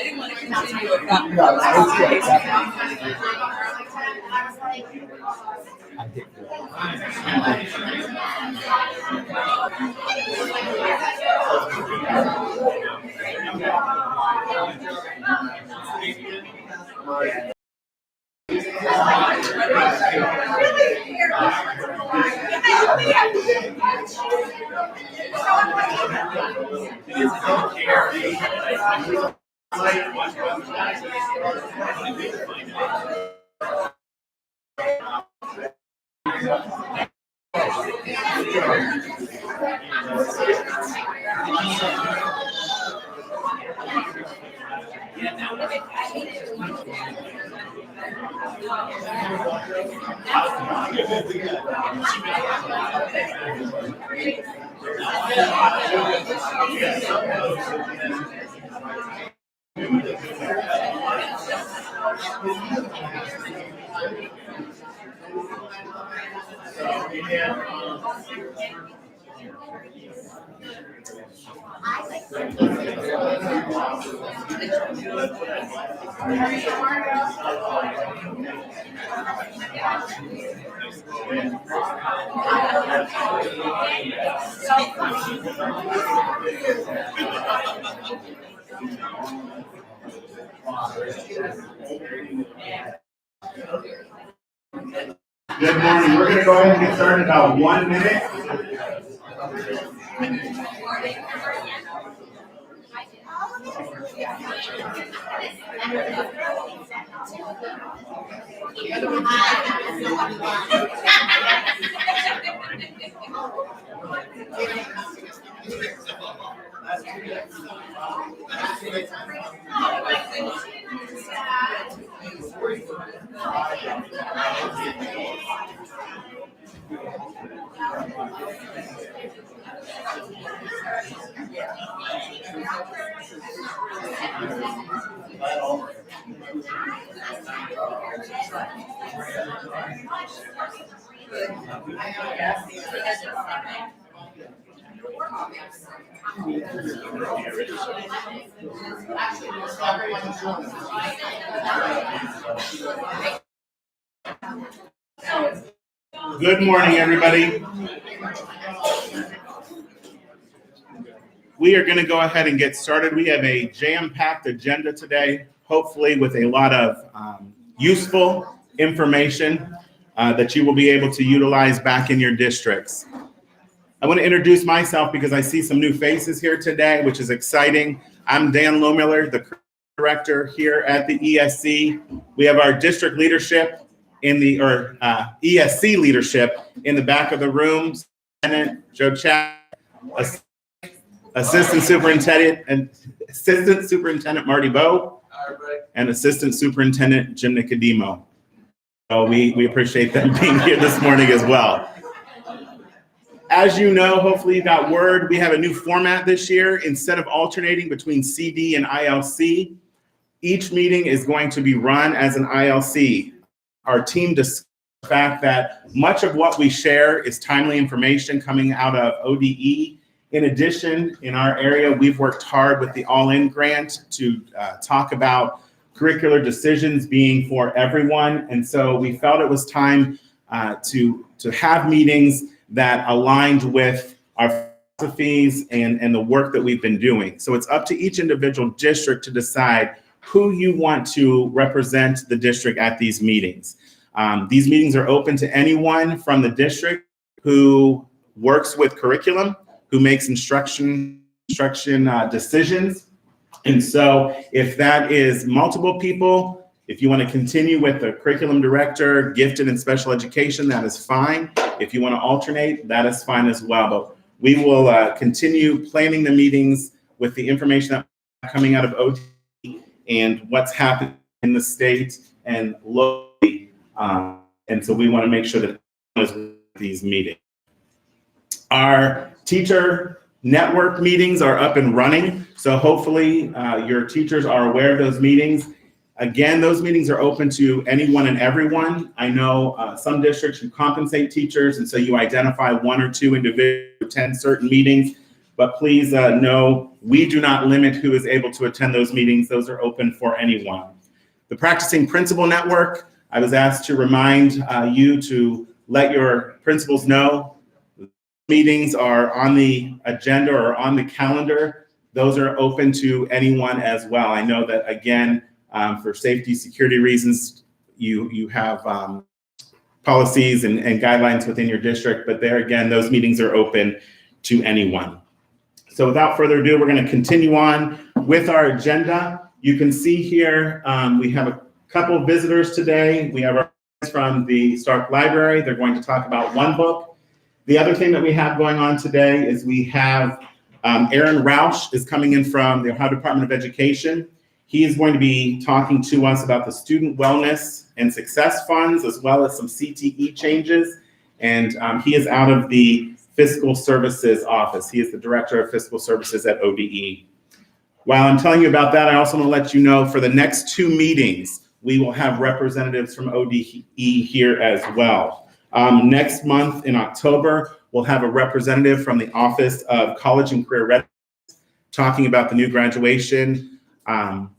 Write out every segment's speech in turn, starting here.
didn't want to continue with that. Good morning. We're going to go ahead and get started in about 1 minute. Good morning, everybody. We are going to go ahead and get started. We have a jam-packed agenda today, hopefully with a lot of useful information that you will be able to utilize back in your districts. I want to introduce myself because I see some new faces here today, which is exciting. I'm Dan Lohmiller, the director here at the ESC. We have our district leadership ESC leadership in the back of the room. Superintendent Joe Chad, Assistant Superintendent Marty Bowe, and Assistant Superintendent Jim Nicodemo. So we appreciate them being here this morning as well. As you know, hopefully you got word, we have a new format this year. Instead of alternating between CD and ILC, each meeting is going to be run as an ILC. Our team discussed the fact that much of what we share is timely information coming out of ODE. In addition, in our area, we've worked hard with the All-In grant to talk about curricular decisions being for everyone. And so we felt it was time to have meetings that aligned with our philosophies and the work that we've been doing. So it's up to each individual district to decide who you want to represent the district at these meetings. These meetings are open to anyone from the district who works with curriculum, who makes instruction decisions. And so if that is multiple people, if you want to continue with the curriculum director, gifted and special education, that is fine. If you want to alternate, that is fine as well. But we will continue planning the meetings with the information that's coming out of OT and what's happening in the state and locally. And so we want to make sure that these meetings. Our teacher network meetings are up and running. So hopefully your teachers are aware of those meetings. Again, those meetings are open to anyone and everyone. I know some districts you compensate teachers, and so you identify one or two individuals who attend certain meetings. but please know we do not limit who is able to attend those meetings. Those are open for anyone. The Practicing Principal Network, I was asked to remind you to let your principals know meetings are on the agenda or on the calendar. Those are open to anyone as well. I know that, again, for safety, security reasons, you have policies and guidelines within your district, but there again, those meetings are open to anyone. So without further ado, we're going to continue on with our agenda. You can see here, we have a couple of visitors today. We have our friends from the Stark Library. They're going to talk about one book. The other thing that we have going on today is we have Aaron Rausch is coming in from the Ohio Department of Education. He is going to be talking to us about the Student Wellness and Success Funds, as well as some CTE changes. And he is out of the Fiscal Services Office. He is the Director of Fiscal Services at ODE. While I'm telling you about that, I also want to let you know for the next 2 meetings, we will have representatives from ODE here as well. Next month in October, we'll have a representative from the Office of College and Career Readiness talking about the new graduation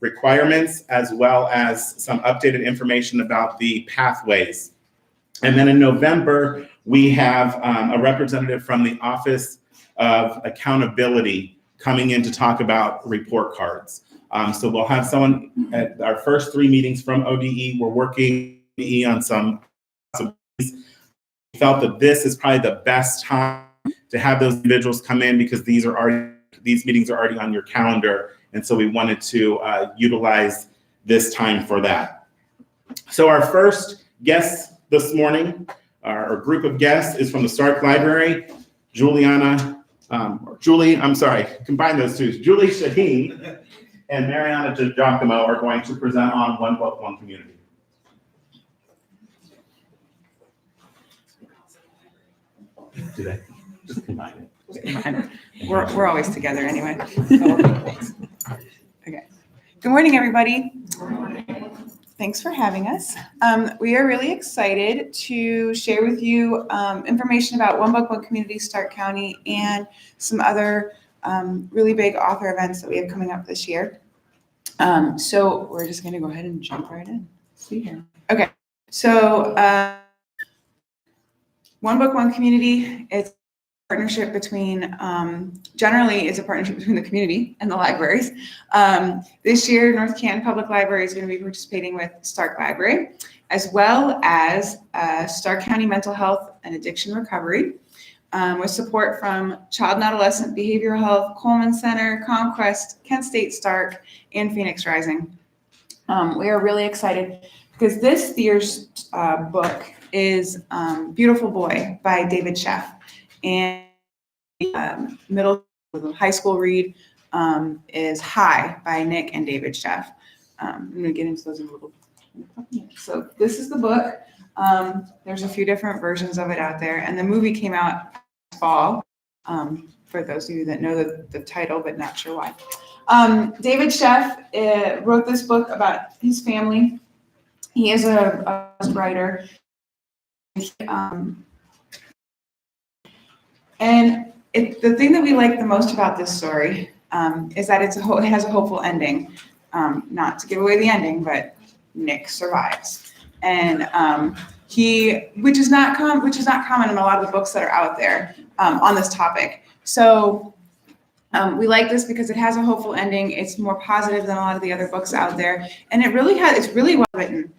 requirements, as well as some updated information about the pathways. And then in November, we have a representative from the Office of Accountability coming in to talk about report cards. So we'll have someone at our first 3 meetings from ODE. We're working on some. We felt that this is probably the best time to have those individuals come in because these meetings are already on your calendar. And so we wanted to utilize this time for that. So our first guest this morning, our group of guests, is from the Stark Library. Julie Shaheen and Mariana Giacomo are going to present on One Book, One Community. Do they? Just combine it. We're always together anyway. Okay. Good morning, everybody. Thanks for having us. We are really excited to share with you information about One Book, One Community, Stark County, and some other really big author events that we have coming up this year. So we're just going to go ahead and jump right in. See here. Okay. So One Book, One Community, it's a partnership between, generally it's a partnership between the community and the libraries. This year, North Canton Public Library is going to be participating with Stark Library, as well as Stark County Mental Health and Addiction Recovery, with support from Child and Adolescent Behavioral Health, Coleman Center, Conquest, Kent State Stark, and Phoenix Rising. We are really excited because this year's book is Beautiful Boy by David Sheff. And middle high school read is High by Nick and David Sheff. I'm going to get into those in a little bit. So this is the book. There's a few different versions of it out there, and the movie came out last fall. For those of you that know the title but not sure why. David Sheff wrote this book about his family. He is a writer. And the thing that we like the most about this story is that it has a hopeful ending. Not to give away the ending, but Nick survives, and which is not common in a lot of the books that are out there on this topic. So we like this because it has a hopeful ending. It's more positive than a lot of the other books out there, and it's really well written.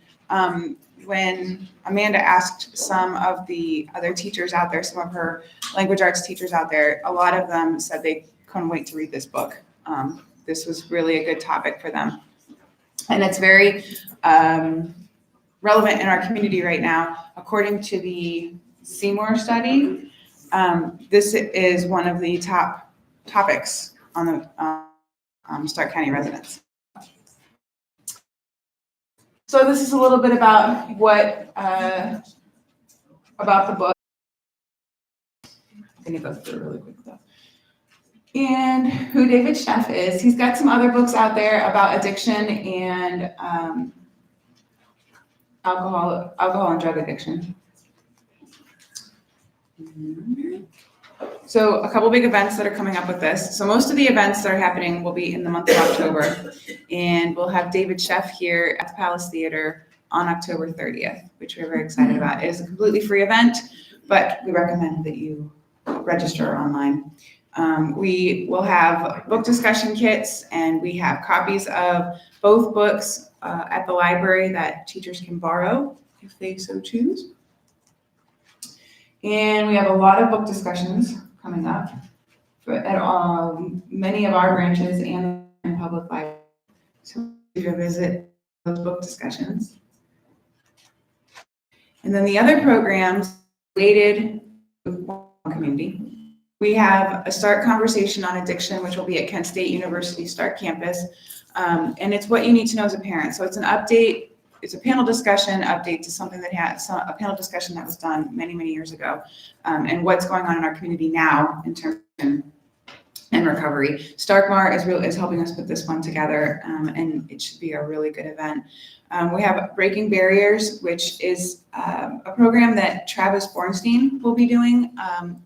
When Amanda asked some of the other teachers out there, some of her language arts teachers out there, a lot of them said they couldn't wait to read this book. This was really a good topic for them. And it's very relevant in our community right now. According to the Seymour study, this is one of the top topics on the Stark County residents. So this is a little bit about about the book. I'm going to go through it really quick though. And who David Sheff is. He's got some other books out there about addiction and alcohol and drug addiction. So a couple big events that are coming up with this. So most of the events that are happening will be in the month of October. And we'll have David Sheff here at the Palace Theater on October 30th, which we're very excited about. It is a completely free event, but we recommend that you register online. We will have book discussion kits, and we have copies of both books at the library that teachers can borrow if they so choose. And we have a lot of book discussions coming up at many of our branches and in public library. So you visit those book discussions. And then the other programs related with community. We have a START conversation on addiction, which will be at Kent State University START campus. And it's what you need to know as a parent. So it's an update. It's a panel discussion update to something that a panel discussion that was done many, many years ago, and what's going on in our community now in terms of and recovery. Starkmar is helping us put this one together, and it should be a really good event. We have Breaking Barriers, which is a program that Travis Bornstein will be doing.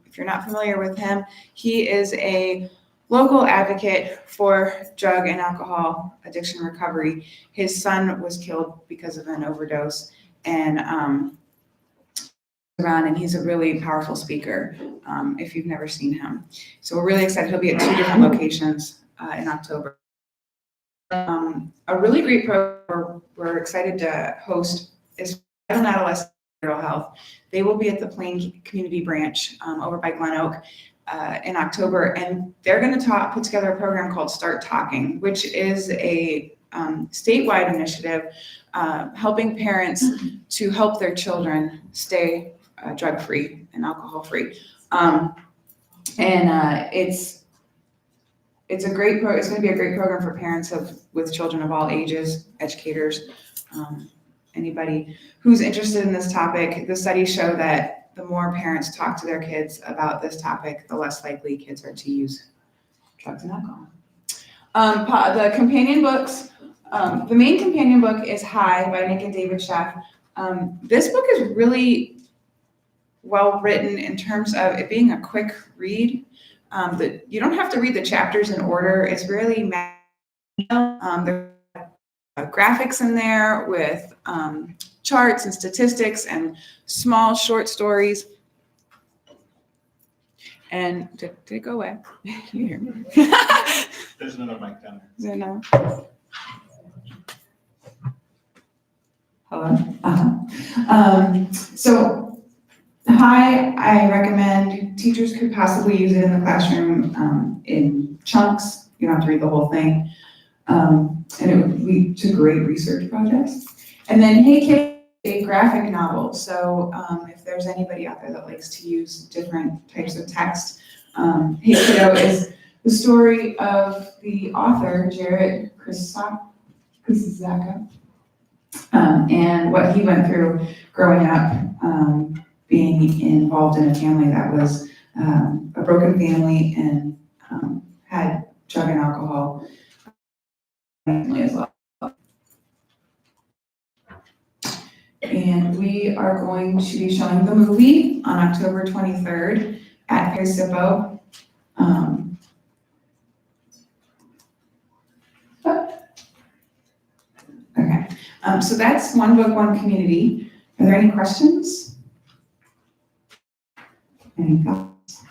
If you're not familiar with him, he is a local advocate for drug and alcohol addiction recovery. His son was killed because of an overdose, and he's a really powerful speaker if you've never seen him. So we're really excited. He'll be at 2 different locations in October. A really great program we're excited to host is Child and Adolescent Mental Health. They will be at the Plain Community Branch over by Glen Oak in October, and they're going to put together a program called Start Talking, which is a statewide initiative helping parents to help their children stay drug-free and alcohol-free. It's a great it's going to be a great program for parents with children of all ages, educators, anybody who's interested in this topic. The studies show that the more parents talk to their kids about this topic, the less likely kids are to use drugs and alcohol. The companion books, the main companion book is High by Nick and David Sheff. This book is really well written in terms of it being a quick read. You don't have to read the chapters in order. It's really there are graphics in there with charts and statistics and small short stories. And did it go away? You hear me? There's another mic down there. Is there no? Hello? So High, I recommend teachers could possibly use it in the classroom in chunks. You don't have to read the whole thing. And it would lead to great research projects. And then Hey Kid, a graphic novel. So if there's anybody out there that likes to use different types of text, Hey Kiddo is the story of the author, Jared Kusizaka, and what he went through growing up, being involved in a family that was a broken family and had drug and alcohol as well. And we are going to be showing the movie on October 23rd at Parisippo. Okay, so that's One Book, One Community. Are there any questions? Any thoughts?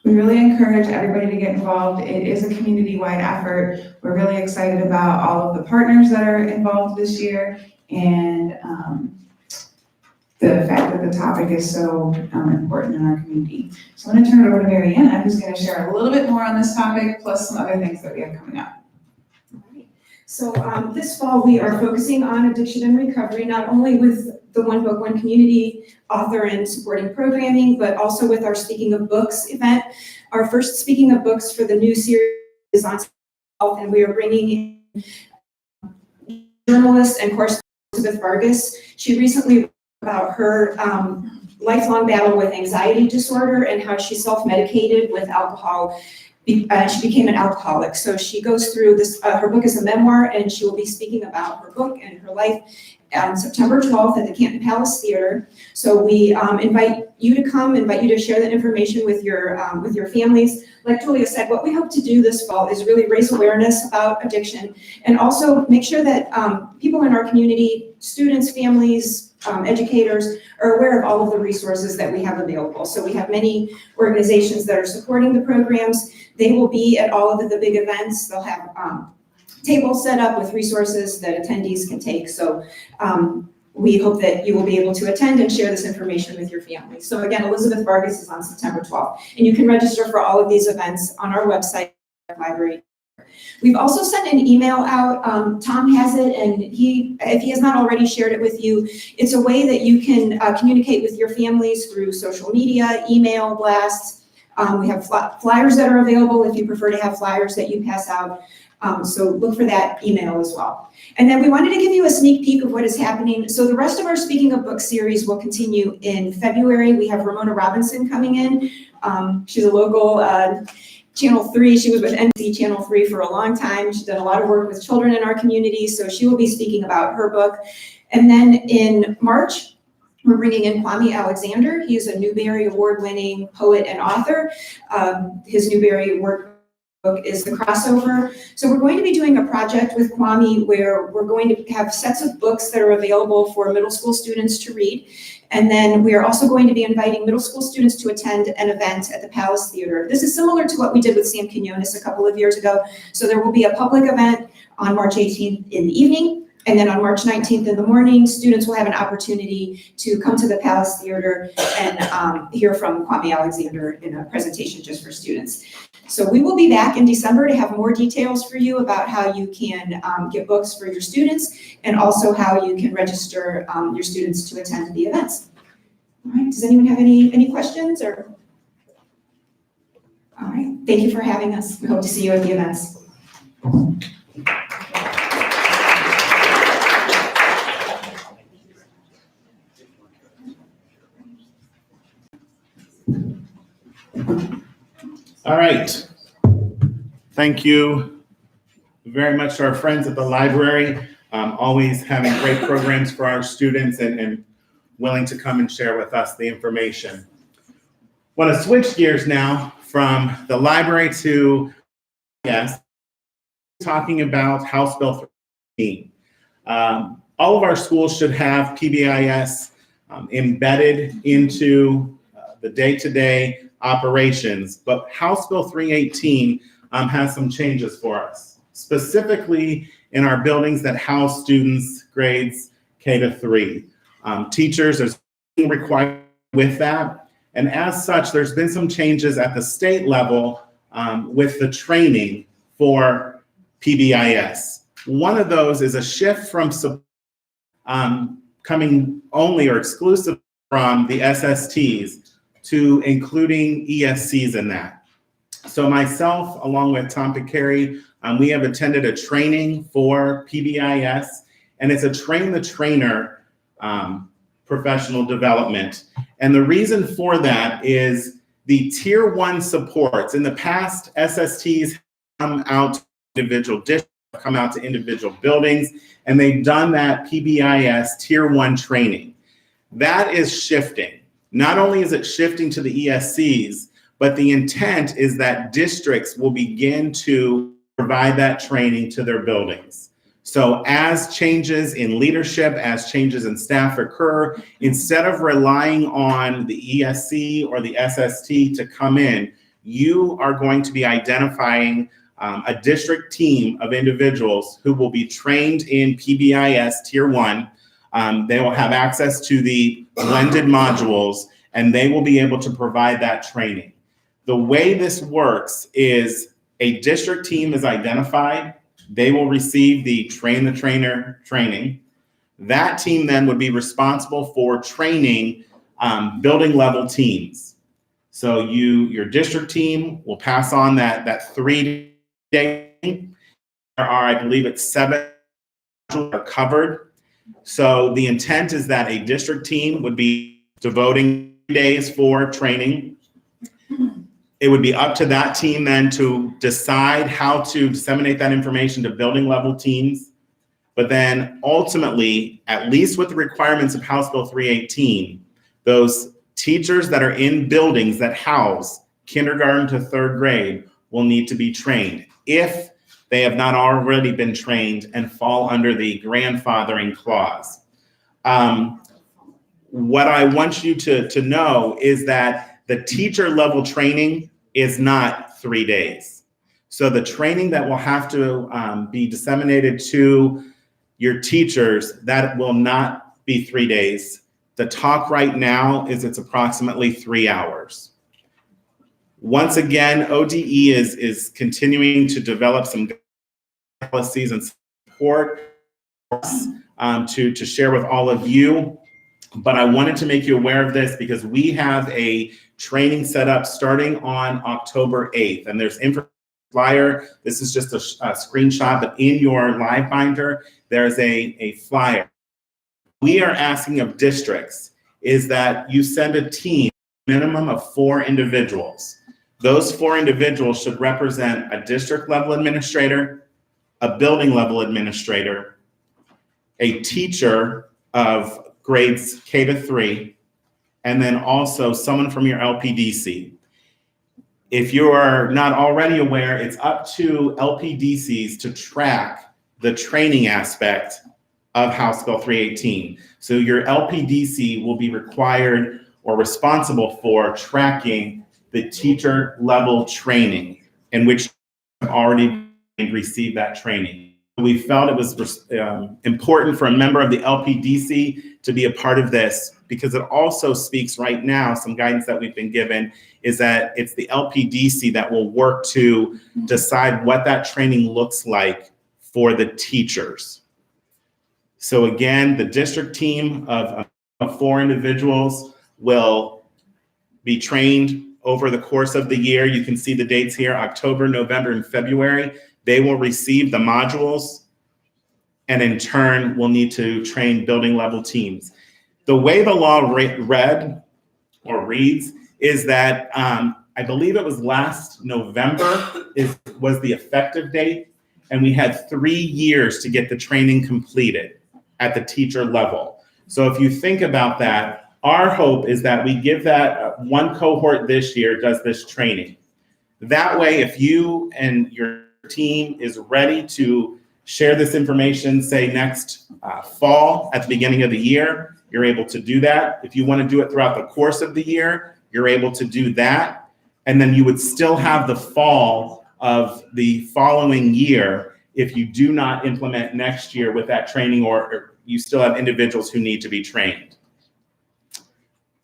We really encourage everybody to get involved. It is a community-wide effort. We're really excited about all of the partners that are involved this year, and the fact that the topic is so important in our community. So I'm going to turn it over to Marianna, who's going to share a little bit more on this topic, plus some other things that we have coming up. So this fall, we are focusing on addiction and recovery, not only with the One Book, One Community author and supporting programming, but also with our Speaking of Books event. Our first Speaking of Books for the new series is on health, and we are bringing in journalist and correspondent Elizabeth Vargas. She recently wrote about her lifelong battle with anxiety disorder and how she self-medicated with alcohol She became an alcoholic. So she goes through this, her book is a memoir, and she will be speaking about her book and her life on September 12th at the Canton Palace Theater. So we invite you to come, invite you to share that information with your families. Like Julia said, what we hope to do this fall is really raise awareness about addiction, and also make sure that people in our community, students, families, educators, are aware of all of the resources that we have available. So we have many organizations that are supporting the programs. They will be at all of the big events. They'll have tables set up with resources that attendees can take. So we hope that you will be able to attend and share this information with your family. So again, Elizabeth Vargas is on September 12th, and you can register for all of these events on our website, library. We've also sent an email out. Tom has it, and if he has not already shared it with you, it's a way that you can communicate with your families through social media, email blasts. We have flyers that are available if you prefer to have flyers that you pass out. So look for that email as well. And then we wanted to give you a sneak peek of what is happening. So the rest of our Speaking of Books series will continue in February. We have Ramona Robinson coming in. She's a local Channel 3. She was with NBC Channel 3 for a long time. She's done a lot of work with children in our community. So she will be speaking about her book. And then in March, we're bringing in Kwame Alexander. He is a Newbery Award-winning poet and author. His Newbery Award book is The Crossover. So we're going to be doing a project with Kwame where we're going to have sets of books that are available for middle school students to read. And then we are also going to be inviting middle school students to attend an event at the Palace Theater. This is similar to what we did with Sam Quinones a couple of years ago. So there will be a public event on March 18th in the evening. And then on March 19th in the morning, students will have an opportunity to come to the Palace Theater and hear from Kwame Alexander in a presentation just for students. So we will be back in December to have more details for you about how you can get books for your students, and also how you can register your students to attend the events. All right, does anyone have any questions? Or? All right, thank you for having us. We hope to see you at the events. All right. Thank you very much to our friends at the library, always having great programs for our students and willing to come and share with us the information. Want to switch gears now from the library to talking about House Bill 13. All of our schools should have PBIS embedded into the day-to-day operations, but House Bill 318 has some changes for us, specifically in our buildings that house students grades K to 3. Teachers are required with that, and as such, there's been some changes at the state level with the training for PBIS. One of those is a shift from coming only or exclusive from the SSTs to including ESCs in that. So myself, along with Tom Piccari, we have attended a training for PBIS, and it's a train the trainer professional development. And the reason for that is the tier 1 supports. In the past, SSTs come out to individual districts, come out to individual buildings, and they've done that PBIS tier 1 training. That is shifting. Not only is it shifting to the ESCs, but the intent is that districts will begin to provide that training to their buildings. So as changes in leadership, as changes in staff occur, instead of relying on the ESC or the SST to come in, you are going to be identifying a district team of individuals who will be trained in PBIS Tier 1. They will have access to the blended modules, and they will be able to provide that training. The way this works is a district team is identified. They will receive the train the trainer training. That team then would be responsible for training building level teams. So your district team will pass on that 3-day. There are, I believe it's 7 are covered. So the intent is that a district team would be devoting days for training. It would be up to that team then to decide how to disseminate that information to building level teams. But then ultimately, at least with the requirements of House Bill 318, those teachers that are in buildings that house kindergarten to third grade will need to be trained if they have not already been trained and fall under the grandfathering clause. What I want you to know is that the teacher level training is not 3 days. So the training that will have to be disseminated to your teachers, that will not be 3 days. The talk right now is it's approximately 3 hours. Once again, ODE is continuing to develop some policies and support to share with all of you. But I wanted to make you aware of this because we have a training set up starting on October 8th. And there's information flyer. This is just a screenshot, but in your live binder, there's a flyer. We are asking of districts is that you send a team, minimum of 4 individuals. Those 4 individuals should represent a district level administrator, a building level administrator, a teacher of grades K to 3, and then also someone from your LPDC. If you are not already aware, it's up to LPDCs to track the training aspect of House Bill 318. So your LPDC will be required or responsible for tracking the teacher level training in which you have already received that training. We felt it was important for a member of the LPDC to be a part of this because it also speaks right now, some guidance that we've been given is that it's the LPDC that will work to decide what that training looks like for the teachers. So again, the district team of 4 individuals will be trained over the course of the year. You can see the dates here, October, November, and February. They will receive the modules and in turn will need to train building level teams. The way the law reads is that I believe it was last November was the effective date, and we had 3 years to get the training completed at the teacher level. So if you think about that, our hope is that we give that one cohort this year does this training. That way, if you and your team is ready to share this information, say next fall at the beginning of the year, you're able to do that. If you want to do it throughout the course of the year, you're able to do that. And then you would still have the fall of the following year if you do not implement next year with that training or you still have individuals who need to be trained.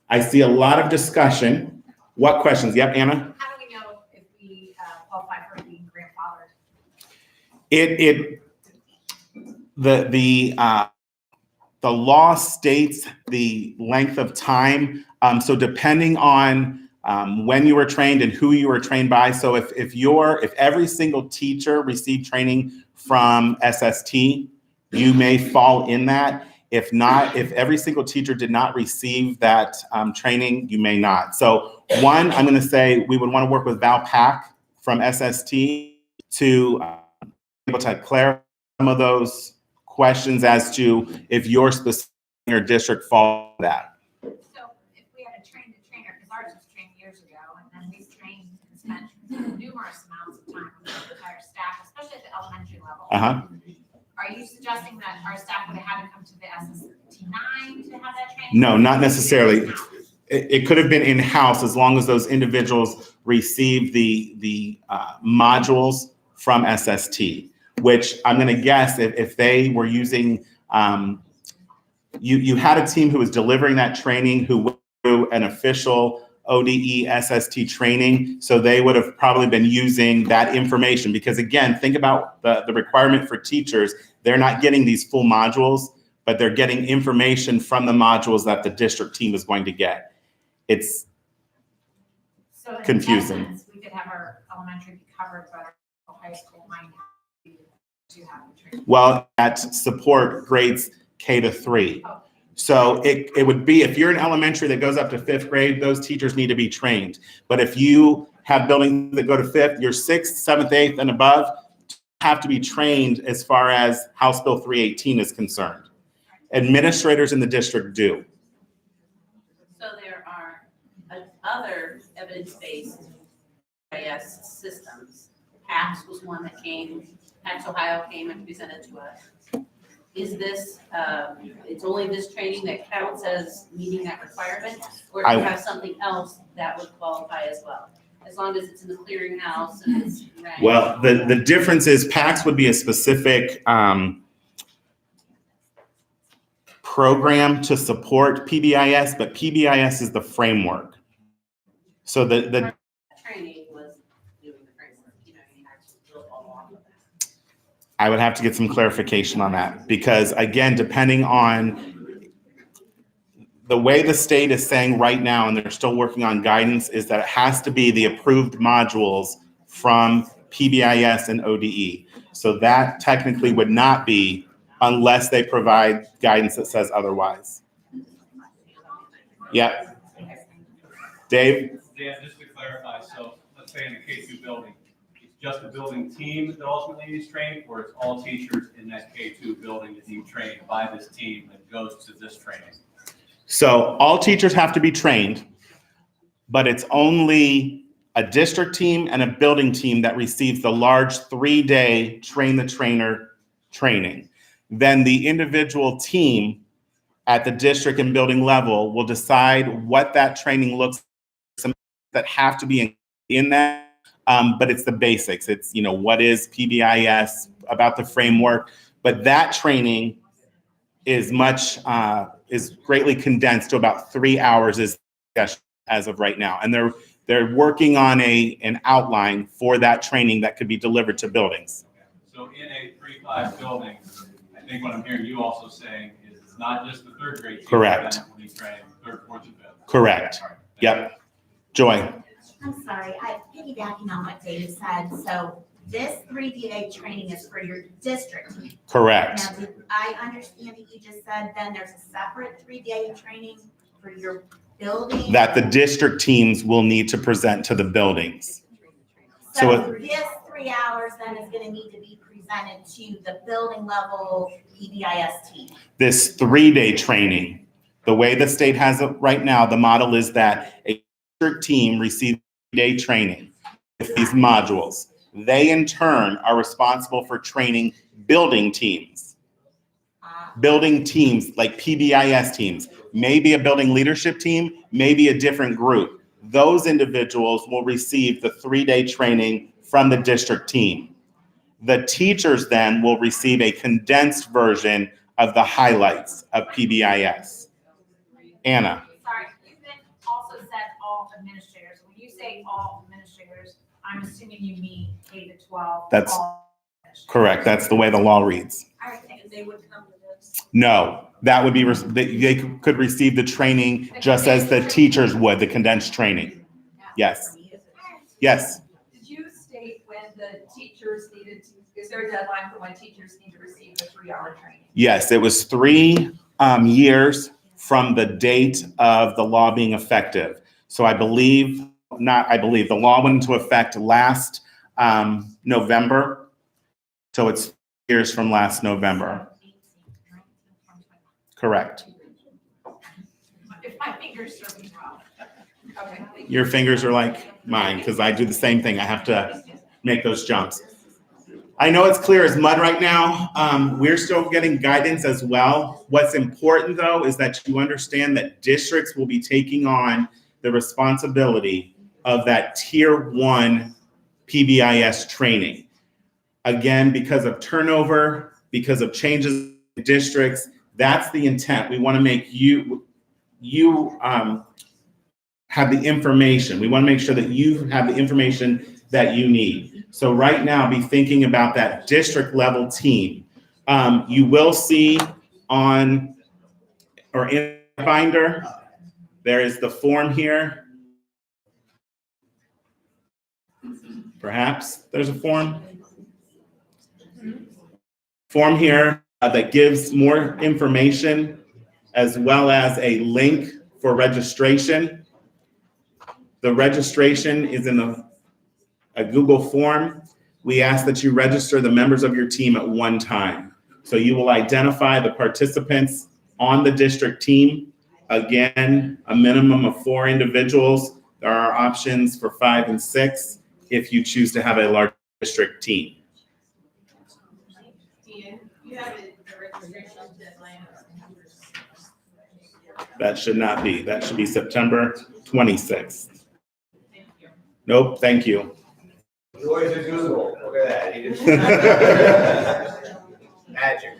I see a lot of discussion. What questions? Yep, Anna? How do we know if we qualify for being grandfathered? The law states the length of time. So depending on when you were trained and who you were trained by. So if every single teacher received training from SST, you may fall in that. If not, if every single teacher did not receive that training, you may not. So one, I'm going to say we would want to work with Val Pack from SST to be able to clarify some of those questions as to if your specific or district falls that. So if we had a train the trainer, because ours was trained years ago, and then we've trained and spent numerous amounts of time with the entire staff, especially at the elementary level. Are you suggesting that our staff would have had to come to the SST9 to have that training? No, not necessarily. It could have been in-house as long as those individuals received the modules from SST, which I'm going to guess if they were using, you had a team who was delivering that training who went through an official ODE SST training, so they would have probably been using that information because again, think about the requirement for teachers. They're not getting these full modules, but they're getting information from the modules that the district team is going to get. It's so confusing. In essence, we could have our elementary be covered, but our high school might to have the training. Well, at support grades K to 3. Oh. So it would be, if you're in elementary that goes up to 5th grade, those teachers need to be trained. But if you have buildings that go to 5th. Your 6th, 7th, 8th, and above have to be trained as far as House Bill 318 is concerned. Administrators in the district do. So there are other evidence-based PBIS systems. PACS was one that came, PACS Ohio came and presented to us. Is this, it's only this training that counts as meeting that requirement? Or do you have something else that would qualify as well? As long as it's in the clearinghouse and it's ranked? Well, the difference is PACS would be a specific program to support PBIS, but PBIS is the framework. So the training was doing the framework, you know, you actually built all off of that. I would have to get some clarification on that because again, depending on the way the state is saying right now, and they're still working on guidance, is that it has to be the approved modules from PBIS and ODE. So that technically would not be unless they provide guidance that says otherwise. Yeah. Dave? Dan, just to clarify, so let's say in the K2 building, it's just the building team that ultimately needs trained, or it's all teachers in that K2 building that need trained by this team that goes to this training? So all teachers have to be trained, but it's only a district team and a building team that receives the large 3-day train the trainer training. Then the individual team at the district and building level will decide what that training looks like that have to be in that. But it's the basics. It's, you know, what is PBIS, about the framework, but that training is is greatly condensed to about 3 hours as of right now. And they're working on an outline for that training that could be delivered to buildings. So in a 3-5 building, I think what I'm hearing you also saying is it's not just the 3rd grade team. Correct. When you train 3rd, 4th, and 5th. Correct. All right. Yep. Joy. I'm sorry, I piggybacking on what David said, so this 3-day training is for your district. Correct. Now, did I understand that you just said then there's a separate 3-day training for your building? That the district teams will need to present to the buildings. So this 3 hours then is gonna need to be presented to the building level PBIS team. This 3-day training, the way the state has it right now, the model is that a district team receives 3-day training with these modules. They in turn are responsible for training building teams. Building teams like PBIS teams, maybe a building leadership team, maybe a different group. Those individuals will receive the 3-day training from the district team. The teachers then will receive a condensed version of the highlights of PBIS. Anna. Sorry, you also said all administrators. When you say all administrators, I'm assuming you mean K-12. That's all administrators. correct. That's the way the law reads. All right, and they would come to this. No, that would be, they could receive the training just as the teachers would, the condensed training. Yes. Yes. Did you state when the teachers needed to, is there a deadline for when teachers need to receive the 3-hour training? Yes, it was 3 years from the date of the law being effective. So I believe, the law went into effect last November. So it's years from last November. Correct. If my fingers serve me well. Okay. Your fingers are like mine because I do the same thing. I have to make those jumps. I know it's clear as mud right now. We're still getting guidance as well. What's important though is that you understand that districts will be taking on the responsibility of that tier 1 PBIS training. Again, because of turnover, because of changes in districts, that's the intent. We want to make you have the information. We want to make sure that you have the information that you need. So right now, be thinking about that district level team. You will see on or in the binder, there is the form here. Perhaps there's a form here that gives more information as well as a link for registration. The registration is in the a Google form. We ask that you register the members of your team at one time. So you will identify the participants on the district team. Again, a minimum of 4 individuals. There are options for 5 and 6 if you choose to have a large district team. You have the registration deadline. That should not be. That should be September 26th. Thank you. Nope, thank you. Joys of Google, look at that. He just- Magic.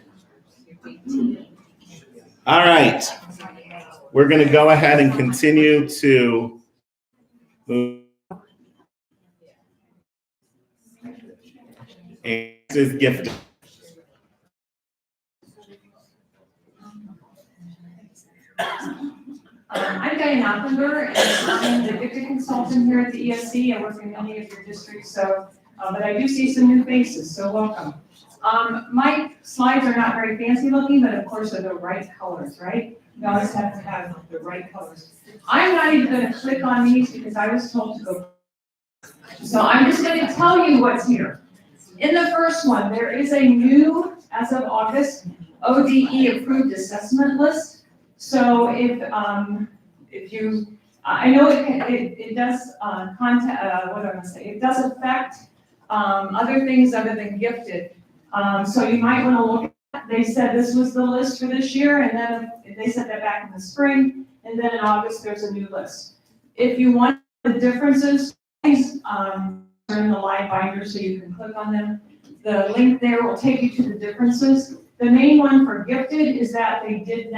All right. We're going to go ahead and continue to move. And this is gifted. I'm Diane Oppenberg, and I'm the gifted consultant here at the ESC. I work in many of your districts, so, but I do see some new faces, so welcome. My slides are not very fancy looking, but of course they're the right colors, right? You always have to have the right colors. I'm not even gonna click on these because I was told to go. So I'm just gonna tell you what's here. In the first one, there is a new, as of August, ODE approved assessment list. So if you, I know it does it does affect other things other than gifted. So you might want to look at, they said this was the list for this year, and then they said that back in the spring, and then in August there's a new list. If you want the differences, please turn the live binder so you can click on them. The link there will take you to the differences. The main one for gifted is that they do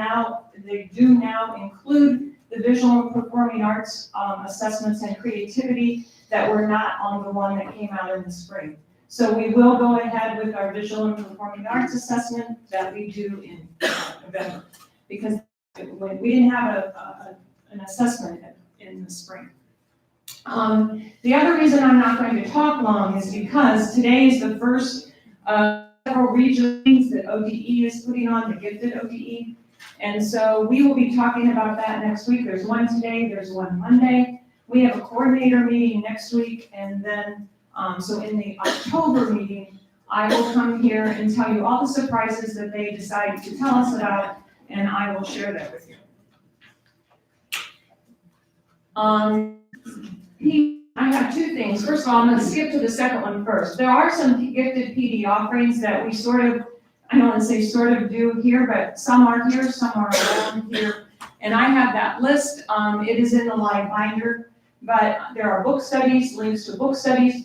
now include the visual and performing arts assessments and creativity that were not on the one that came out in the spring. So we will go ahead with our visual and performing arts assessment that we do in November, because we didn't have an assessment in the spring. The other reason I'm not going to talk long is because today is the first several regional things that ODE is putting on, the gifted ODE. And so we will be talking about that next week. There's one today, there's one Monday. We have a coordinator meeting next week, and then, so in the October meeting, I will come here and tell you all the surprises that they decided to tell us about, and I will share that with you. I have 2 things. First of all, I'm going to skip to the second one first. There are some gifted PD offerings that we sort of, I don't want to say sort of do here, but some are here, some are around here. And I have that list. It is in the live binder, but there are book studies, links to book study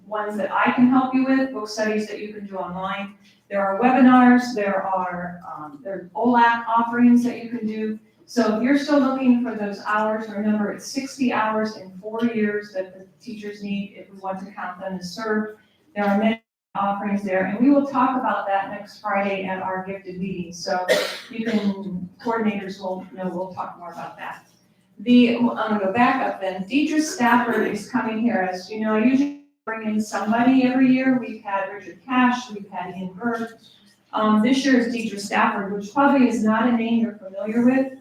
ones that I can help you with, book studies that you can do online. There are webinars, there are OLAC offerings that you can do. So if you're still looking for those hours, remember it's 60 hours in 4 years that the teachers need if we want to count them as served. There are many offerings there, and we will talk about that next Friday at our gifted meeting. So you can, coordinators will know, we'll talk more about that. I'm gonna go back up then. Deidre Stafford is coming here. As you know, I usually bring in somebody every year. We've had Richard Cash, we've had Ian Berg. This year is Deidre Stafford, which probably is not a name you're familiar with.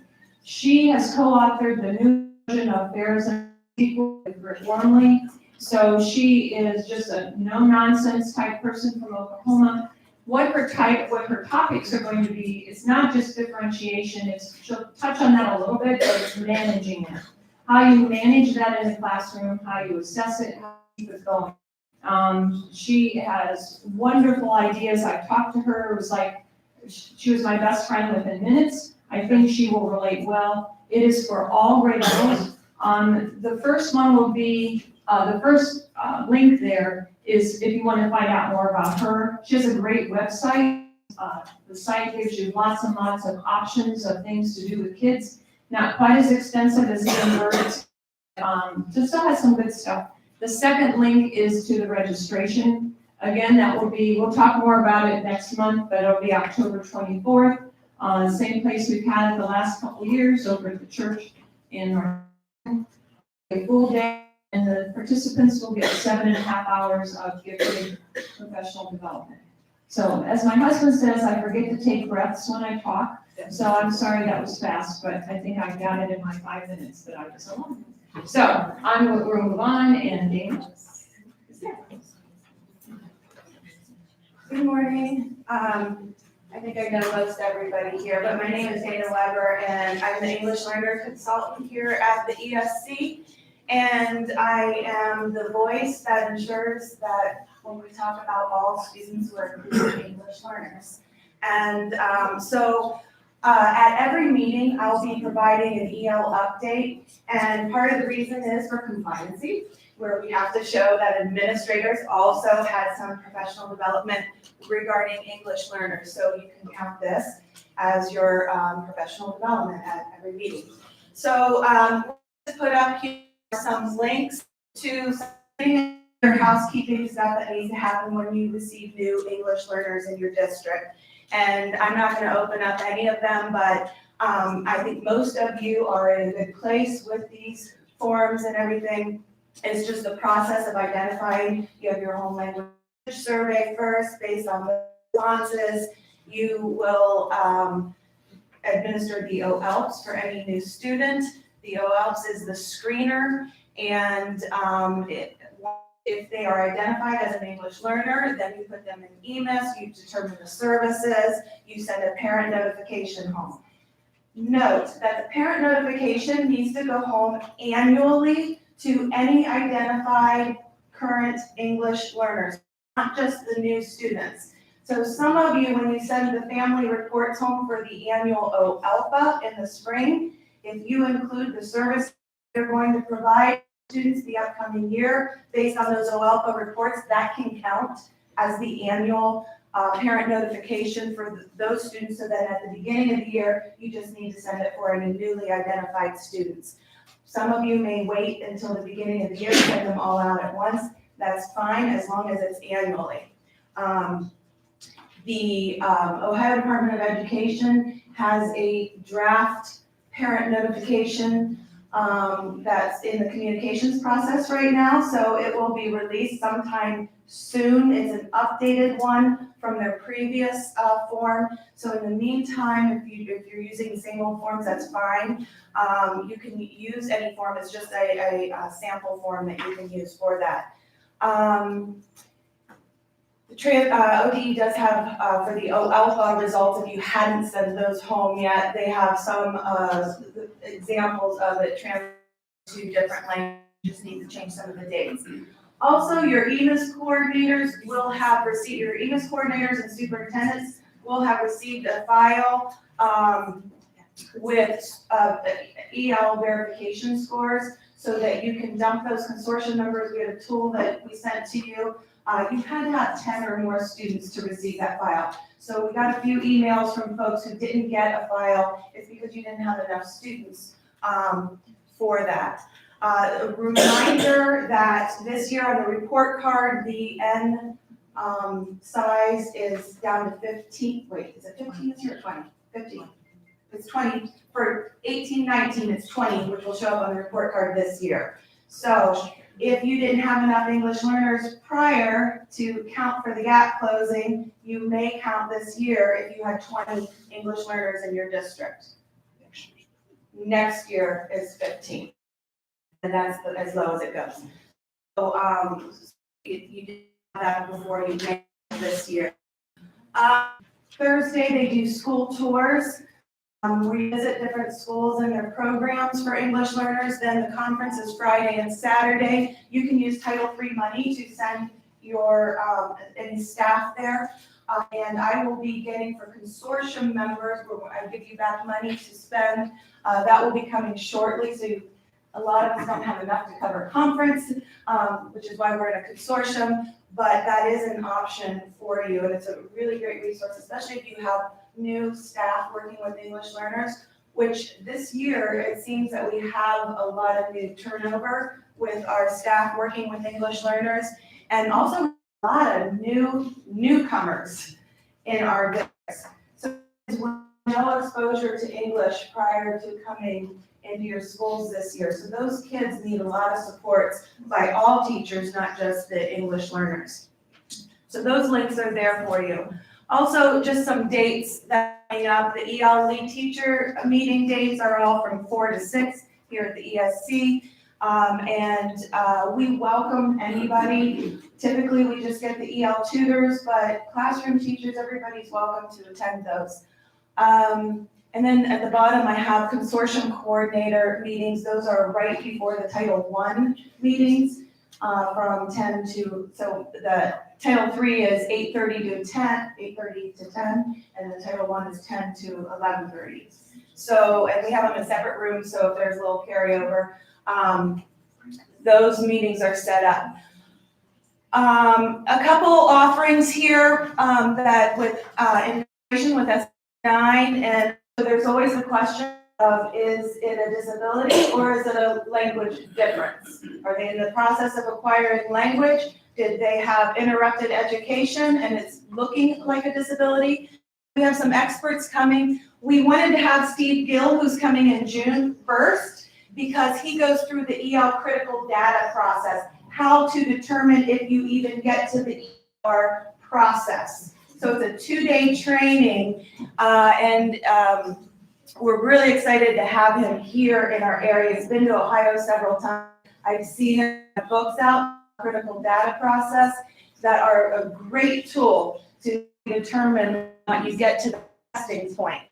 She has co-authored the new version of Bears and Sequel with Rick Wormley. So she is just a no-nonsense type person from Oklahoma. What her topics are going to be, it's not just differentiation, she'll touch on that a little bit, but it's managing it. How you manage that in the classroom, how you assess it, how you keep it going. She has wonderful ideas. I talked to her, it was like, she was my best friend within minutes. I think she will relate well. It is for all grade levels. The first one will be, the first link there is if you want to find out more about her. She has a great website. The site gives you lots and lots of options of things to do with kids. Not quite as extensive as Ian Bird's. Just still has some good stuff. The second link is to the registration. Again, that will be, we'll talk more about it next month, but it'll be October 24th. Same place we've had it the last couple of years over at the church in North. A full day, and the participants will get 7.5 hours of gifted professional development. So as my husband says, I forget to take breaths when I talk. So I'm sorry that was fast, but I think I got it in my 5 minutes that I was alone. So we'll move on, and Dana. Good morning. I think I know most everybody here, but my name is Dana Weber, and I'm the English learner consultant here at the ESC. And I am the voice that ensures that when we talk about all students, we're including English learners. And at every meeting, I'll be providing an EL update. And part of the reason is for compliancy, where we have to show that administrators also had some professional development regarding English learners. So you can count this as your professional development at every meeting. So let's put up here some links to some your housekeeping stuff that needs to happen when you receive new English learners in your district. And I'm not going to open up any of them, but I think most of you are in a good place with these forms and everything. It's just the process of identifying. You have your home language survey first based on the responses. You will administer the OELPS for any new student. The OELPS is the screener, and if they are identified as an English learner, then you put them in EMIS, you determine the services, you send a parent notification home. Note that the parent notification needs to go home annually to any identified current English learners, not just the new students. So some of you, when you send the family reports home for the annual OALPA in the spring, if you include the service they're going to provide students the upcoming year based on those OALPA reports, that can count as the annual parent notification for those students, so that at the beginning of the year, you just need to send it for any newly identified students. Some of you may wait until the beginning of the year to send them all out at once. That's fine, as long as it's annually. The Ohio Department of Education has a draft parent notification that's in the communications process right now, so it will be released sometime soon. It's an updated one from their previous form. So in the meantime, if you're using the same old forms, that's fine. You can use any form. It's just a sample form that you can use for that. ODE does have, for the OALPA results, if you hadn't sent those home yet, they have some examples of it translated to different languages. You just need to change some of the dates. Also, your EMIS coordinators will have received, your EMIS coordinators and superintendents will have received a file with EL verification scores, so that you can dump those consortium numbers. We have a tool that we sent to you. You had to have 10 or more students to receive that file. So we got a few emails from folks who didn't get a file. It's because you didn't have enough students for that. A reminder that this year on the report card, the N size is down to 15. Wait, is it 15 this year or 20? 15. It's 20. For 18-19, it's 20, which will show up on the report card this year. So if you didn't have enough English learners prior to count for the gap closing, you may count this year if you had 20 English learners in your district. Next year is 15, and that's as low as it goes. So you did that before you made this year. Thursday, they do school tours. We visit different schools and their programs for English learners. Then the conference is Friday and Saturday. You can use Title III money to send your any staff there. And I will be getting for consortium members, where I give you back money to spend. That will be coming shortly. So a lot of us don't have enough to cover a conference, which is why we're in a consortium. But that is an option for you, and it's a really great resource, especially if you have new staff working with English learners, which this year it seems that we have a lot of new turnover with our staff working with English learners, and also a lot of newcomers in our districts. So there's no exposure to English prior to coming into your schools this year. So those kids need a lot of supports by all teachers, not just the English learners. So those links are there for you. Also, just some dates that are coming up. The EL lead teacher meeting dates are all from 4 to 6 here at the ESC. We welcome anybody. Typically, we just get the EL tutors, but classroom teachers, everybody's welcome to attend those. And then at the bottom, I have consortium coordinator meetings. Those are right before the Title I meetings, from 10 to, so the Title III is 8:30 to 10, 8:30 to 10, and the Title I is 10 to 11:30. So, and we have them in separate rooms, so if there's a little carryover, those meetings are set up. A couple offerings here, that with, in relation with S9, and so there's always the question of, is it a disability or is it a language difference? Are they in the process of acquiring language? Did they have interrupted education and it's looking like a disability? We have some experts coming. We wanted to have Steve Gill, who's coming in June 1st, because he goes through the EL critical data process, how to determine if you even get to the ER process. So it's a 2-day training, and we're really excited to have him here in our area. He's been to Ohio several times. I've seen him have books out, critical data process, that are a great tool to determine when you get to the testing point.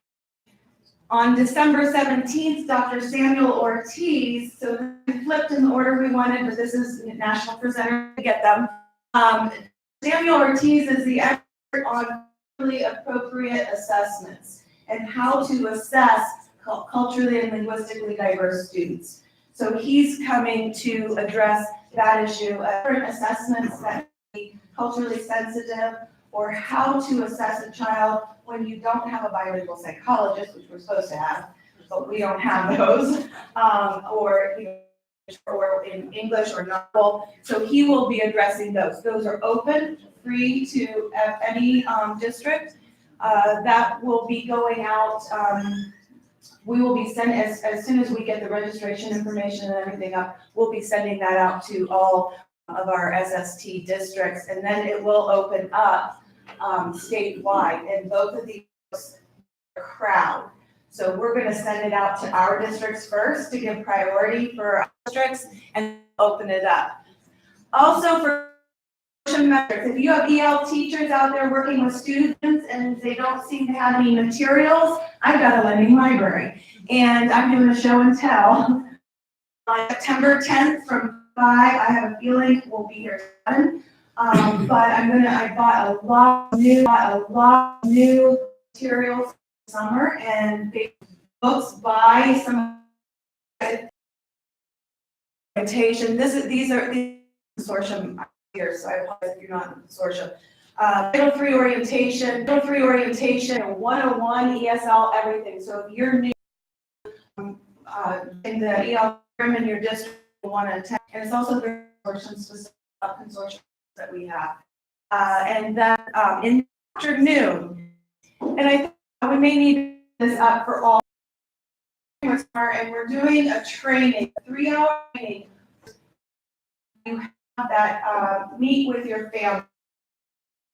On December 17th, Dr. Samuel Ortiz, so we flipped in the order we wanted, but this is national presenter to get them. Samuel Ortiz is the expert on culturally appropriate assessments and how to assess culturally and linguistically diverse students. So he's coming to address that issue, different assessments that be culturally sensitive, or how to assess a child when you don't have a bilingual psychologist, which we're supposed to have, but we don't have those, or in English or novel. So he will be addressing those. Those are open, free to any district. That will be going out. We will be sending, as soon as we get the registration information and everything up, we'll be sending that out to all of our SST districts, and then it will open up statewide, and both of these are crowd. So we're going to send it out to our districts first to give priority for our districts and open it up. Also for metrics, if you have EL teachers out there working with students and they don't seem to have any materials, I've got a lending library, and I'm doing a show and tell on September 10th from 5. I have a feeling we'll be here at 7. But I bought a lot of new materials this summer and books by some orientation. These are consortium here, so I apologize if you're not in the consortium. Title III orientation, 101 ESL, everything. So if you're new in the EL program in your district, you want to attend, and it's also the consortium that we have. And then in the afternoon, and I think we may need this up for all, and we're doing a training, 3-hour training. You have that meet with your family.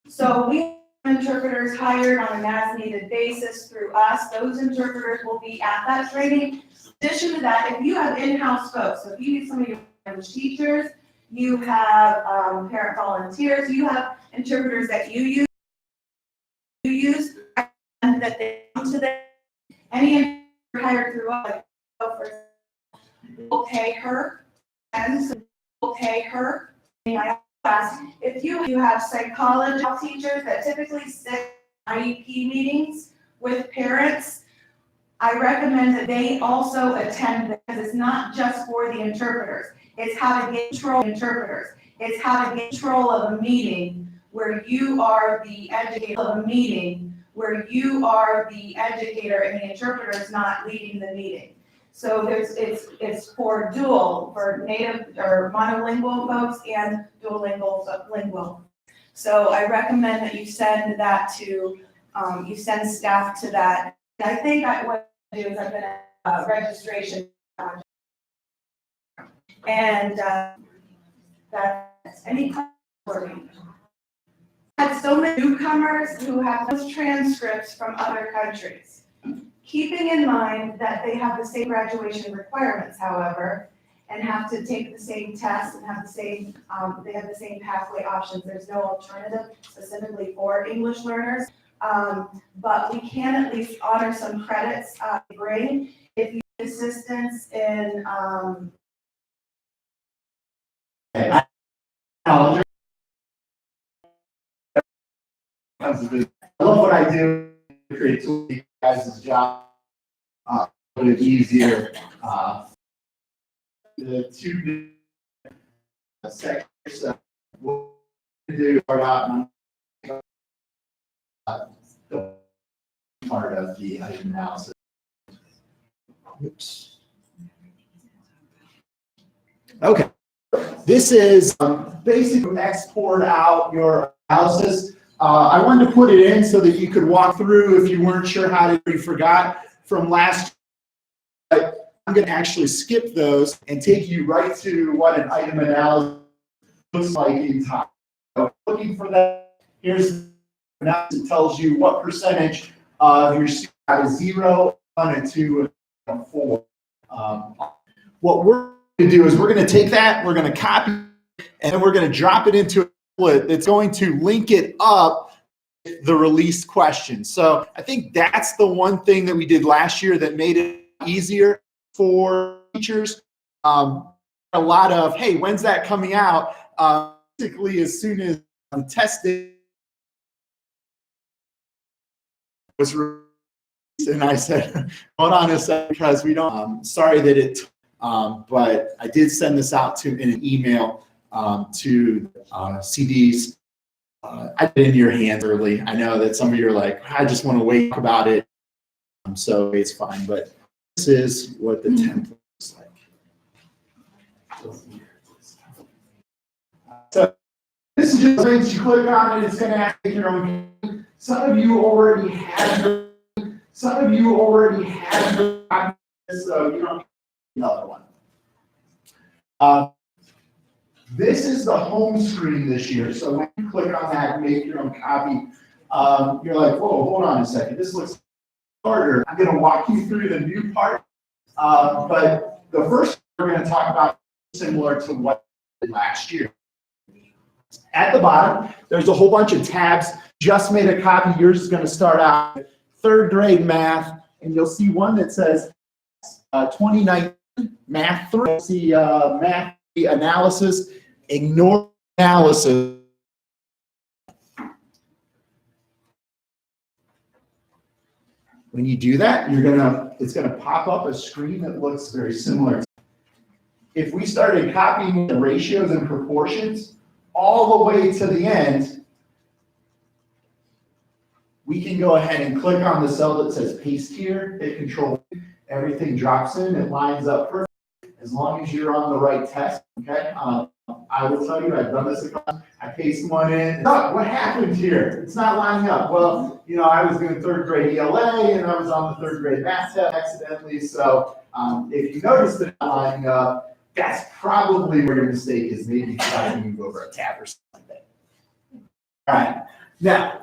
So we have interpreters hired on an as-needed basis through us. Those interpreters will be at that training. In addition to that, if you have in-house folks, so if you need some of your language teachers, you have parent volunteers, you have interpreters that you use, and that they come to them. Any interpreter hired through us, we'll pay her, and we'll pay her. If you have psychology teachers that typically sit in IEP meetings with parents, I recommend that they also attend, because it's not just for the interpreters. It's how to get control of interpreters. It's how to get control of a meeting where you are the educator and the interpreter is not leading the meeting. So it's for dual, for native or monolingual folks and duolingual. So I recommend that you send that to, you send staff to that. I think what I'm going to do is I'm going to registration. And that's any question for me. I had so many newcomers who have those transcripts from other countries. Keeping in mind that they have the same graduation requirements, however, and have to take the same test and have the same, they have the same pathway options. There's no alternative specifically for English learners. But we can at least honor some credits bring if you need assistance in I love what I do to create tools for you guys' job a little bit easier. The two sectors we'll do start out the part of the item analysis. Oops. Okay. This is basically export out your analysis. I wanted to put it in so that you could walk through if you weren't sure how to, you forgot from last. But I'm going to actually skip those and take you right to what an item analysis looks like in time. So looking for that, here's analysis. It tells you what percentage of your students have a 0, 1, and 2, and 4. What we're going to do is we're going to take that, we're going to copy, and then we're going to drop it into a template that's going to link it up with the released question. So I think that's the one thing that we did last year that made it easier for teachers. A lot of, hey, when's that coming out? Basically, as soon as the test was released, and I said, hold on a second, because we don't, sorry that it, but I did send this out in an email to CDs. I did it in your hands early. I know that some of you are like, I just want to wait about it. So it's fine, but this is what the template looks like. So this is just once you click on it, it's going to activate your own. Some of you already have your, so you don't need another one. This is the home screen this year. So when you click on that and make your own copy, you're like, whoa, hold on a second. This looks harder. I'm going to walk you through the new part. But the first we're going to talk about is similar to what we did last year. At the bottom, there's a whole bunch of tabs. Just made a copy. Yours is going to start out with 3rd grade math, and you'll see one that says 2019 math 3. You'll see math analysis. Ignore analysis. When you do that, it's gonna pop up a screen that looks very similar. If we started copying the ratios and proportions all the way to the end, we can go ahead and click on the cell that says paste here, hit Control, everything drops in, it lines up perfect. As long as you're on the right test, okay? I will tell you, I've done this a couple. I paste one in. Oh, what happened here? It's not lining up. Well, you know, I was doing 3rd grade ELA and I was on the 3rd grade math test accidentally. So if you notice that it's not lining up, that's probably where your mistake is. Maybe try to move over a tab or something like that. All right. Now,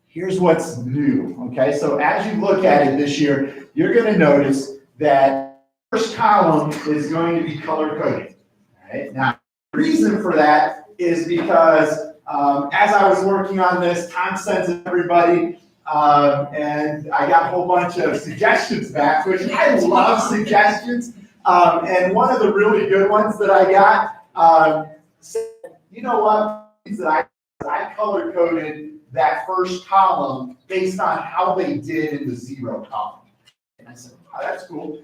here's what's new, okay? So as you look at it this year, you're going to notice that the first column is going to be color-coded, all right? Now, the reason for that is because as I was working on this, Tom sends it to everybody, and I got a whole bunch of suggestions back, which I love suggestions. And one of the really good ones that I got said, you know what, that I color-coded that first column based on how they did in the 0 column. And I said, oh, that's cool.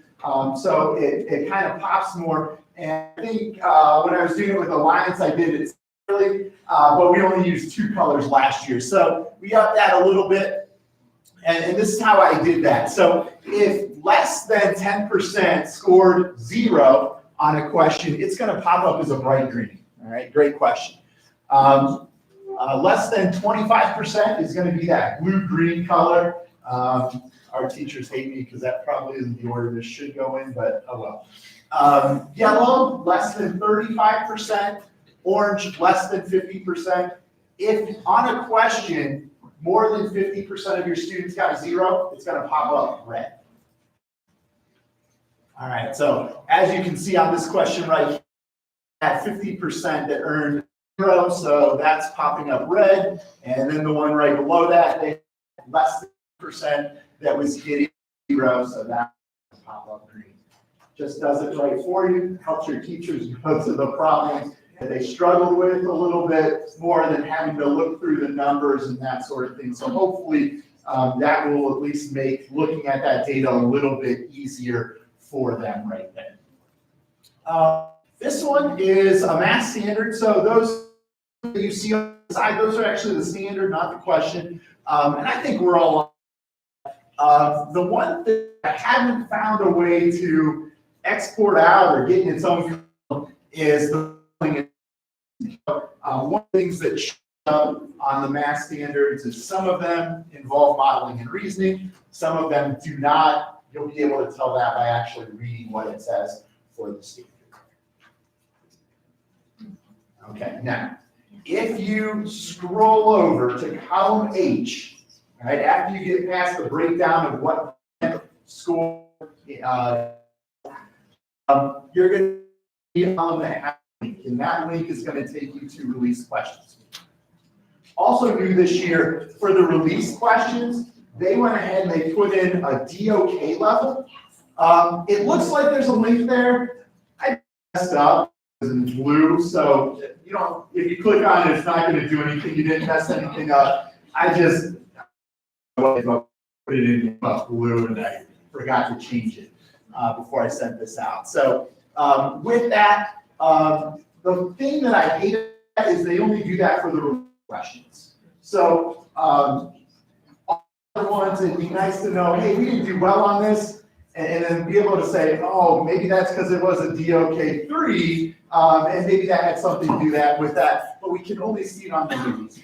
So it kind of pops more. And I think when I was doing it with Alliance, I did it really, but we only used 2 colors last year. So we upped that a little bit. And this is how I did that. So if less than 10% scored 0 on a question, it's going to pop up as a bright green. All right, great question. Less than 25% is going to be that blue-green color. Our teachers hate me because that probably isn't the order this should go in, but oh well. Yellow, less than 35%. Orange, less than 50%. If on a question, more than 50% of your students got a 0, it's going to pop up red. All right, so as you can see on this question right here, at 50% that earned 0, so that's popping up red. And then the one right below that, they had less than % that was getting 0, so that will pop up green. Just does it right for you, helps your teachers go to the problems that they struggled with a little bit more than having to look through the numbers and that sort of thing. So hopefully that will at least make looking at that data a little bit easier for them right then. This one is a math standard. So those that you see on the side, those are actually the standard, not the question. And I think we're all the one thing I haven't found a way to export out or get in its own is the one of the things that show up on the math standards is some of them involve modeling and reasoning, some of them do not. You'll be able to tell that by actually reading what it says for the standard. Okay, now, if you scroll over to column H, right, after you get past the breakdown of what score, you're going to be on the link, and that link is going to take you to release questions. Also new this year, for the release questions, they went ahead and they put in a DOK level. It looks like there's a link there. I messed up. It's in blue, so you don't. If you click on it, it's not going to do anything. You didn't mess anything up. I just put it in blue, and I forgot to change it before I sent this out. So with that, the thing that I hate is they only do that for the questions. So other ones, it'd be nice to know, hey, we didn't do well on this, and then be able to say, oh, maybe that's because it was a DOK 3, and maybe that had something to do with that, but we can only see it on the release.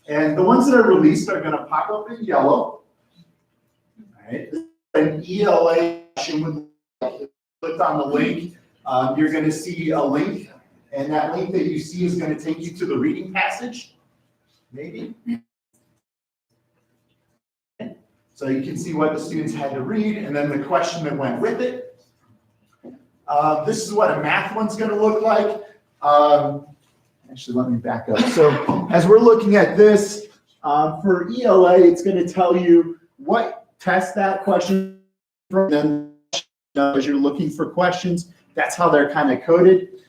And the ones that are released are going to pop up in yellow. All right. An ELA question, when you click on the link, you're going to see a link, and that link that you see is going to take you to the reading passage, maybe. So you can see what the students had to read, and then the question that went with it. This is what a math one's going to look like. Actually, let me back up. So as we're looking at this, for ELA, it's going to tell you what test that question from. Then as you're looking for questions, that's how they're kind of coded.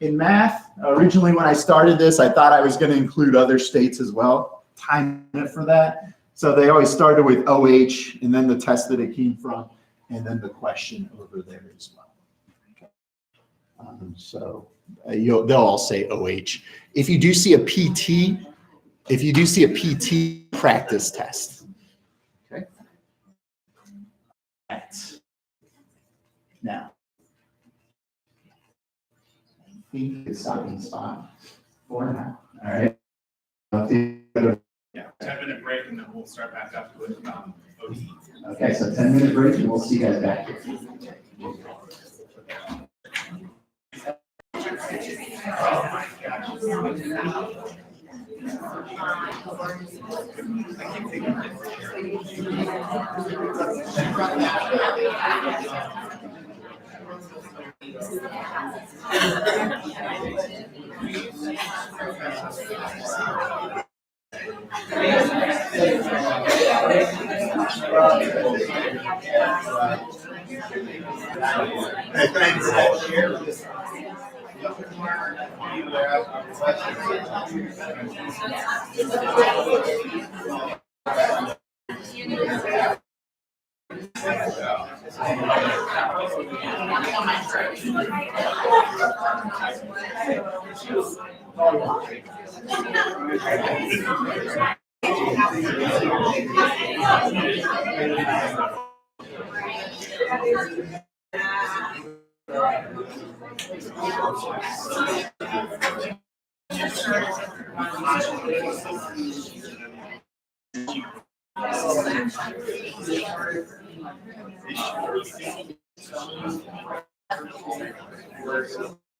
In math, originally when I started this, I thought I was going to include other states as well. Time for that. So they always started with OH, and then the test that it came from, and then the question over there as well. They'll all say OH. If you do see a PT, practice test. Okay. Right. Now, I think it's stopping spot for now. All right. Yeah, 10-minute break, and then we'll start back up with OT. Okay, so 10-minute break, and we'll see you guys back here. Oh my gosh.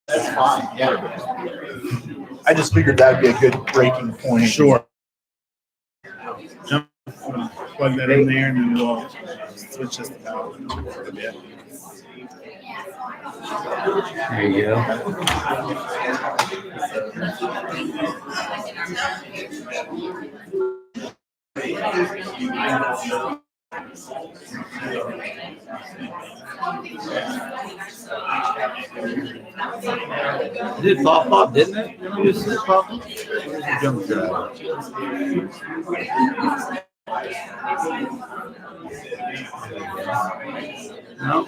That's fine, yeah. I just figured that'd be a good breaking point. Sure. Plug that in there, and then we'll switch this out a bit. There you go. It did pop up, didn't it? You just did pop up. Where's the jump drive? No.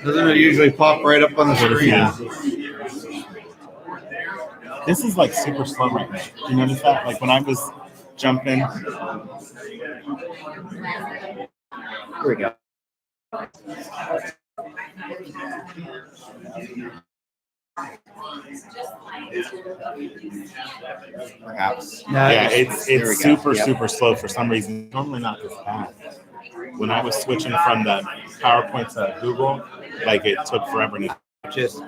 Doesn't it usually pop right up on the screen? Yeah. This is like super slow right now. You notice that? Like when I was jumping. Here we go. Perhaps. No, Yeah, there we it's go. super, Yep. super slow for some reason. Normally not this fast. When I was switching from the PowerPoint to Google, like it took forever to. Just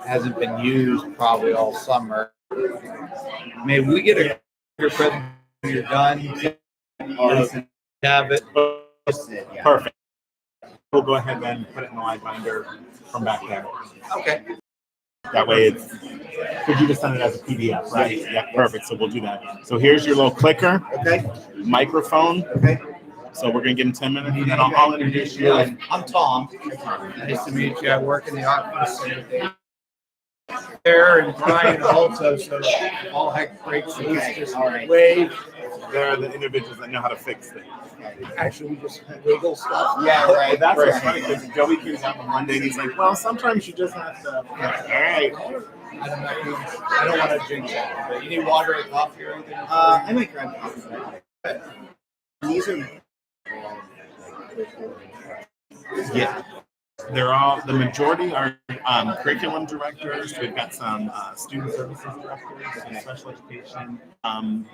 hasn't been used probably all summer. Maybe we get a your present when you're done. Have it. Perfect. We'll go ahead and put it in the live binder from back there. Okay. That way it's, could you just send it as a PDF, right? Yeah, perfect. So we'll do that. So here's your little clicker. Okay. Microphone. Okay. So we're going to give him 10 minutes and then I'll introduce you. And I'm Tom. Nice to meet you. I work in the office there and Brian also, so all heck breaks loose. Just wave. They're the individuals that know how to fix things. Actually, we just wiggle stuff. Yeah, right. That's what's funny because Joey came down on Monday and he's like, well, sometimes you just have to. All right. I don't want to jinx it, but you need water or coffee or anything? I might grab coffee. These are Yeah. They're all, the majority are curriculum directors. We've got some student services directors, some special education. And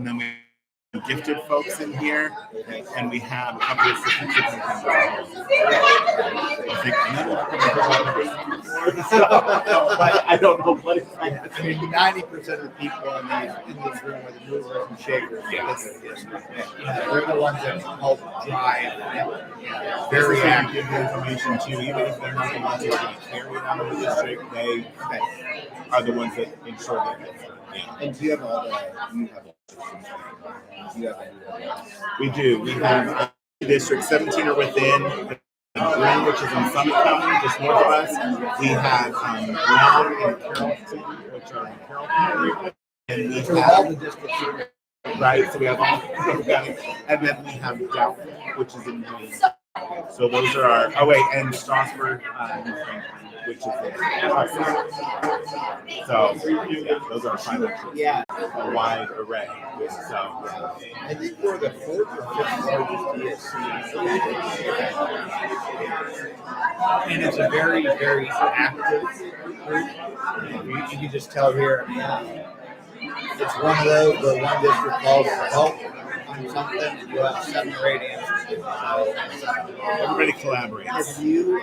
then we have gifted folks in here. And we have a couple of assistant superintendents. But I don't know what it's like. I mean, 90% of the people in this room are the movers and shakers. They're the ones that help drive. Very active information too, even if they're not the ones who are going to carry it out of the district, they are the ones that ensure that it's done. Yeah. And do you have all We do. We have District 17 are within. Brown, which is in Summit County, just north of us. We have Brown and Carrollton, which are in Carroll County. And we have all the districts. right, so we have all and then we have Delaware, which is in Maine. So those are our, oh wait, and Strasburg, which is in so yeah, those are five actually. Yeah. A wide array. So I think we're the fourth or fifth largest DSC. And it's a very, very active group. You can just tell here, it's one of those where one district calls for help on something, and you have 7 or 8 answers. everybody collaborates. Have you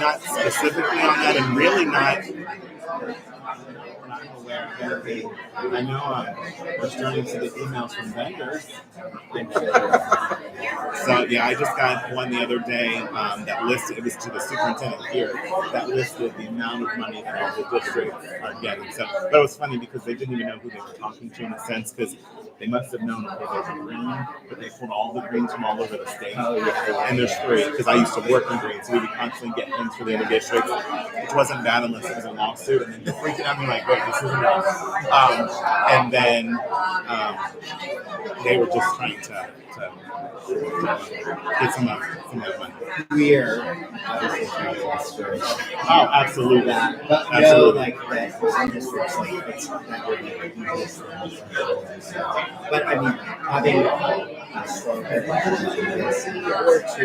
Not specifically on that, and really not. I'm aware of I know we're starting to get emails from vendors. So yeah, I just got one the other day that listed, it was to the superintendent here, that listed the amount of money that all the districts are getting. So that was funny because they didn't even know who they were talking to in a sense, because they must have known that there's a green, but they pulled all the greens from all over the state. And there's 3, because I used to work in green, so we would constantly get things for the other districts, which wasn't bad unless it was a lawsuit, and then they're freaking out me like, wait, this isn't us. And then they were just trying to get some of that money. we are obviously trying to discourage Oh, absolutely. that, but no, Absolutely. like that for some districts, like it's that would be the easiest thing. But I mean, having a strong PBIS or to,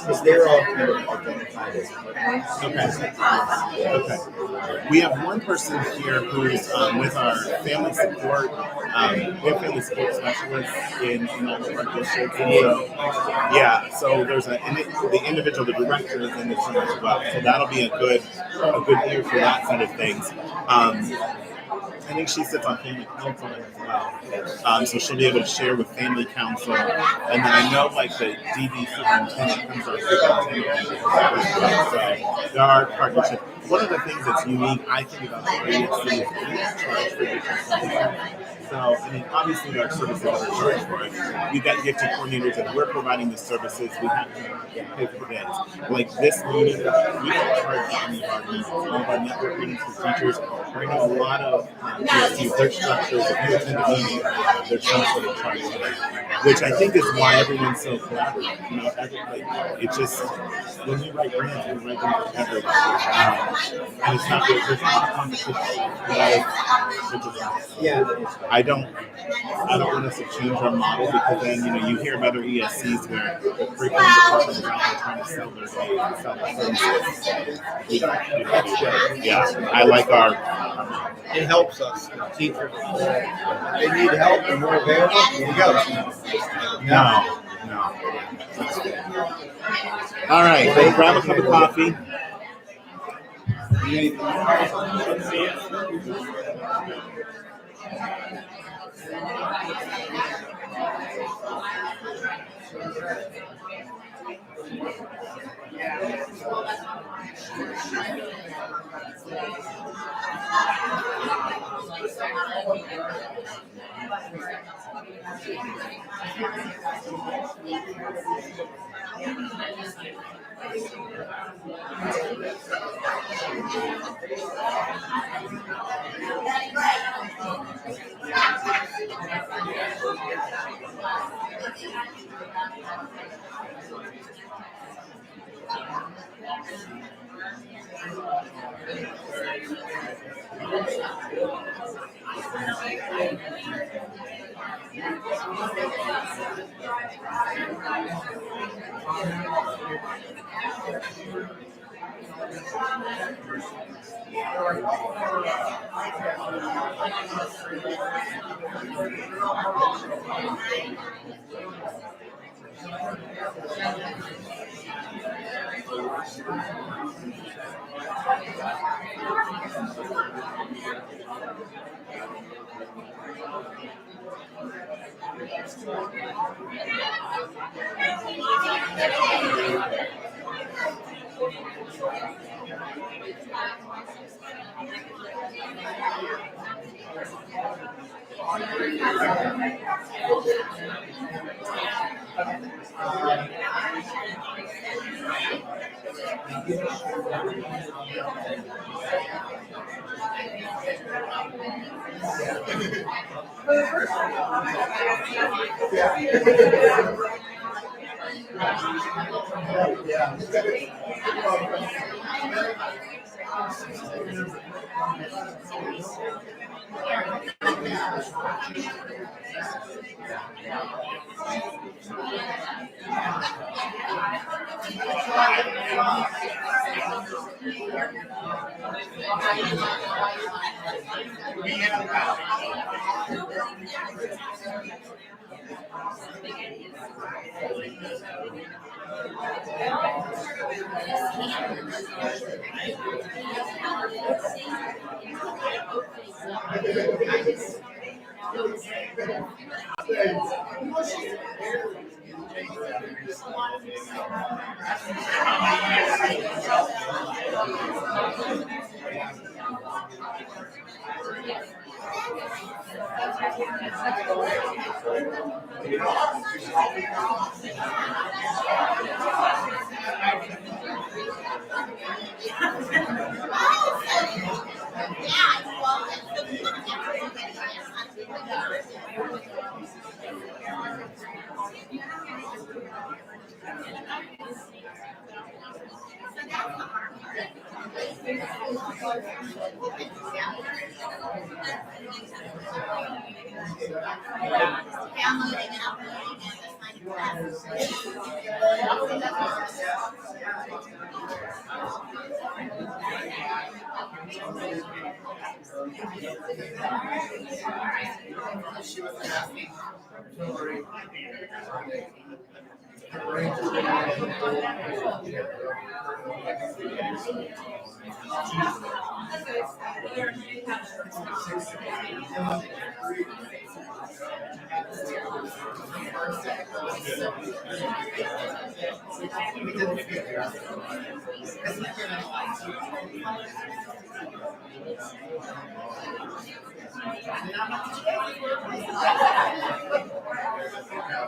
because they're all kind of identified as partners. Okay. We have one person here who's with our family support. We have family support specialists in all of our districts. And so, yeah, so there's the individual, the director is in this room as well. So that'll be a good ear for that side of things. I think she sits on family council as well. So she'll be able to share with family council. And then I know like the DD superintendent comes our superintendent. So there are partnerships. One of the things that's unique, I think, about the ILC is we charge for different services. So, I mean, obviously there are services that are charged for it. We've got gifted coordinators and we're providing the services. We have to pay for the bids. Like this meeting, we don't charge any of our meetings. All of our network meetings for teachers. Right now, a lot of ELCs, their structures, if you attend a meeting, there's some sort of charge for that. Which I think is why everyone's so collaborative. You know, it's just, when we write grants, we write them for everyone. And it's not, there's not a competition. Yeah. I don't want us to change our model because then, you know, you hear of other ESCs where the curriculum department is out there trying to sell their day and sell their services. Yeah, I like our. It helps us, the teachers. If they need help and we're available, here we go. No. All right, so grab a cup of coffee. Downloading and uploading and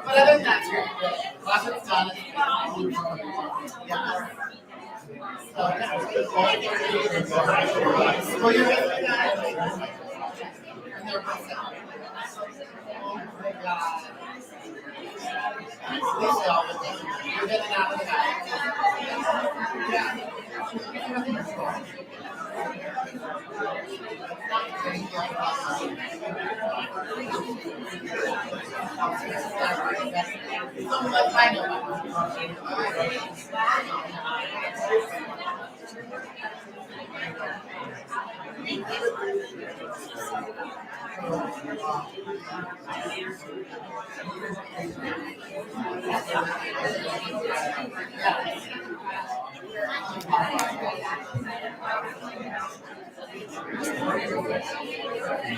But other than that, it's great. Class is done. Yeah. So you're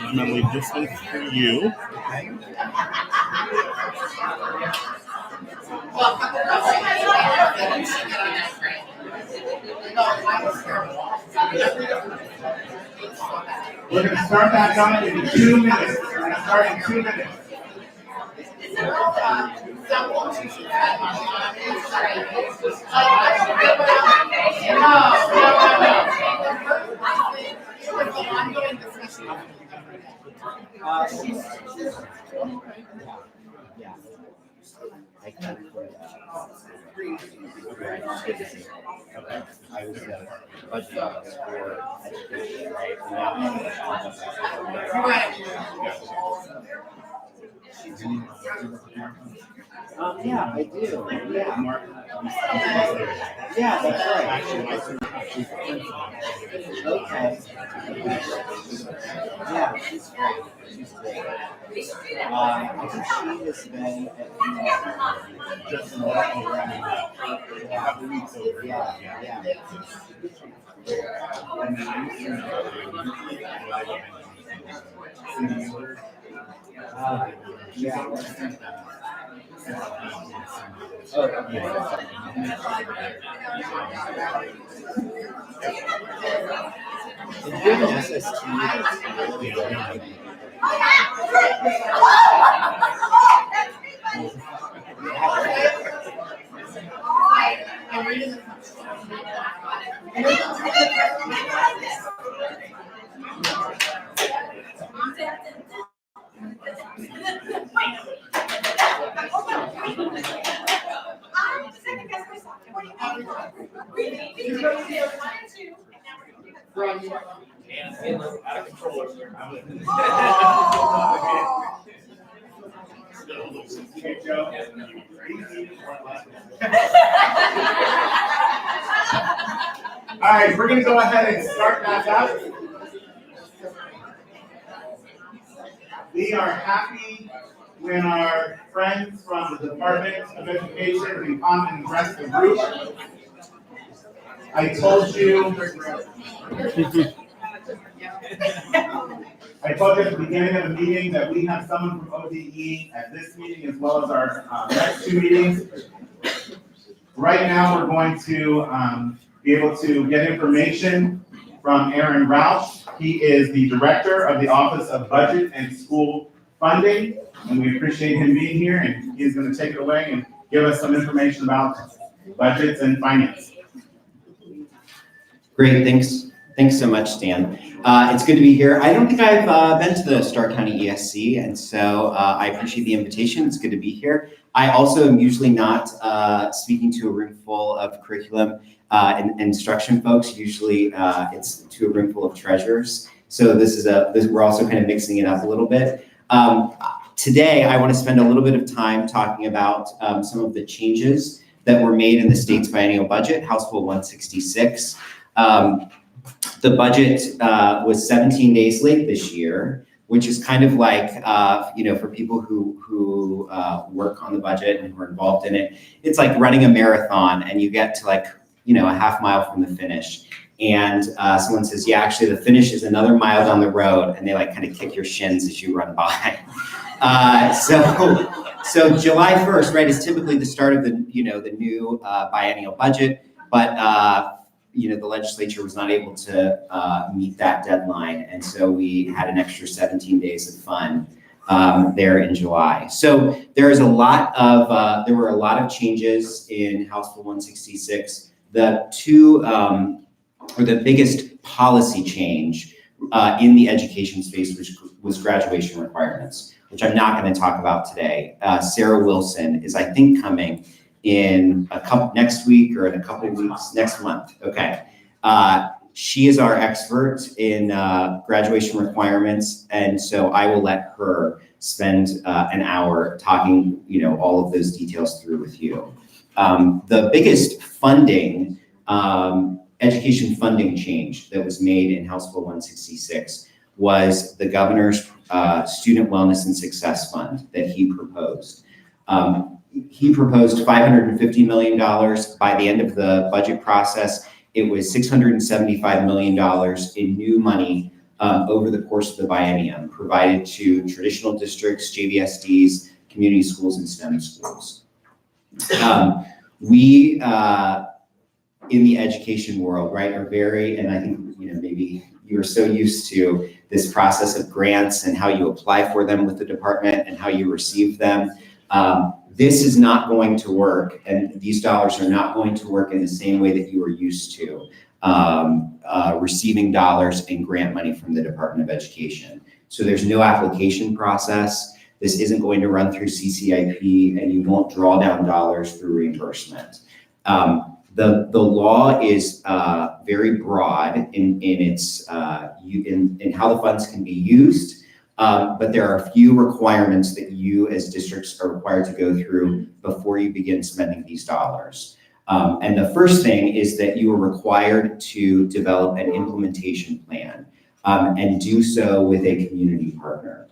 I'm gonna leave this one for you. We're gonna start back on in 2 minutes. We're gonna start in 2 minutes. Yeah. I can't afford that. I was budget office for education, right? Yeah, I do. Yeah. Yeah, that's right. Okay. Yeah, she's great. She's great. I think she has been at just walking around. Yeah. If you have an SST, I'm reading the All right, we're gonna go ahead and start back up. We are happy when our friends from the Department of Education can come and address the group. I told you at the beginning of the meeting that we have someone from ODE at this meeting as well as our next two meetings. Right now, we're going to be able to get information from Aaron Rausch. He is the Director of the Office of Budget and School Funding, and we appreciate him being here, and he's going to take it away and give us some information about budgets and finance. Great, thanks so much, Dan. It's good to be here. I don't think I've been to the Starr County ESC, and so I appreciate the invitation. It's good to be here. I also am usually not speaking to a room full of curriculum and instruction folks. Usually it's to a room full of treasurers. So we're also kind of mixing it up a little bit. Today, I want to spend a little bit of time talking about some of the changes that were made in the state's biennial budget, House Bill 166. The budget was 17 days late this year, which is kind of like, for people who work on the budget and who are involved in it, it's like running a marathon and you get to a half mile from the finish. And someone says, yeah, actually the finish is another mile down the road, and they kind of kick your shins as you run by. So July 1st, right, is typically the start of the new biennial budget, but the legislature was not able to meet that deadline, and so we had an extra 17 days of fun there in July. So there were a lot of changes in House Bill 166. The biggest policy change in the education space was graduation requirements, which I'm not going to talk about today. Sarah Wilson is, I think, coming in next week or in a couple of weeks, next month. Okay. She is our expert in graduation requirements, and so I will let her spend an hour talking, all of those details through with you. The biggest funding, education funding change that was made in House Bill 166 was the governor's Student Wellness and Success Fund that he proposed. He proposed $550 million. By the end of the budget process, it was $675 million in new money over the course of the biennium, provided to traditional districts, JVSDs, community schools, and STEM schools. We in the education world, right, are very, and I think, maybe you're so used to this process of grants and how you apply for them with the department and how you receive them. This is not going to work, and these dollars are not going to work in the same way that you are used to receiving dollars and grant money from the Department of Education. So there's no application process. This isn't going to run through CCIP, and you won't draw down dollars through reimbursement. The law is very broad in its in how the funds can be used, but there are a few requirements that you as districts are required to go through before you begin spending these dollars. And the first thing is that you are required to develop an implementation plan and do so with a community partner.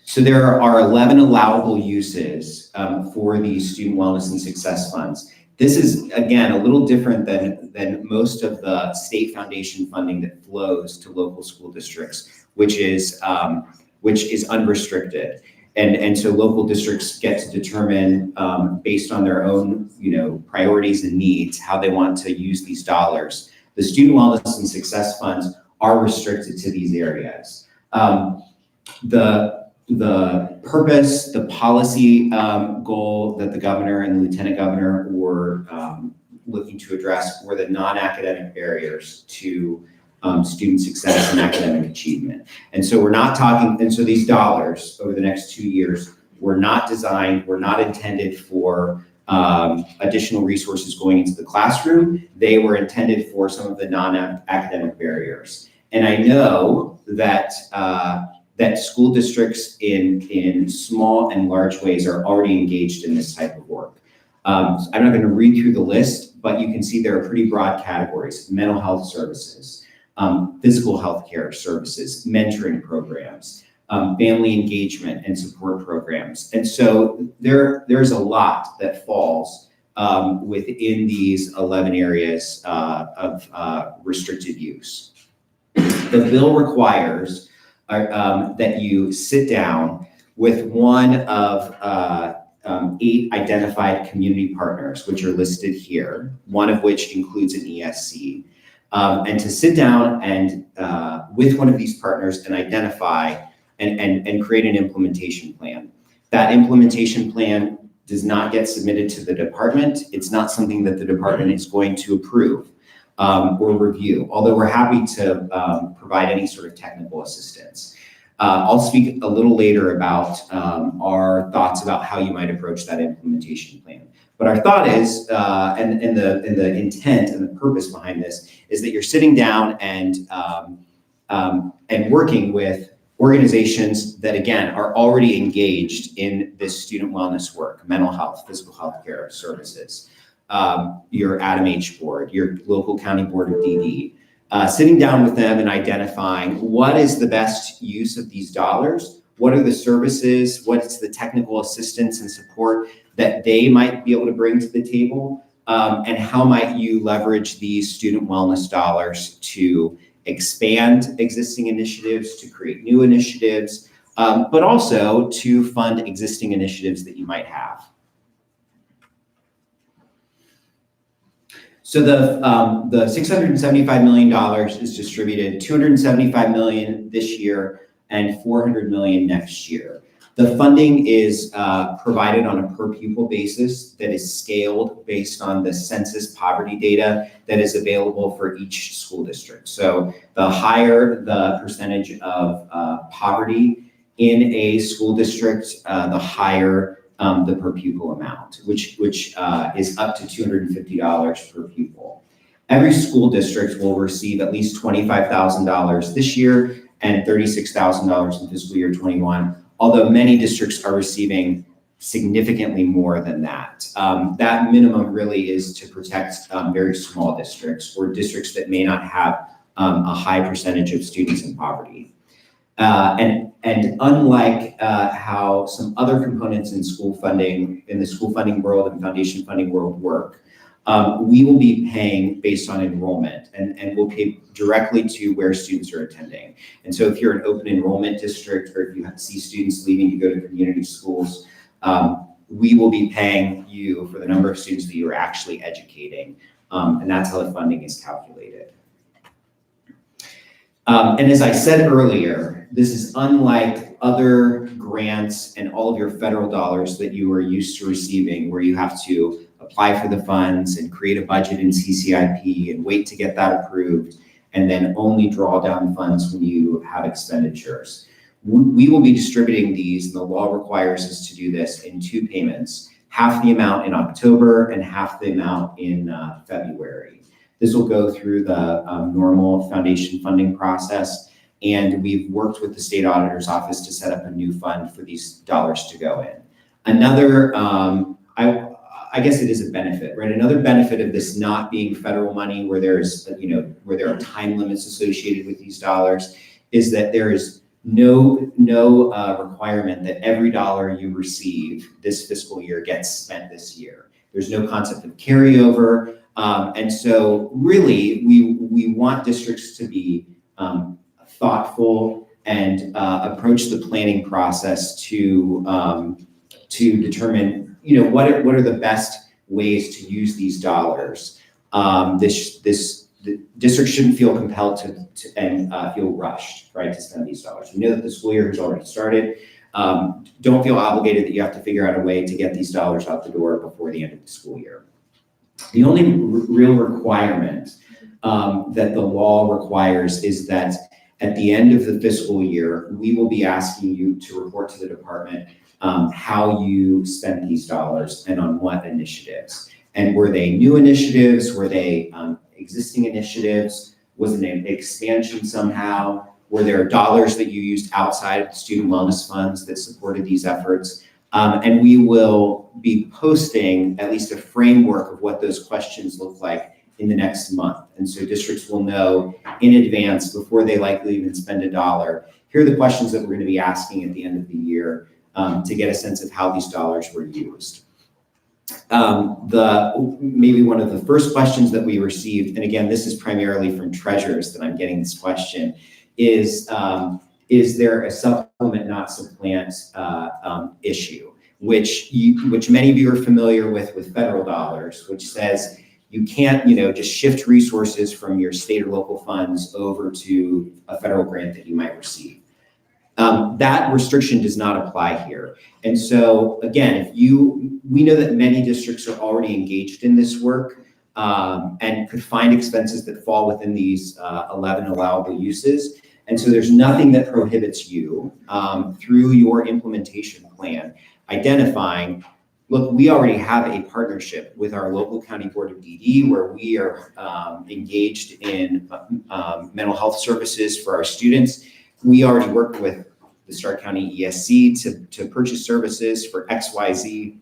So there are 11 allowable uses for these student wellness and success funds. This is, again, a little different than most of the state foundation funding that flows to local school districts, which is unrestricted. And so local districts get to determine based on their own, priorities and needs, how they want to use these dollars. The student wellness and success funds are restricted to these areas. The purpose, the policy goal that the governor and the lieutenant governor were looking to address were the non-academic barriers to student success and academic achievement. And so we're not talking, and so these dollars over the next 2 years were not intended for additional resources going into the classroom. They were intended for some of the non-academic barriers. And I know that that school districts in small and large ways are already engaged in this type of work. I'm not going to read through the list, but you can see there are pretty broad categories: mental health services, physical health care services, mentoring programs, family engagement and support programs. And so there's a lot that falls within these 11 areas of restricted use. The bill requires that you sit down with one of 8 identified community partners, which are listed here, one of which includes an ESC, and to sit down and with one of these partners and identify and create an implementation plan. That implementation plan does not get submitted to the department. It's not something that the department is going to approve or review, although we're happy to provide any sort of technical assistance. I'll speak a little later about our thoughts about how you might approach that implementation plan. But our thought is, and the intent and the purpose behind this is that you're sitting down and working with organizations that, again, are already engaged in this student wellness work, mental health, physical health care services, your Adam H board, your local county board of DD, sitting down with them and identifying what is the best use of these dollars, what are the services, what's the technical assistance and support that they might be able to bring to the table, and how might you leverage these student wellness dollars to expand existing initiatives, to create new initiatives, but also to fund existing initiatives that you might have. So the $675 million is distributed, $275 million this year and $400 million next year. The funding is provided on a per pupil basis that is scaled based on the census poverty data that is available for each school district. So the higher the percentage of poverty in a school district, the higher the per pupil amount, which is up to $250 per pupil. Every school district will receive at least $25,000 this year and $36,000 in fiscal year 21, although many districts are receiving significantly more than that. That minimum really is to protect very small districts or districts that may not have a high percentage of students in poverty. And unlike how some other components in school funding, in the school funding world and foundation funding world work, we will be paying based on enrollment and we'll pay directly to where students are attending. And so if you're an open enrollment district, or if you see students leaving to go to community schools, we will be paying you for the number of students that you are actually educating. And that's how the funding is calculated. And as I said earlier, this is unlike other grants and all of your federal dollars that you are used to receiving, where you have to apply for the funds and create a budget in CCIP and wait to get that approved, and then only draw down funds when you have expenditures. We will be distributing these, and the law requires us to do this in 2 payments, half the amount in October and half the amount in February. This will go through the normal foundation funding process, and we've worked with the state auditor's office to set up a new fund for these dollars to go in. Another, I guess it is a benefit, right? Another benefit of this not being federal money, where there's, where there are time limits associated with these dollars, is that there is no requirement that every dollar you receive this fiscal year gets spent this year. There's no concept of carryover. And so really, we want districts to be thoughtful and approach the planning process to determine, what are the best ways to use these dollars. The district shouldn't feel compelled to feel rushed, right, to spend these dollars. We know that the school year has already started. Don't feel obligated that you have to figure out a way to get these dollars out the door before the end of the school year. The only real requirement that the law requires is that at the end of the fiscal year, we will be asking you to report to the department how you spent these dollars and on what initiatives. And were they new initiatives? Were they existing initiatives? Was it an expansion somehow? Were there dollars that you used outside of the student wellness funds that supported these efforts? And we will be posting at least a framework of what those questions look like in the next month. And so districts will know in advance, before they likely even spend a dollar, here are the questions that we're going to be asking at the end of the year to get a sense of how these dollars were used. Maybe one of the first questions that we received, and again, this is primarily from treasurers that I'm getting this question, is there a supplement not supplant issue, which many of you are familiar with federal dollars, which says you can't, just shift resources from your state or local funds over to a federal grant that you might receive. That restriction does not apply here. And so again, we know that many districts are already engaged in this work and could find expenses that fall within these 11 allowable uses. And so there's nothing that prohibits you through your implementation plan identifying, look, we already have a partnership with our local county board of DD where we are engaged in mental health services for our students. We already work with the Stark County ESC to purchase services for XYZ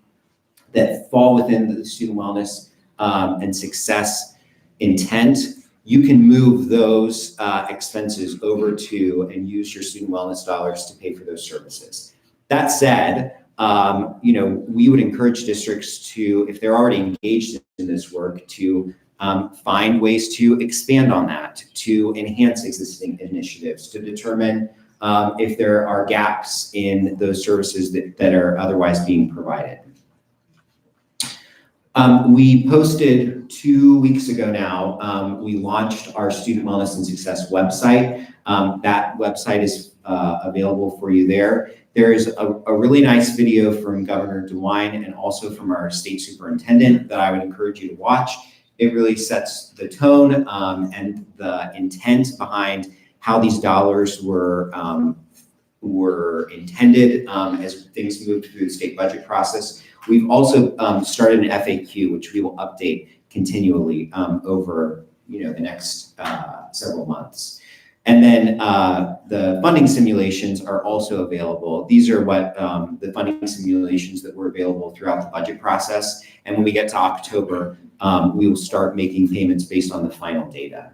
that fall within the student wellness and success intent. you can move those expenses over to and use your student wellness dollars to pay for those services. That said, we would encourage districts to, if they're already engaged in this work, to find ways to expand on that, to enhance existing initiatives, to determine if there are gaps in those services that are otherwise being provided. We posted 2 weeks ago now, we launched our Student Wellness and Success website. That website is available for you there. There is a really nice video from Governor DeWine and also from our state superintendent that I would encourage you to watch. It really sets the tone and the intent behind how these dollars were intended as things moved through the state budget process. We've also started an FAQ, which we will update continually over the next several months. And then the funding simulations are also available. These are what the funding simulations that were available throughout the budget process. And when we get to October, we will start making payments based on the final data.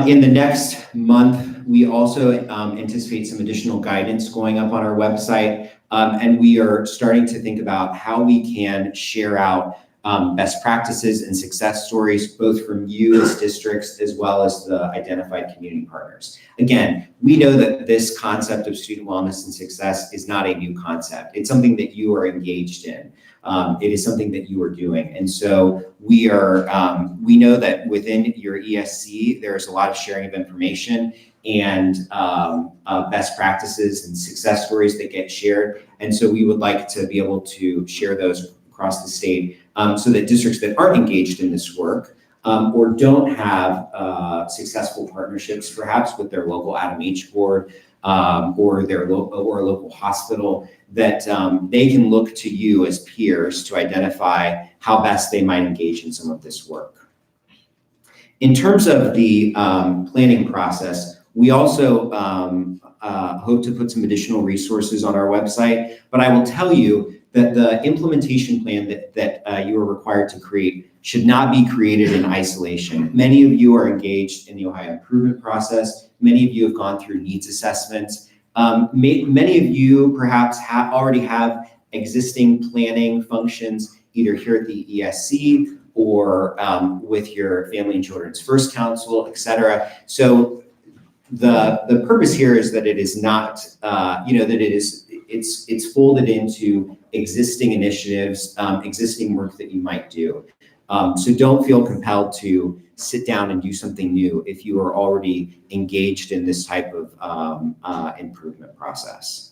In the next month, we also anticipate some additional guidance going up on our website. And we are starting to think about how we can share out best practices and success stories, both from you as districts as well as the identified community partners. Again, we know that this concept of student wellness and success is not a new concept. It's something that you are engaged in. It is something that you are doing. And so we know that within your ESC, there's a lot of sharing of information and best practices and success stories that get shared. And so we would like to be able to share those across the state so that districts that aren't engaged in this work or don't have successful partnerships, perhaps with their local Adam H board or a local hospital, that they can look to you as peers to identify how best they might engage in some of this work. In terms of the planning process, we also hope to put some additional resources on our website, but I will tell you that the implementation plan that you are required to create should not be created in isolation. Many of you are engaged in the Ohio improvement process. Many of you have gone through needs assessments. Many of you perhaps already have existing planning functions, either here at the ESC or with your Family and Children's First Council, et cetera. So the purpose here is that it is not, it's folded into existing initiatives, existing work that you might do. So don't feel compelled to sit down and do something new if you are already engaged in this type of improvement process.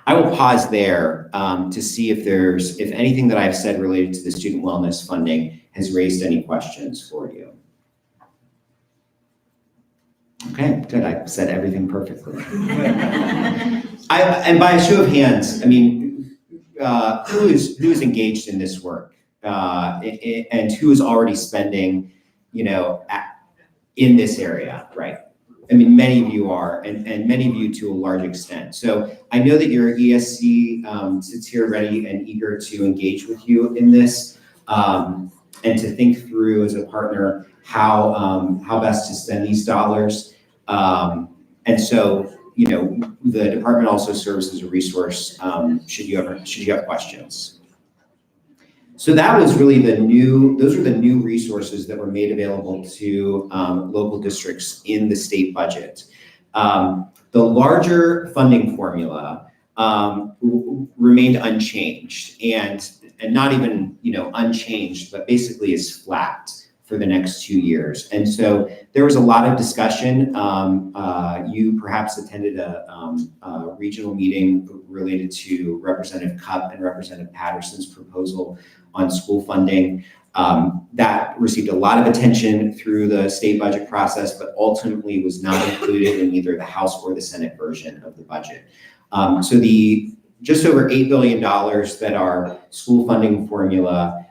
I will pause there to see if anything that I've said related to the student wellness funding has raised any questions for you. Okay, good. I said everything perfectly. And by a show of hands, I mean, who is engaged in this work and who is already spending, in this area, right? I mean, many of you are, and many of you to a large extent. So I know that your ESC sits here ready and eager to engage with you in this and to think through as a partner how best to spend these dollars. And so, the department also serves as a resource should you have questions. So that was really those are the new resources that were made available to local districts in the state budget. The larger funding formula remained unchanged and not even, unchanged, but basically is flat for the next 2 years. And so there was a lot of discussion. You perhaps attended a regional meeting related to Representative Cupp and Representative Patterson's proposal on school funding. That received a lot of attention through the state budget process, but ultimately was not included in either the House or the Senate version of the budget. So the just over $8 billion that our school funding formula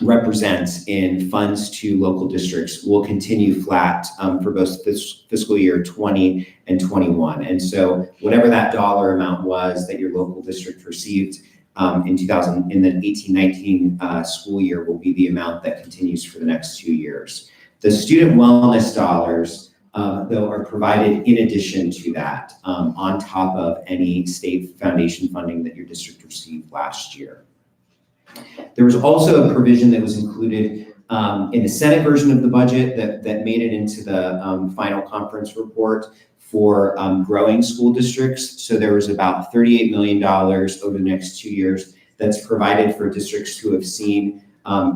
represents in funds to local districts will continue flat for both fiscal year 20 and 21. And so whatever that dollar amount was that your local district received in the 18-19 school year will be the amount that continues for the next 2 years. The student wellness dollars, though, are provided in addition to that, on top of any state foundation funding that your district received last year. There was also a provision that was included in the Senate version of the budget that made it into the final conference report for growing school districts. So there was about $38 million over the next 2 years that's provided for districts who have seen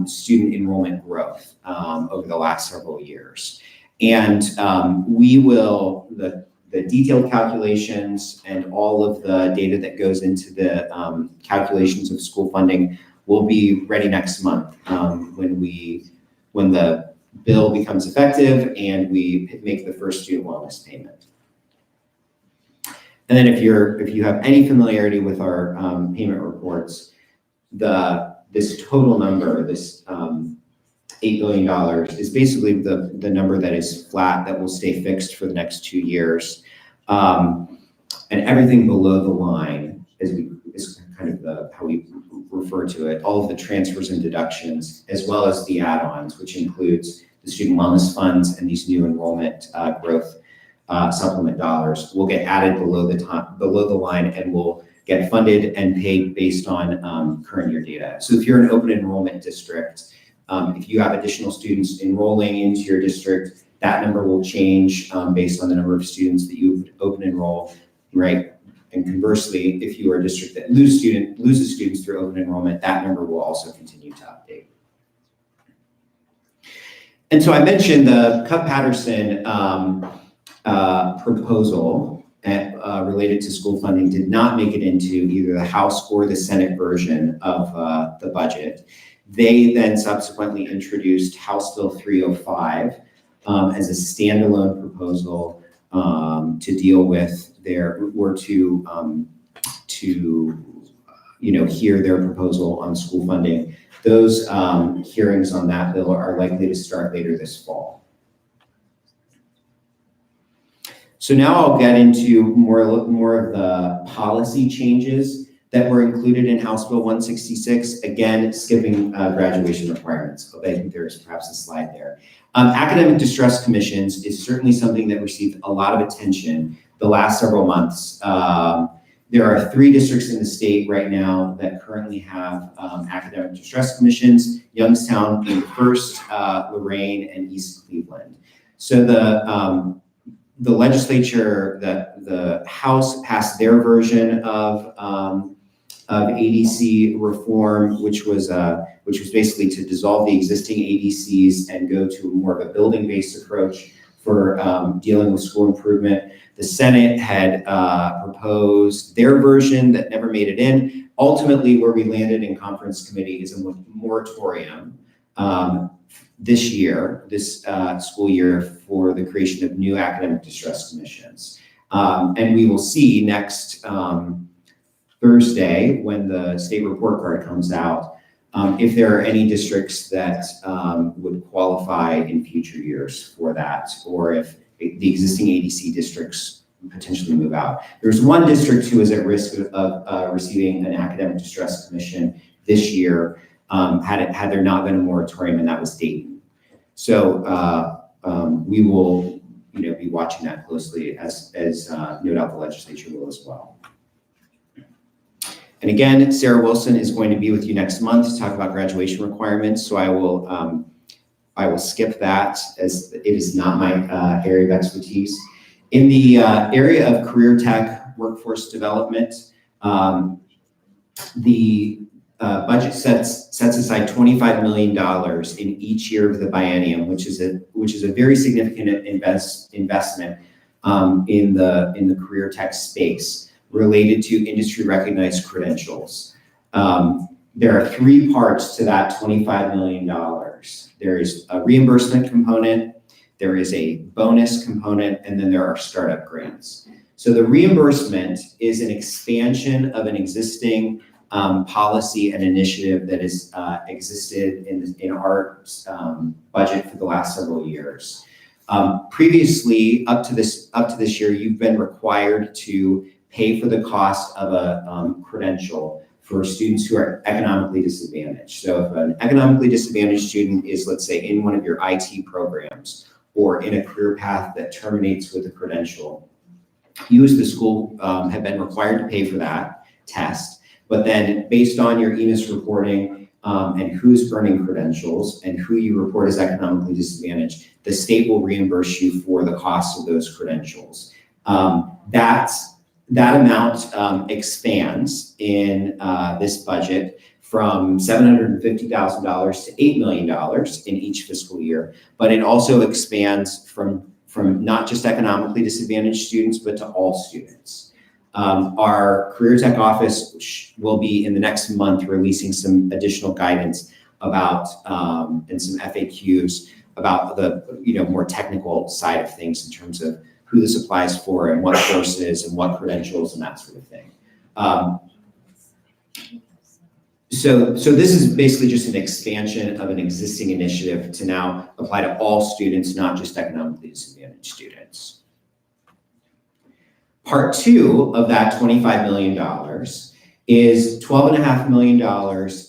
student enrollment growth over the last several years. And we will, the detailed calculations and all of the data that goes into the calculations of school funding will be ready next month when the bill becomes effective and we make the first student wellness payment. And then if you have any familiarity with our payment reports, this total number, this $8 billion is basically the number that is flat, that will stay fixed for the next 2 years. And everything below the line is kind of how we refer to it, all of the transfers and deductions, as well as the add-ons, which includes the student wellness funds and these new enrollment growth supplement dollars, will get added below the line and will get funded and paid based on current year data. So if you're an open enrollment district, if you have additional students enrolling into your district, that number will change based on the number of students that you open enroll, right? And conversely, if you are a district that loses students through open enrollment, that number will also continue to update. And so I mentioned the Cup-Patterson proposal related to school funding did not make it into either the House or the Senate version of the budget. They then subsequently introduced House Bill 305 as a standalone proposal to deal with hear their proposal on school funding. Those hearings on that bill are likely to start later this fall. So now I'll get into more of the policy changes that were included in House Bill 166, again, skipping graduation requirements. I think there's perhaps a slide there. Academic distress commissions is certainly something that received a lot of attention the last several months. There are 3 districts in the state right now that currently have academic distress commissions, Youngstown being the first, Lorraine, and East Cleveland. So the legislature, the House passed their version of ADC reform, which was basically to dissolve the existing ADCs and go to more of a building-based approach for dealing with school improvement. The Senate had proposed their version that never made it in. Ultimately, where we landed in conference committee is a moratorium this school year, for the creation of new academic distress commissions. And we will see next Thursday, when the state report card comes out, if there are any districts that would qualify in future years for that, or if the existing ADC districts potentially move out. There's one district who is at risk of receiving an academic distress commission this year, had there not been a moratorium, and that was Dayton. So we will be watching that closely, as no doubt the legislature will as well. And again, Sarah Wilson is going to be with you next month to talk about graduation requirements. So I will skip that, as it is not my area of expertise. In the area of career tech workforce development, the budget sets aside $25 million in each year of the biennium, which is a very significant investment in the career tech space, related to industry recognized credentials. There are 3 parts to that $25 million. There is a reimbursement component, there is a bonus component, and then there are startup grants. So the reimbursement is an expansion of an existing policy and initiative that has existed in our budget for the last several years. Previously, up to this year, you've been required to pay for the cost of a credential for students who are economically disadvantaged. So if an economically disadvantaged student is, let's say, in one of your IT programs or in a career path that terminates with a credential, you as the school have been required to pay for that test. But then based on your EMIS reporting and who's earning credentials and who you report as economically disadvantaged, the state will reimburse you for the cost of those credentials. That amount expands in this budget from $750,000 to $8 million in each fiscal year, but it also expands from not just economically disadvantaged students, but to all students. Our Career Tech office will be in the next month releasing some additional guidance about and some FAQs about the more technical side of things in terms of who this applies for and what courses and what credentials and that sort of thing. So this is basically just an expansion of an existing initiative to now apply to all students, not just economically disadvantaged students. Part 2 of that $25 million is $12.5 million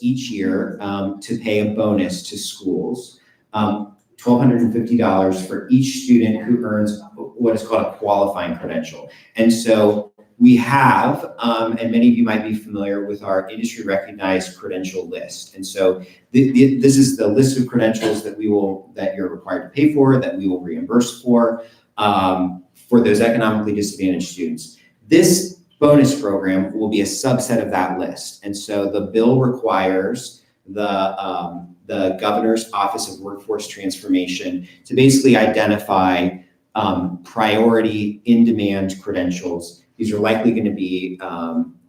each year to pay a bonus to schools, $1,250 for each student who earns what is called a qualifying credential. And so we have, and many of you might be familiar with our industry recognized credential list. And so this is the list of credentials that you're required to pay for, that we will reimburse for those economically disadvantaged students. This bonus program will be a subset of that list. And so the bill requires the Governor's Office of Workforce Transformation to basically identify priority in-demand credentials. These are likely going to be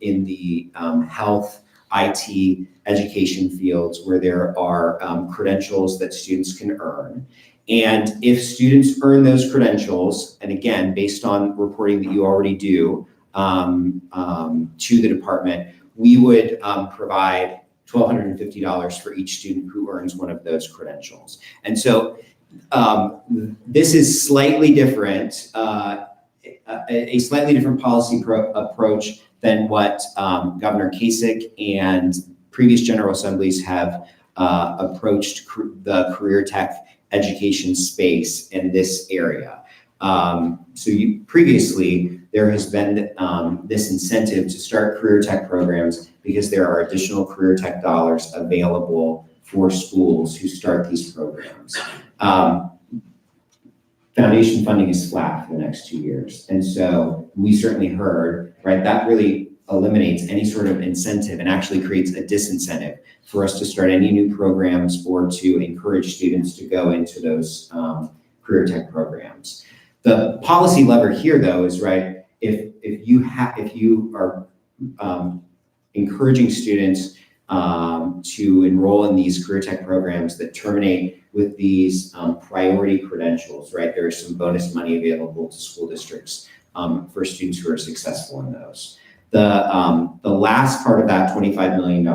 in the health, IT, education fields where there are credentials that students can earn. And if students earn those credentials, and again, based on reporting that you already do to the department, we would provide $1,250 for each student who earns one of those credentials. And so this is slightly different, a slightly different policy approach than what Governor Kasich and previous General Assemblies have approached the career tech education space in this area. Previously, there has been this incentive to start career tech programs because there are additional career tech dollars available for schools who start these programs. Foundation funding is flat for the next 2 years. And so we certainly heard, right, that really eliminates any sort of incentive and actually creates a disincentive for us to start any new programs or to encourage students to go into those career tech programs. The policy lever here, though, is right. If you are encouraging students to enroll in these career tech programs that terminate with these priority credentials, right? There is some bonus money available to school districts for students who are successful in those. The last part of that $25 million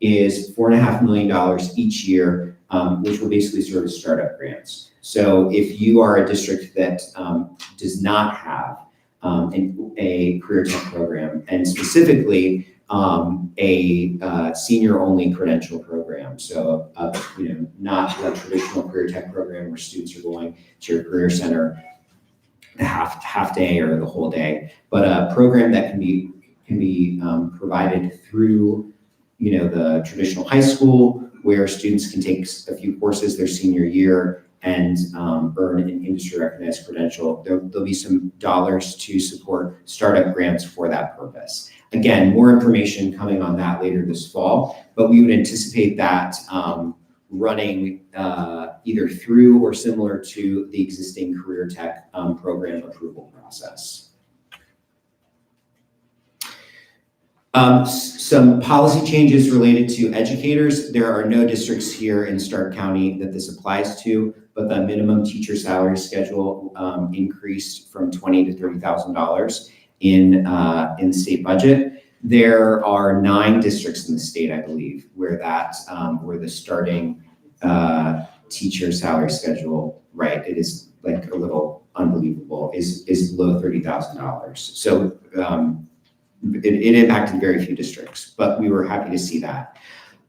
is $4.5 million each year, which will basically serve as startup grants. So if you are a district that does not have a career tech program, and specifically a senior-only credential program, so not a traditional career tech program where students are going to your career center half day or the whole day, but a program that can be provided through the traditional high school where students can take a few courses their senior year and earn an industry recognized credential. There'll be some dollars to support startup grants for that purpose. Again, more information coming on that later this fall, but we would anticipate that running either through or similar to the existing career tech program approval process. Some policy changes related to educators. There are no districts here in Stark County that this applies to, but the minimum teacher salary schedule increased from $20,000 to $30,000 in the state budget. There are 9 districts in the state, I believe, where where the starting teacher salary schedule, right, it is like a little unbelievable, is below $30,000. So it impacted very few districts, but we were happy to see that.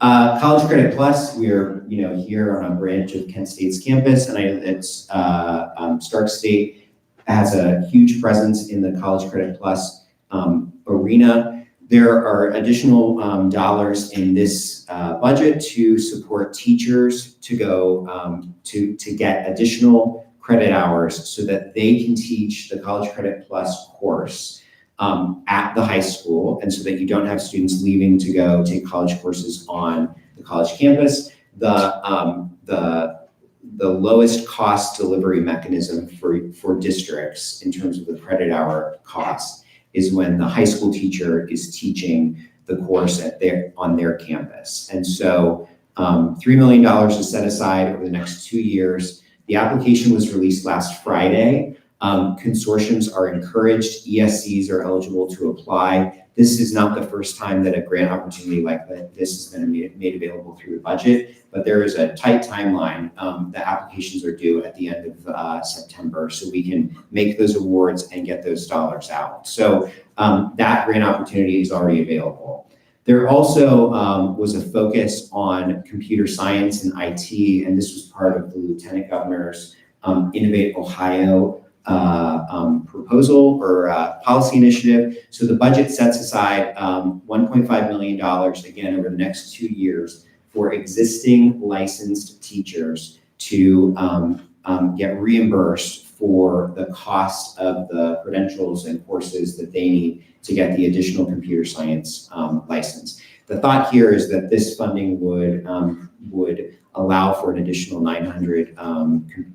College Credit Plus, we're here on a branch of Kent State's campus, and I know that Stark State has a huge presence in the College Credit Plus arena. There are additional dollars in this budget to support teachers to go to get additional credit hours so that they can teach the College Credit Plus course at the high school, and so that you don't have students leaving to go take college courses on the college campus. The lowest cost delivery mechanism for districts in terms of the credit hour cost is when the high school teacher is teaching the course on their campus. And so $3 million is set aside over the next 2 years. The application was released last Friday. Consortiums are encouraged, ESCs are eligible to apply. This is not the first time that a grant opportunity like this has been made available through the budget, but there is a tight timeline. The applications are due at the end of September, so we can make those awards and get those dollars out. So that grant opportunity is already available. There also was a focus on computer science and IT, and this was part of the Lieutenant Governor's Innovate Ohio proposal or policy initiative. So the budget sets aside $1.5 million, again, over the next 2 years for existing licensed teachers to get reimbursed for the cost of the credentials and courses that they need to get the additional computer science license. The thought here is that this funding would allow for an additional 900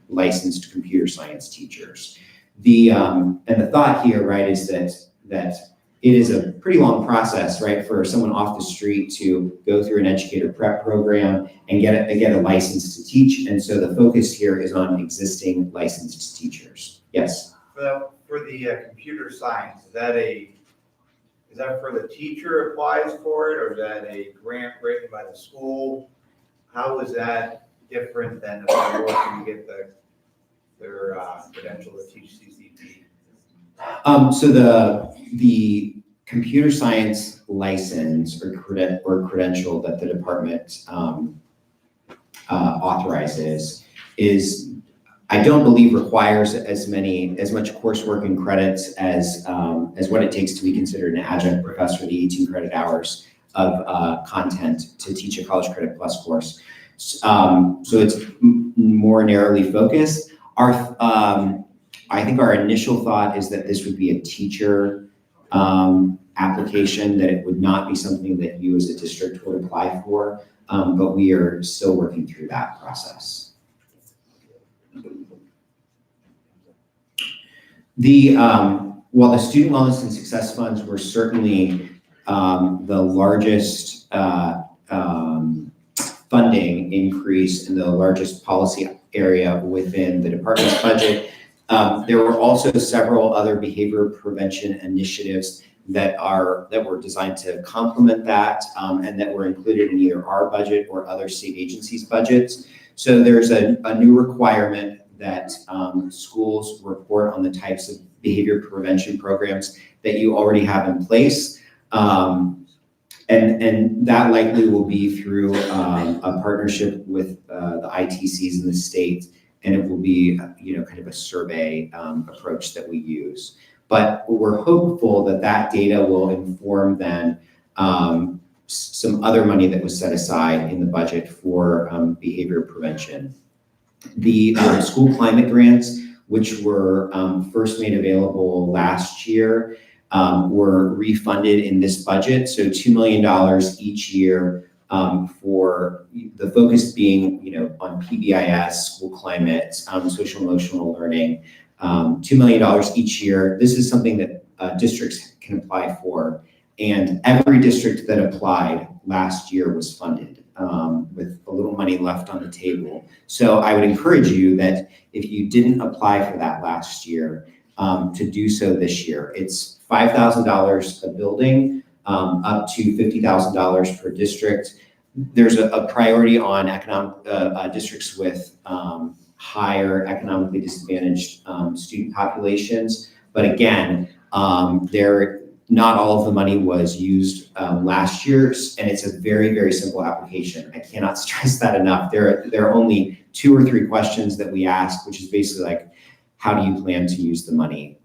licensed computer science teachers. And the thought here, right, is that it is a pretty long process, right, for someone off the street to go through an educator prep program and get a license to teach. And so the focus here is on existing licensed teachers. Yes. For the computer science, is that for the teacher applies for it, or is that a grant written by the school? How is that different than if they're working to get their credential to teach CCP? So the computer science license or credential that the department authorizes is, I don't believe, requires as much coursework and credits as what it takes to be considered an adjunct professor, the 18 credit hours of content to teach a College Credit Plus course. So it's more narrowly focused. I think our initial thought is that this would be a teacher application, that it would not be something that you as a district would apply for, but we are still working through that process. While the student wellness and success funds were certainly the largest funding increase and the largest policy area within the department's budget, there were also several other behavior prevention initiatives that were designed to complement that and that were included in either our budget or other state agencies' budgets. So there's a new requirement that schools report on the types of behavior prevention programs that you already have in place. And that likely will be through a partnership with the ITCs in the state, and it will be, kind of a survey approach that we use. But we're hopeful that that data will inform then some other money that was set aside in the budget for behavior prevention. The school climate grants, which were first made available last year, were refunded in this budget. So $2 million each year for the focus being, on PBIS, school climate, social emotional learning, $2 million each year. This is something that districts can apply for. And every district that applied last year was funded with a little money left on the table. So I would encourage you that if you didn't apply for that last year, to do so this year. It's $5,000 a building, up to $50,000 per district. There's a priority on economic districts with higher economically disadvantaged student populations. But again, not all of the money was used last year, and it's a very, very simple application. I cannot stress that enough. There are only 2 or 3 questions that we ask, which is basically like, how do you plan to use the money?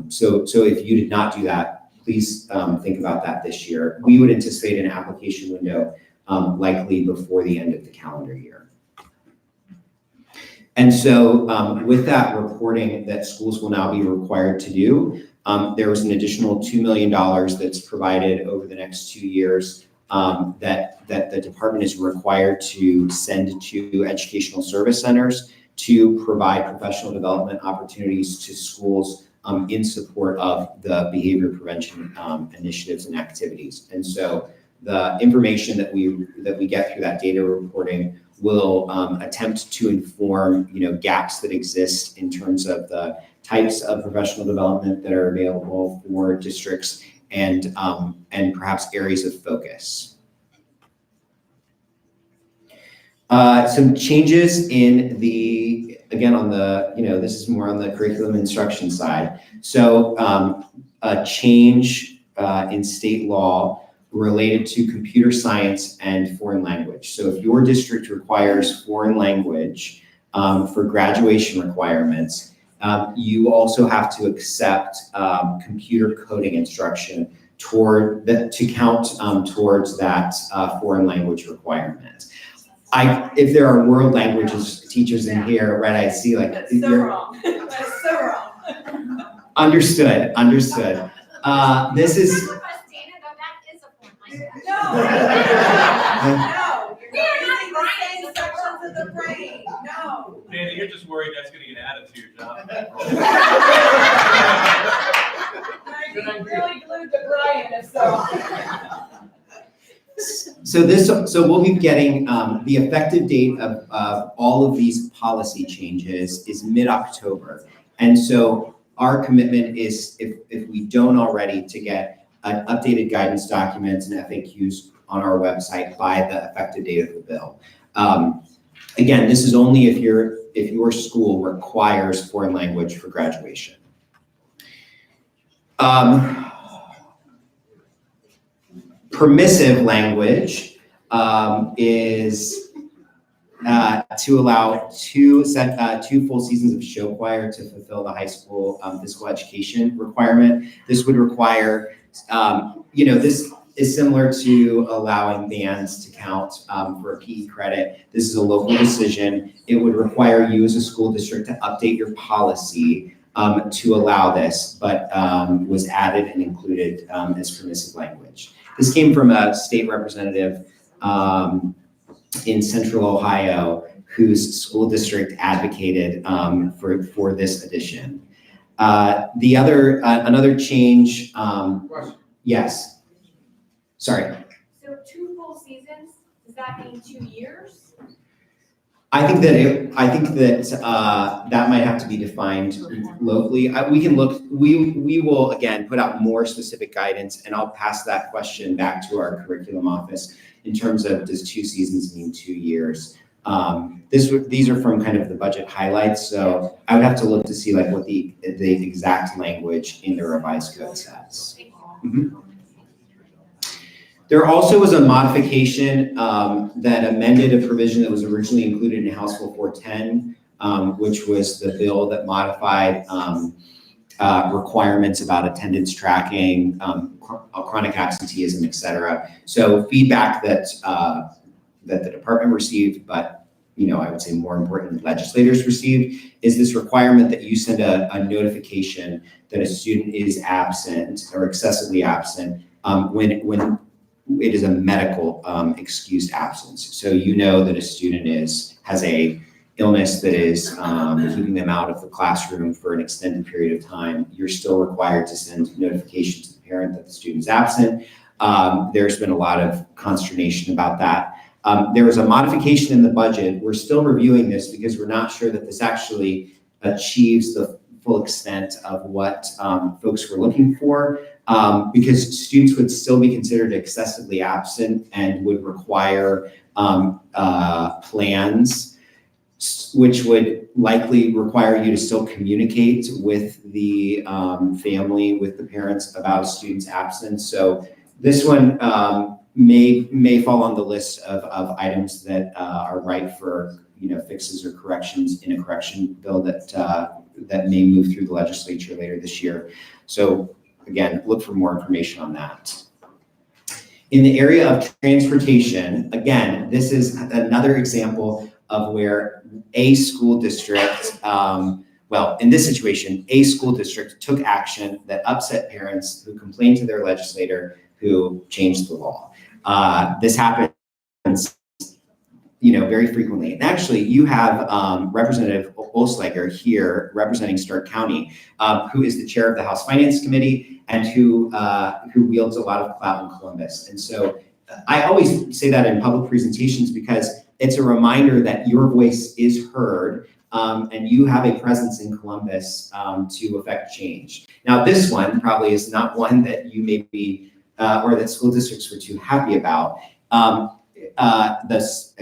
So if you did not do that, please think about that this year. We would anticipate an application window likely before the end of the calendar year. And so with that reporting that schools will now be required to do, there was an additional $2 million that's provided over the next 2 years that the department is required to send to educational service centers to provide professional development opportunities to schools in support of the behavior prevention initiatives and activities. And so the information that we get through that data reporting will attempt to inform, gaps that exist in terms of the types of professional development that are available for districts and perhaps areas of focus. Some changes in again, on the, this is more on the curriculum instruction side. So a change in state law related to computer science and foreign language. So if your district requires foreign language for graduation requirements, you also have to accept computer coding instruction to count towards that foreign language requirement. If there are world languages teachers in here, right, I see like. That's so wrong. That's so wrong. Understood. This is. No, you're using the same sections of the brain. No. Danny, you're just worried that's gonna get added to your job. I'm really glued to Brian, if so. So we'll be getting the effective date of all of these policy changes is mid-October. And so our commitment is, if we don't already, to get updated guidance documents and FAQs on our website by the effective date of the bill. Again, this is only if your school requires foreign language for graduation. Permissive language is to allow two full seasons of show choir to fulfill the high school physical education requirement. This would require, this is similar to allowing bands to count for a PE credit. This is a local decision. It would require you as a school district to update your policy to allow this, but was added and included as permissive language. This came from a state representative in Central Ohio whose school district advocated for this addition. Another change. Yes. Sorry. So 2 full seasons, does that mean 2 years? I think that that might have to be defined locally. We can look. We will again put out more specific guidance, and I'll pass that question back to our curriculum office in terms of, does 2 seasons mean 2 years? These are from kind of the budget highlights, so I would have to look to see like what the exact language in the revised code says. Mm-hmm. There also was a modification that amended a provision that was originally included in House Bill 410, which was the bill that modified requirements about attendance tracking, chronic absenteeism, et cetera. So feedback that the department received, but I would say more importantly, legislators received, is this requirement that you send a notification that a student is absent or excessively absent when it is a medical excused absence. So that a student has a illness that is keeping them out of the classroom for an extended period of time. You're still required to send notification to the parent that the student's absent. There's been a lot of consternation about that. There was a modification in the budget. We're still reviewing this because we're not sure that this actually achieves the full extent of what folks were looking for, because students would still be considered excessively absent and would require plans. which would likely require you to still communicate with the family, with the parents about a student's absence. So this one may fall on the list of items that are ripe for fixes or corrections in a correction bill that may move through the legislature later this year. So again, look for more information on that. In the area of transportation, again, this is another example of where a school district, well, in this situation, a school district took action that upset parents who complained to their legislator who changed the law. This happens very frequently. And actually, you have Representative Olsleger here representing Stark County, who is the chair of the House Finance Committee and who wields a lot of clout in Columbus. And so I always say that in public presentations because it's a reminder that your voice is heard and you have a presence in Columbus to affect change. Now, this one probably is not one that you may be, or that school districts were too happy about. This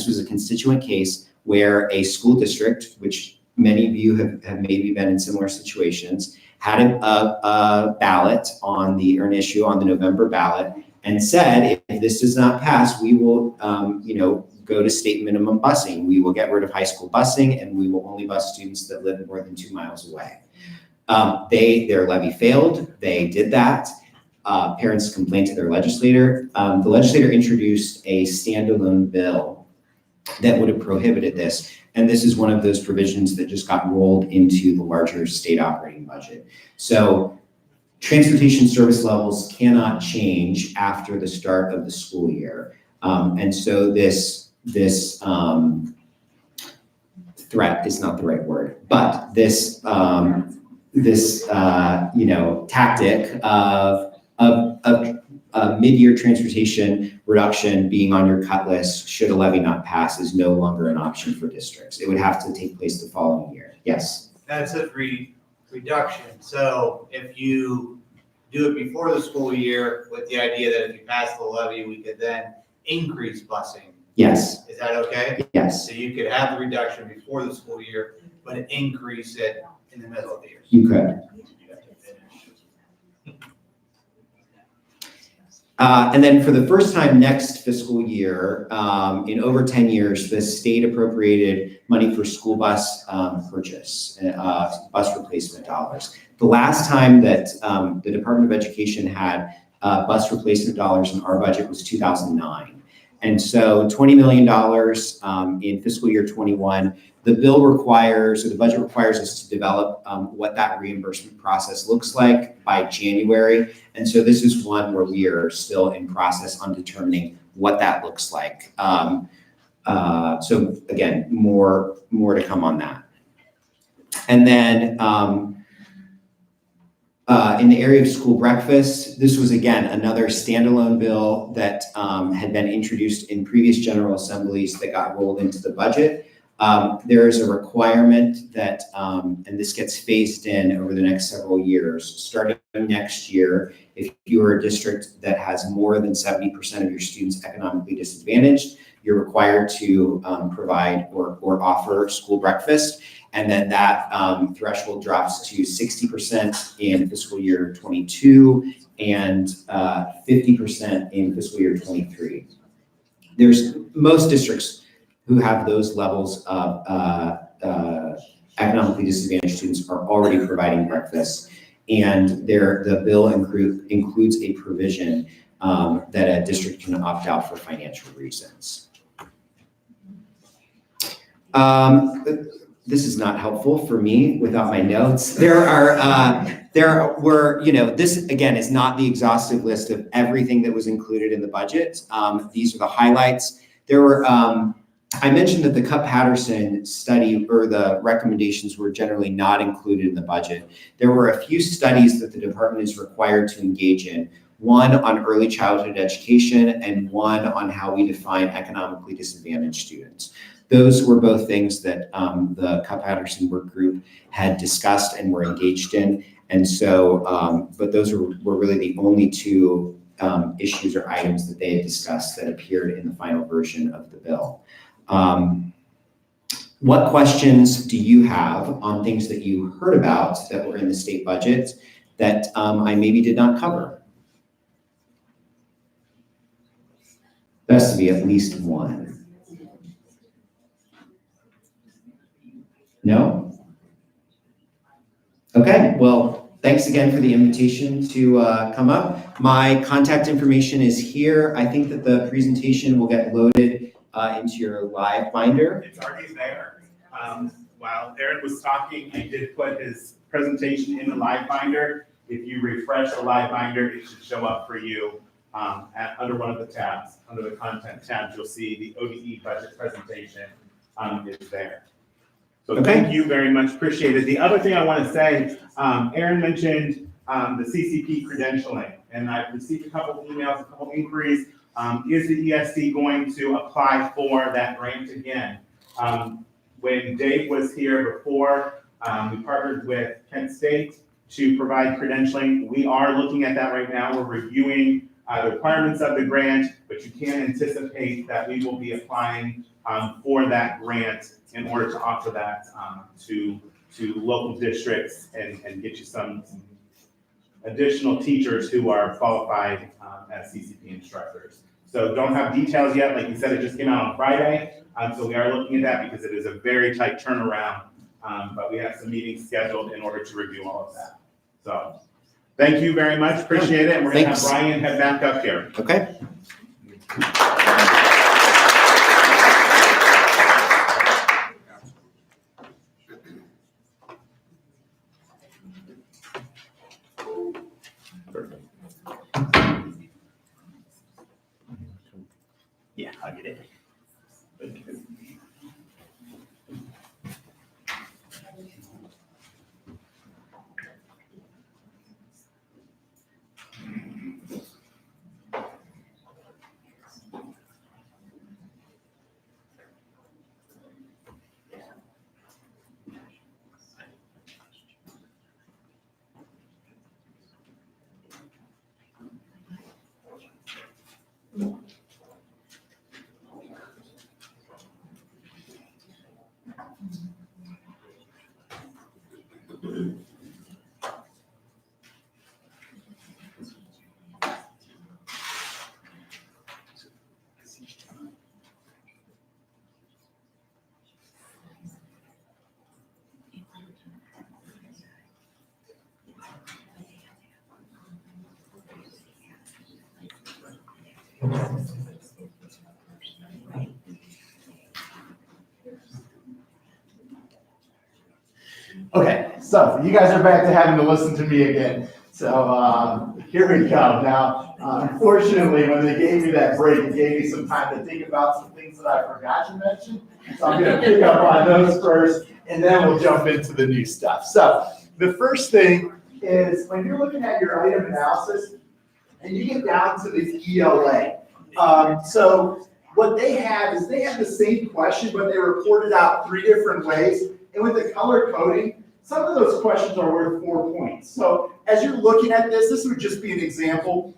was a constituent case where a school district, which many of you have maybe been in similar situations, had a ballot on an issue on the November ballot and said, if this does not pass, we will, go to state minimum busing. We will get rid of high school busing and we will only bus students that live more than 2 miles away. Their levy failed. They did that. Parents complained to their legislator. The legislator introduced a standalone bill that would have prohibited this. And this is one of those provisions that just got rolled into the larger state operating budget. So transportation service levels cannot change after the start of the school year. And so this threat is not the right word, but this tactic of mid-year transportation reduction being on your cut list should a levy not pass is no longer an option for districts. It would have to take place the following year. Yes? That's a reduction. So if you do it before the school year with the idea that if you pass the levy, we could then increase busing. Yes. Is that okay? Yes. So you could have the reduction before the school year, but increase it in the middle of the year. You could. And then for the first time next fiscal year, in over 10 years, the state appropriated money for school bus purchase, bus replacement dollars. The last time that the Department of Education had bus replacement dollars in our budget was 2009. And so $20 million in fiscal year 21, the bill requires, or the budget requires us to develop what that reimbursement process looks like by January. And so this is one where we are still in process on determining what that looks like. So again, more to come on that. And then in the area of school breakfast, this was again another standalone bill that had been introduced in previous general assemblies that got rolled into the budget. There is a requirement that, and this gets phased in over the next several years, starting next year, if you are a district that has more than 70% of your students economically disadvantaged, you're required to provide or offer school breakfast. And then that threshold drops to 60% in fiscal year 22 and 50% in fiscal year 23. There's most districts who have those levels of economically disadvantaged students are already providing breakfast. And the bill includes a provision that a district can opt out for financial reasons. This is not helpful for me without my notes. There were, this again is not the exhaustive list of everything that was included in the budget. These are the highlights. There were, I mentioned that the Cup-Patterson study or the recommendations were generally not included in the budget. There were a few studies that the department is required to engage in, one on early childhood education and one on how we define economically disadvantaged students. Those were both things that the Cup-Patterson work group had discussed and were engaged in. And so, but those were really the only two issues or items that they had discussed that appeared in the final version of the bill. what questions do you have on things that you heard about that were in the state budget that I maybe did not cover? There has to be at least one. No? Okay, well, thanks again for the invitation to come up. My contact information is here. I think that the presentation will get loaded into your live binder. It's already there. While Aaron was talking, I did put his presentation in the live binder. If you refresh the live binder, it should show up for you under one of the tabs. Under the content tabs, you'll see the ODE budget presentation is there. So thank you very much, appreciate it. The other thing I want to say, Aaron mentioned the CCP credentialing, and I've received a couple emails, a couple inquiries. Is the ESC going to apply for that grant again? When Dave was here before, we partnered with Kent State to provide credentialing. We are looking at that right now. We're reviewing the requirements of the grant, but you can anticipate that we will be applying for that grant in order to offer that to local districts and get you some additional teachers who are qualified as CCP instructors. So don't have details yet. Like you said, it just came out on Friday. So we are looking at that because it is a very tight turnaround. But we have some meetings scheduled in order to review all of that. So thank you very much. Appreciate it. And we're going to have Brian head back up here. Okay. Yeah, I'll get it. Thank you. Okay, so you guys are back to having to listen to me again. So here we go. Now, unfortunately, when they gave me that break, it gave me some time to think about some things that I forgot to mention. So I'm going to pick up on those first, and then we'll jump into the new stuff. So the first thing is when you're looking at your item analysis, and you get down to the ELA. So what they have is they have the same question, but they reported out 3 different ways. And with the color coding, some of those questions are worth 4 points. So as you're looking at this would just be an example.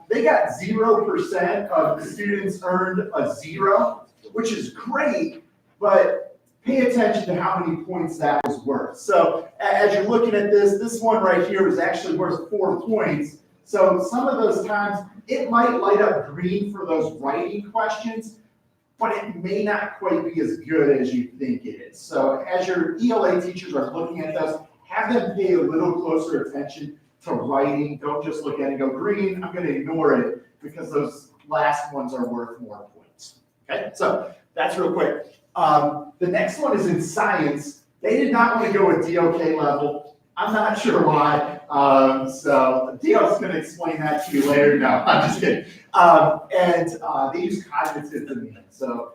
They got 0% of the students earned a 0, which is great, but pay attention to how many points that was worth. So as you're looking at this one right here was actually worth 4 points. So some of those times it might light up green for those writing questions, but it may not quite be as good as you think it is. So as your ELA teachers are looking at those, have them pay a little closer attention to writing. Don't just look at it and go green, I'm going to ignore it because those last ones are worth more points. Okay, so that's real quick. The next one is in science. They did not want to go with DOK level. I'm not sure why. So Dio's going to explain that to you later. No, I'm just kidding. They use cognitive domain. So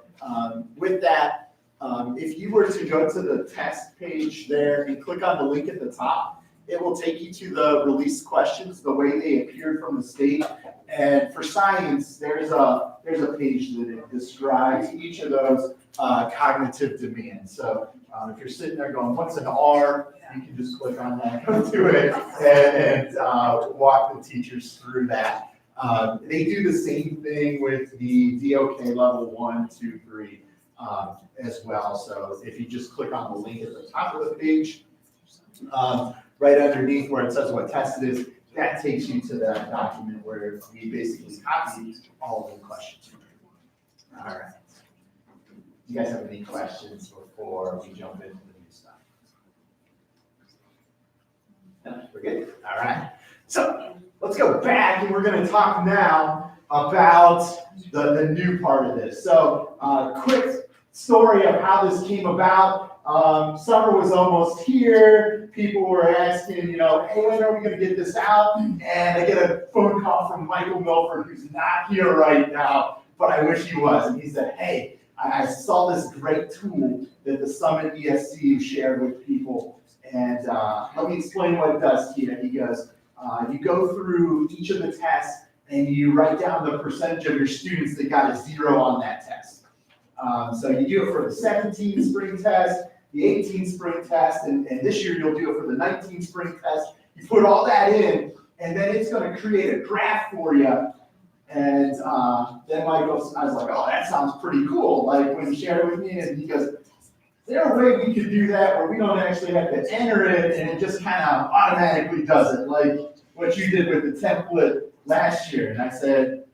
with that, if you were to go to the test page there and click on the link at the top, it will take you to the release questions, the way they appeared from the state. And for science, there's a page that it describes each of those cognitive demands. So if you're sitting there going, what's an R? You can just click on that, go to it, and walk the teachers through that. They do the same thing with the DOK level 1, 2, 3. as well. So if you just click on the link at the top of the page, right underneath where it says what test it is, that takes you to that document where we basically copy all of the questions. All right. You guys have any questions before we jump into the new stuff? No, we're good? All right. So let's go back and we're going to talk now about the new part of this. So quick story of how this came about. Summer was almost here. People were asking, you know, hey, when are we going to get this out? And I get a phone call from Michael Milford, who's not here right now, but I wish he was. And he said, hey, I saw this great tool that the Summit ESC shared with people. And let me explain what it does to you. He goes, you go through each of the tests and you write down the percentage of your students that got a 0 on that test. So you do it for the 17 spring test, the 18 spring test, and this year you'll do it for the 19 spring test. You put all that in, and then it's going to create a graph for you. And then Michael, I was like, oh, that sounds pretty cool. Like when he shared it with me, and he goes, is there a way we could do that where we don't actually have to enter it and it just kind of automatically does it, like what you did with the template last year? And I said,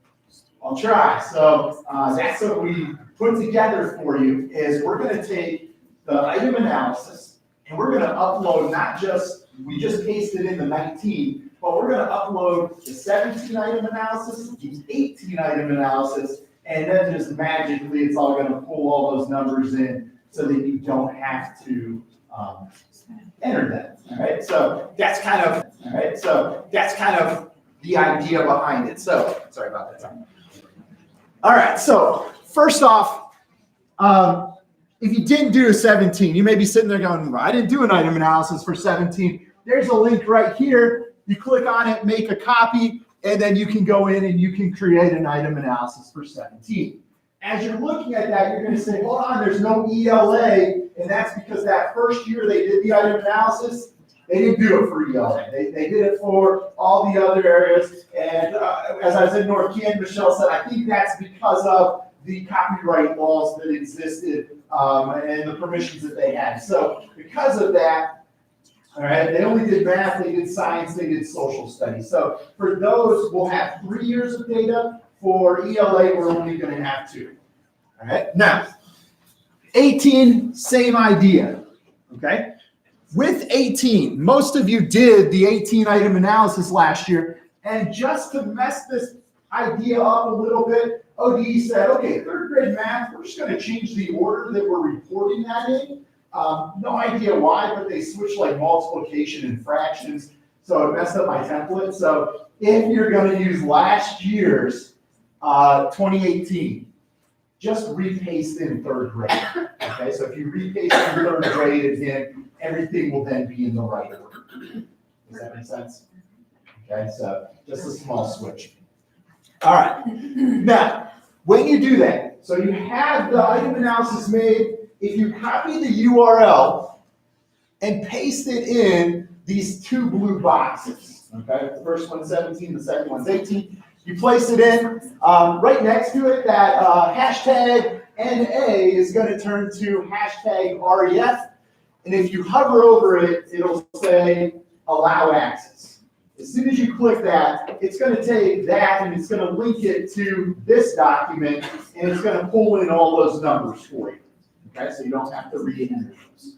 I'll try. So that's what we put together for you is we're going to take the item analysis and we're going to upload not just, we just pasted in the 19, but we're going to upload the 17 item analysis, the 18 item analysis, and then just magically it's all going to pull all those numbers in so that you don't have to enter them. All right, so that's kind of the idea behind it. So sorry about that. All right, so first off, if you didn't do a 17, you may be sitting there going, well, I didn't do an item analysis for 17. There's a link right here. You click on it, make a copy, and then you can go in and you can create an item analysis for 17. As you're looking at that, you're going to say, hold on, there's no ELA, and that's because that first year they did the item analysis, they didn't do it for ELA. They did it for all the other areas. And as I was in North Canton, Michelle said, I think that's because of the copyright laws that existed and the permissions that they had. So because of that, all right, they only did math, they did science, they did social studies. So for those, we'll have 3 years of data. For ELA, we're only going to have 2. All right, now, 18, same idea, okay? With 18, most of you did the 18 item analysis last year, and just to mess this idea up a little bit, ODE said, okay, 3rd grade math, we're just going to change the order that we're reporting that in. No idea why, but they switched like multiplication and fractions, so it messed up my template. So if you're going to use last year's 2018, just repaste in 3rd grade. Okay, so if you repaste in 3rd grade again, everything will then be in the right order. Does that make sense? Okay, so just a small switch. All right, now when you do that, so you have the item analysis made. If you copy the URL and paste it in these 2 blue boxes, okay, the first one's 17, the second one's 18. You place it in, right next to it, that hashtag NA is going to turn to hashtag REF. And if you hover over it, it'll say allow access. As soon as you click that, it's going to take that and it's going to link it to this document and it's going to pull in all those numbers for you. Okay, so you don't have to re-enter those.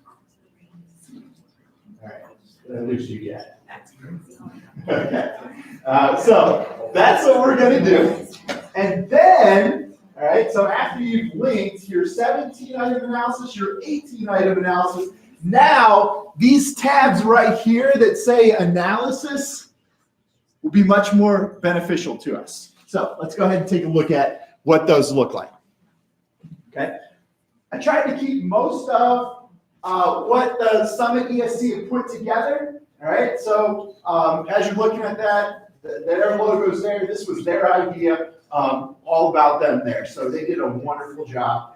All right, at least you get it. Okay, so that's what we're going to do. And then, all right, so after you've linked your 17 item analysis, your 18 item analysis, now these tabs right here that say analysis will be much more beneficial to us. So let's go ahead and take a look at what those look like. Okay, I tried to keep most of what the Summit ESC had put together. All right, so as you're looking at that, their logo's there. This was their idea, all about them there. So they did a wonderful job,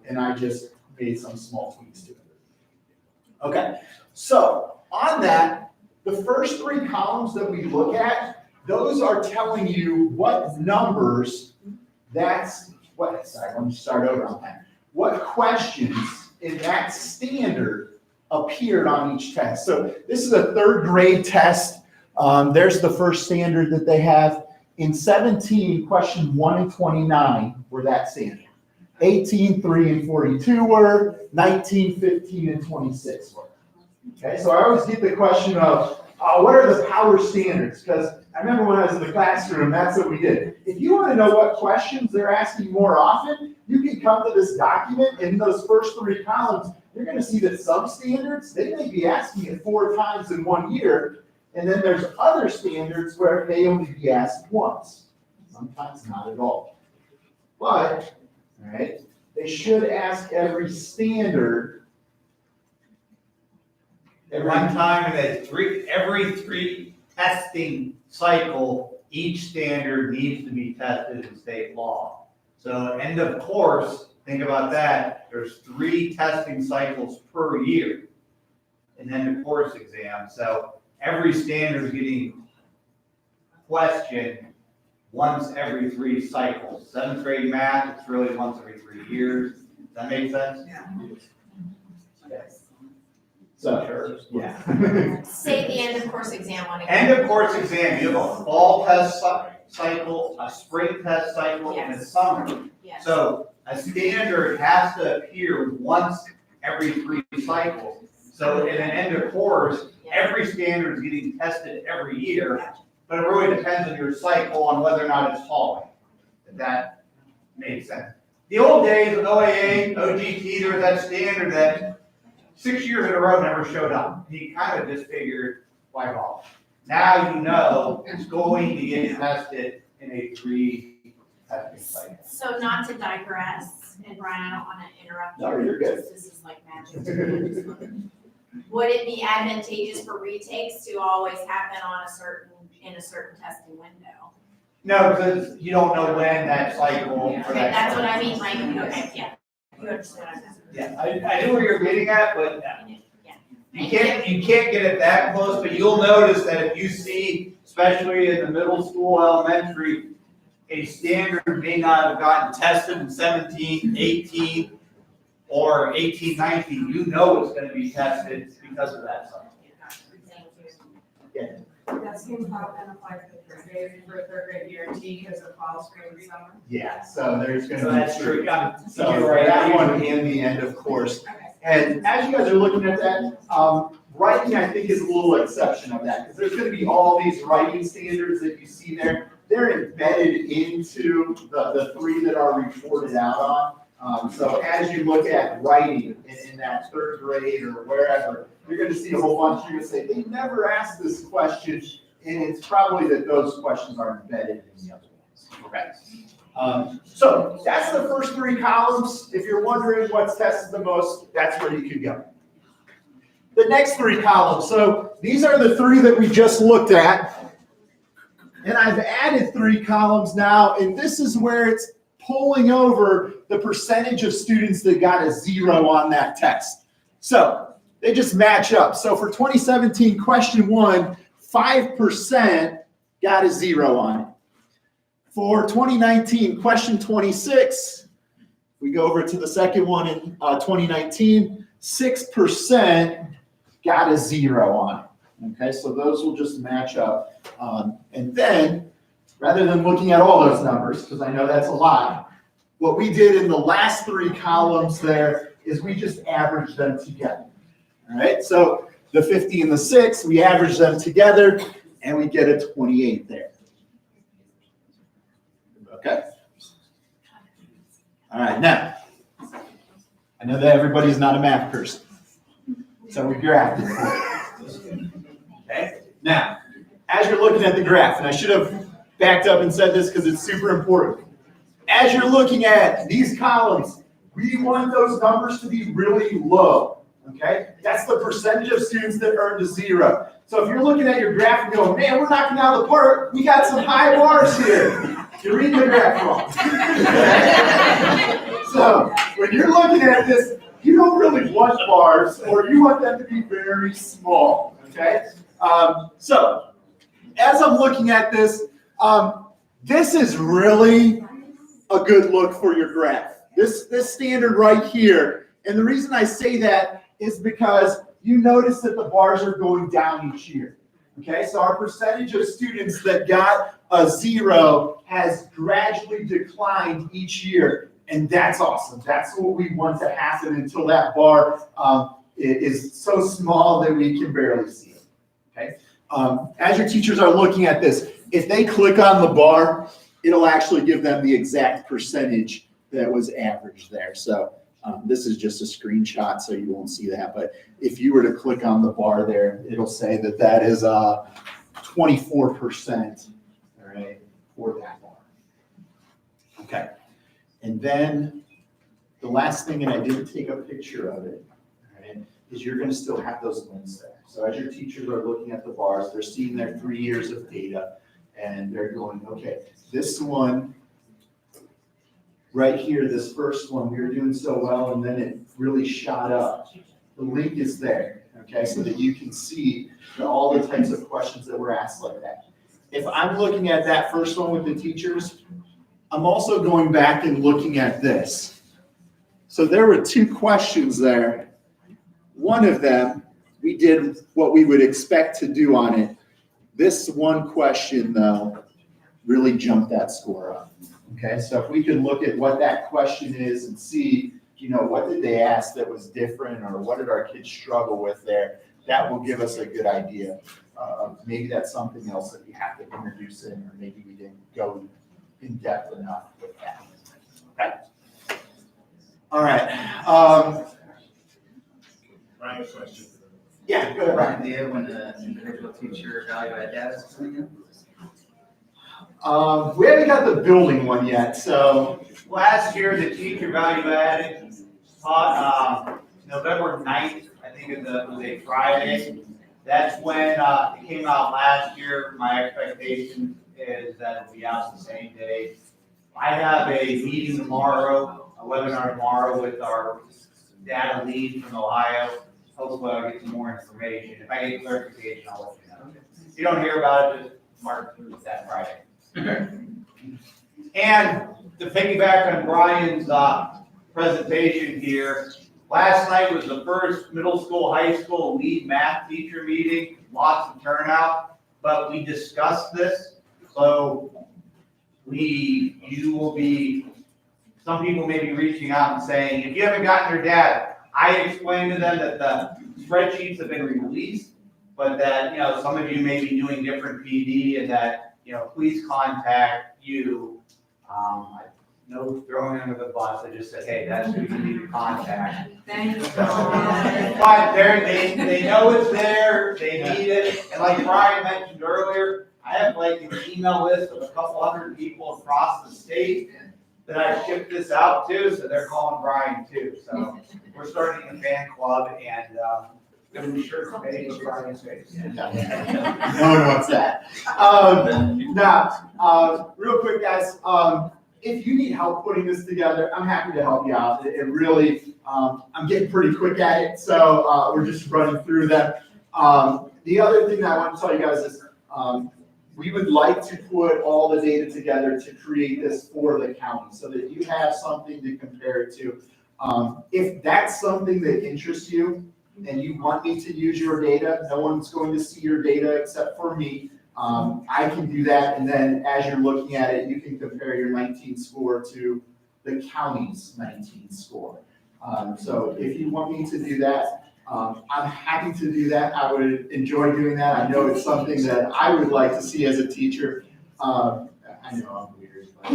and I just made some small tweaks to it. Okay, so on that, the first 3 columns that we look at, those are telling you what numbers that's what. Sorry, let me start over on that. what questions in that standard appeared on each test. So this is a third grade test. There's the first standard that they have. In 17, question 1 and 29 were that standard. 18, 3, and 42 were. 19, 15, and 26 were. Okay, so I always get the question of, what are the power standards? Because I remember when I was in the classroom, that's what we did. If you want to know what questions they're asking more often, you can come to this document, and in those first 3 columns, you're going to see that some standards, they may be asking it 4 times in 1 year, and then there's other standards where it may only be asked once, sometimes not at all. But, all right, they should ask every standard At one time, and every 3 testing cycle, each standard needs to be tested in state law. So end of course, think about that, there's 3 testing cycles per year. And then the course exam, so every standard is getting questioned once every 3 cycles. 7th grade math, it's really once every 3 years. Does that make sense? Yeah. Yes. So, yeah. Say the end of course exam one again. End of course exam, you have a fall test cycle, a spring test cycle, and a summer. Yes. So a standard has to appear once every 3 cycles. So in an end of course, every standard is getting tested every year, but it really depends on your cycle on whether or not it's falling. If that makes sense. The old days of OAA, OGT, there was that standard that 6 years in a row never showed up. He kind of just figured, wipe off. Now you know it's going to get tested in a 3 testing cycle. So not to digress, and Brian, I don't want to interrupt you. No, you're good. This is like magic to me. Would it be advantageous for retakes to always happen on in a certain testing window? No, because you don't know when that cycle. Okay, that's what I mean, like, okay, yeah. You understand what I'm saying? Yeah, I knew where you're getting at, but Yeah. you can't get it that close, but you'll notice that if you see, especially in the middle school, elementary, a standard may not have gotten tested in 17, 18, or 18, 19, you know it's gonna be tested because of that cycle. That seems how identified for third grade guarantee because of fall, spring, and summer. Yeah, so there's going So to be that's true. Yeah. So You're right. that one and the end of course. And as you guys are looking at that, writing I think is a little exception of that because there's going to be all these writing standards that you see there. They're embedded into the 3 that are reported out on. So as you look at writing in that 3rd grade or wherever, you're going to see a whole bunch. You're going to say, they never asked this question, and it's probably that those questions are embedded in the other ones. Okay. So that's the first 3 columns. If you're wondering what's tested the most, that's where you can go. The next 3 columns. So these are the 3 that we just looked at. And I've added 3 columns now, and this is where it's pulling over the percentage of students that got a 0 on that test. So they just match up. So for 2017, question 1, 5% got a 0 on it. For 2019, question 26, we go over to the second one in 2019, 6% got a 0 on it. Okay, so those will just match up. And then, rather than looking at all those numbers, because I know that's a lot, what we did in the last 3 columns there is we just averaged them together. All right, so the 50 and the 6, we average them together, and we get a 28 there. Okay? All right, now, I know that everybody's not a math person, so we graphed it for you. Okay? Now, as you're looking at the graph, and I should have backed up and said this because it's super important. As you're looking at these columns, we want those numbers to be really low. Okay? That's the percentage of students that earned a 0. So if you're looking at your graph and going, man, we're knocking out of the park, we got some high bars here. You're reading the graph wrong. So when you're looking at this, you don't really want bars, or you want them to be very small. Okay? So as I'm looking at this, this is really a good look for your graph. this standard right here. And the reason I say that is because you notice that the bars are going down each year. Okay, so our percentage of students that got a 0 has gradually declined each year, and that's awesome. That's what we want to happen until that bar is so small that we can barely see it. Okay, as your teachers are looking at this, if they click on the bar, it'll actually give them the exact percentage that was averaged there. So this is just a screenshot, so you won't see that. But if you were to click on the bar there, it'll say that that is 24%, all right, for that bar. Okay. And then the last thing, and I didn't take a picture of it, all right, is you're going to still have those links there. So as your teachers are looking at the bars, they're seeing their 3 years of data, and they're going, okay, this one right here, this first one, we were doing so well, and then it really shot up. The link is there, okay, so that you can see all the types of questions that were asked like that. If I'm looking at that first one with the teachers, I'm also going back and looking at this. So there were 2 questions there. One of them, we did what we would expect to do on it. This one question, though, really jumped that score up. Okay, so if we could look at what that question is and see, you know, what did they ask that was different, or what did our kids struggle with there, that will give us a good idea. Maybe that's something else that we have to introduce in, or maybe we didn't go in depth enough with that. Okay. All right. Ryan, question. Yeah, go ahead, Ryan. Idea when an individual teacher value add data is coming in? We haven't got the building one yet, so. Last year, the teacher value added taught November 9th, I think it was a Friday. That's when it came out last year. My expectation is that it'll be out the same day. I have a meeting tomorrow, a webinar tomorrow with our data lead from Ohio. Hopefully I'll get some more information. If I get clarification, I'll let you know. If you don't hear about it, just mark through that Friday. And to piggyback on Brian's presentation here, last night was the first middle school, high school lead math teacher meeting, lots of turnout, but we discussed this. So you will be, some people may be reaching out and saying, if you haven't gotten your data, I explained to them that the spreadsheets have been released, but that, you know, some of you may be doing different PD, and that, you know, please contact you. No throwing under the bus. I just said, hey, that's who you need to contact. Thank you. But they know it's there, they need it, and like Brian mentioned earlier, I have like an email list of a couple hundred people across the state that I shipped this out to, so they're calling Brian too. So we're starting a fan club, and I'm sure it's made for Brian's face. No one wants that. Real quick, guys. If you need help putting this together, I'm happy to help you out. It really, I'm getting pretty quick at it, so we're just running through that. The other thing that I want to tell you guys is we would like to put all the data together to create this for the county so that you have something to compare it to. If that's something that interests you and you want me to use your data, no one's going to see your data except for me. I can do that, and then as you're looking at it, you can compare your 19 score to the county's 19 score. So if you want me to do that, I'm happy to do that. I would enjoy doing that. I know it's something that I would like to see as a teacher. I know I'm weird, but,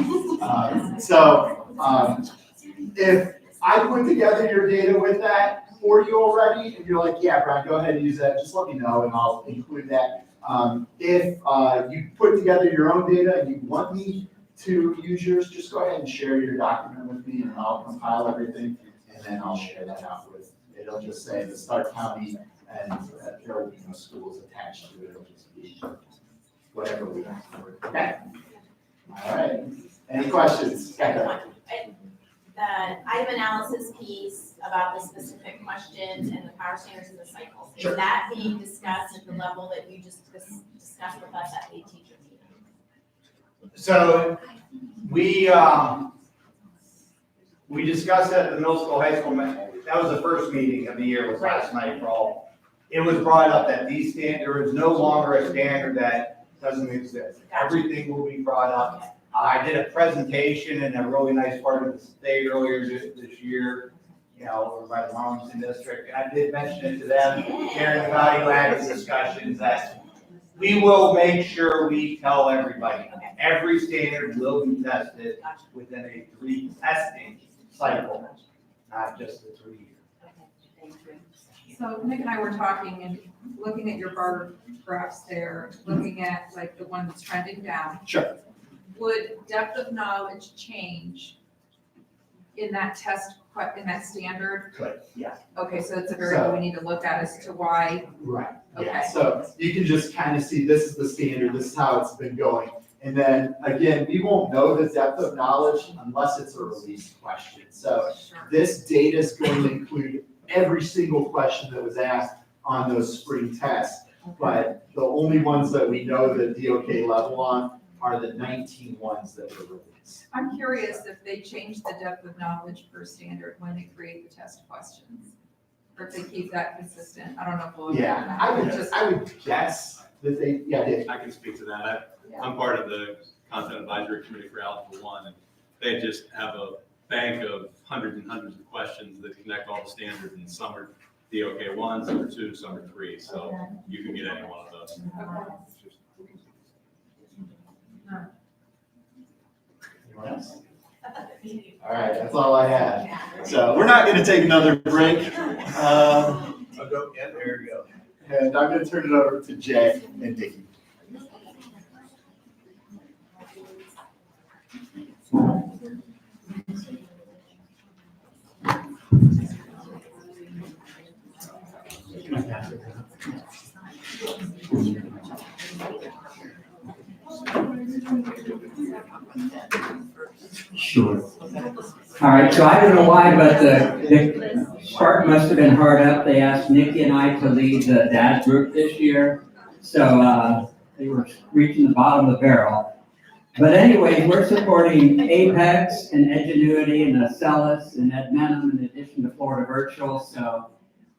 if I put together your data with that for you already, and you're like, yeah, Brian, go ahead and use that, just let me know and I'll include that. If you put together your own data and you want me to use yours, just go ahead and share your document with me, and I'll compile everything, and then I'll share that out with. It'll just say the Stark County, and there will be no schools attached to it. It'll just be whatever we have for it. Okay. All right. Any questions? The item analysis piece about the specific questions and the power standards and the cycles, Sure. is that being discussed at the level that you just discussed with us at the teacher meeting? So we We discussed that at the middle school, high school, that was the first meeting of the year, was last night for all. It was brought up that there is no longer a standard that doesn't exist. Everything will be brought up. I did a presentation in a really nice part of the state earlier this year, over by the Mountain District, and I did mention it to them during the value-added discussions that we will make sure we tell everybody. Every standard will be tested within a 3 testing cycle, not just the 3 years. So Nick and I were talking and looking at your bar graphs there, looking at like the one that's trending down. Sure. Would depth of knowledge change in that test, in that standard? Good, yeah. Okay, so it's a variable we need to look at as to why. Right, yeah, Okay. so you can just kind of see this is the standard, this is how it's been going. And then, again, we won't know the depth of knowledge unless it's a release question. So this data is going to include every single question that was asked on those spring tests. But the only ones that we know the DOK level on are the 19 ones that were released. I'm curious if they change the depth of knowledge per standard when they create the test questions, or if they keep that consistent. I don't know if we'll. Yeah, I would guess that they, Dave. I can speak to that. I'm part of the Content Advisory Committee for Algebra 1, and they just have a bank of hundreds and hundreds of questions that connect all the standards, and some are DOK 1, some are 2, some are 3, so you can get any one of those. Anyone else? All right, that's all I had. So we're not going to take another break. I'll go, yeah, there you go. And I'm going to turn it over to Jay and Dickie. Sure. All right, so I don't know why, but the spark must have been hard up. They asked Nikki and I to lead the dad group this year. So they were reaching the bottom of the barrel. But anyway, we're supporting Apex and Edgenuity and Acellus and Edmentum in addition to Florida Virtual. So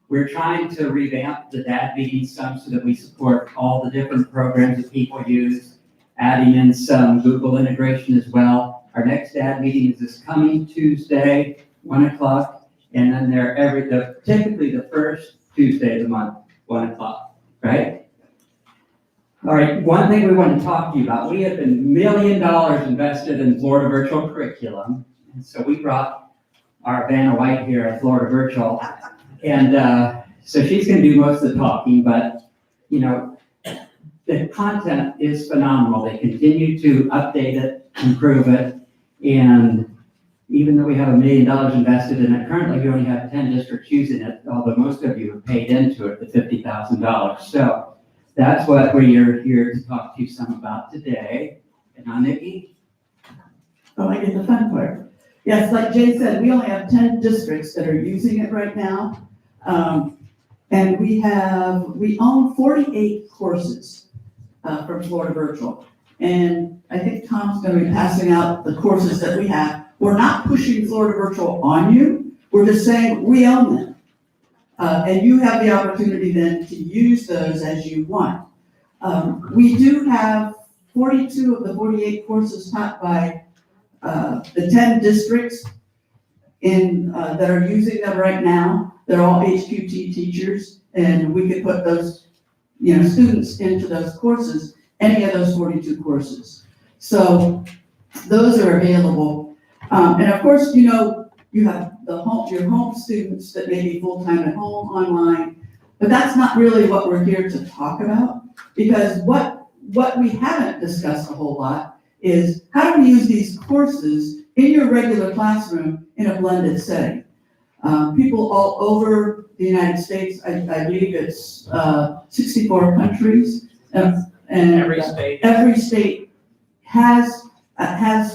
we're trying to revamp the dad meeting some so that we support all the different programs that people use, adding in some Google integration as well. Our next dad meeting is this coming Tuesday, 1 o'clock, and then they're typically the first Tuesday of the month, 1 o'clock, right? All right, one thing we want to talk to you about, we have been $1 million invested in Florida Virtual Curriculum, and so we brought our Vanna White here at Florida Virtual, and so she's going to do most of the talking, but, the content is phenomenal. They continue to update it, improve it, and even though we have $1 million invested in it, currently we only have 10 districts using it, although most of you have paid into it the $50,000. So that's what we're here to talk to you some about today. And now, Nikki? Oh, I get the fun part. Yes, like Jay said, we only have 10 districts that are using it right now. And we own 48 courses from Florida Virtual. And I think Tom's going to be passing out the courses that we have. We're not pushing Florida Virtual on you. We're just saying we own them. And you have the opportunity then to use those as you want. We do have 42 of the 48 courses taught by the 10 districts that are using them right now. They're all HQT teachers, and we could put those students into those courses, any of those 42 courses. So those are available. And of course, you have your home students that may be full-time at home online, but that's not really what we're here to talk about, because what we haven't discussed a whole lot is how do we use these courses in your regular classroom in a blended setting. People all over the United States, I believe it's 64 countries, and every state has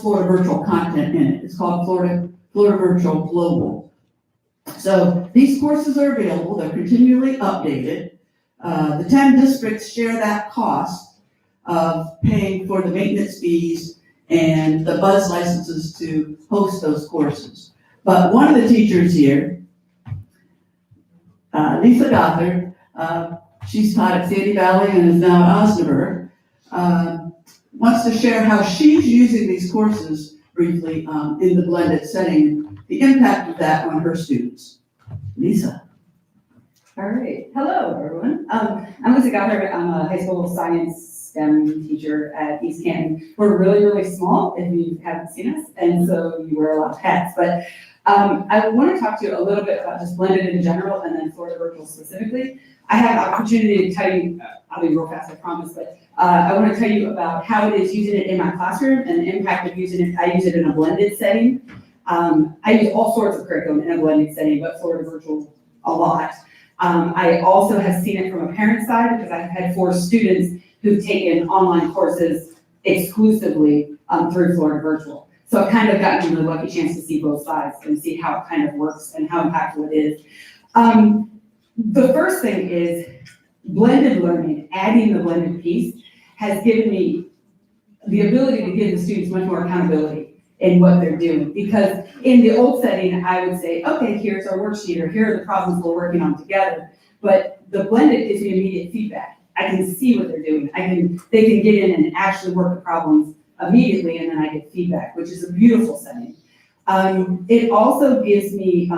Florida Virtual content in it. It's called Florida Virtual Global. So these courses are available. They're continually updated. The 10 districts share that cost of paying for the maintenance fees and the buzz licenses to host those courses. But one of the teachers here, Lisa Gothard, she's taught at Sandy Valley and is now at Osnaburg, wants to share how she's using these courses briefly in the blended setting, the impact of that on her students. Lisa. All right, hello everyone. I'm Lisa Gothard. I'm a high school science STEM teacher at East Canton. We're really, really small if you haven't seen us, and so you wear a lot of hats. But I want to talk to you a little bit about just blended in general and then Florida Virtual specifically. I have an opportunity to tell you, I'll be real fast, I promise, but I want to tell you about how it is using it in my classroom and the impact of using it. I use it in a blended setting. I use all sorts of curriculum in a blended setting, but Florida Virtual a lot. I also have seen it from a parent side because I've had 4 students who've taken online courses exclusively through Florida Virtual. So I've kind of gotten a really lucky chance to see both sides and see how it kind of works and how impactful it is. The first thing is blended learning, adding the blended piece has given me the ability to give the students much more accountability in what they're doing. Because in the old setting, I would say, okay, here's our worksheet, or here are the problems we're working on together. But the blended gives me immediate feedback. I can see what they're doing. They can get in and actually work the problems immediately, and then I get feedback, which is a beautiful setting. It also gives me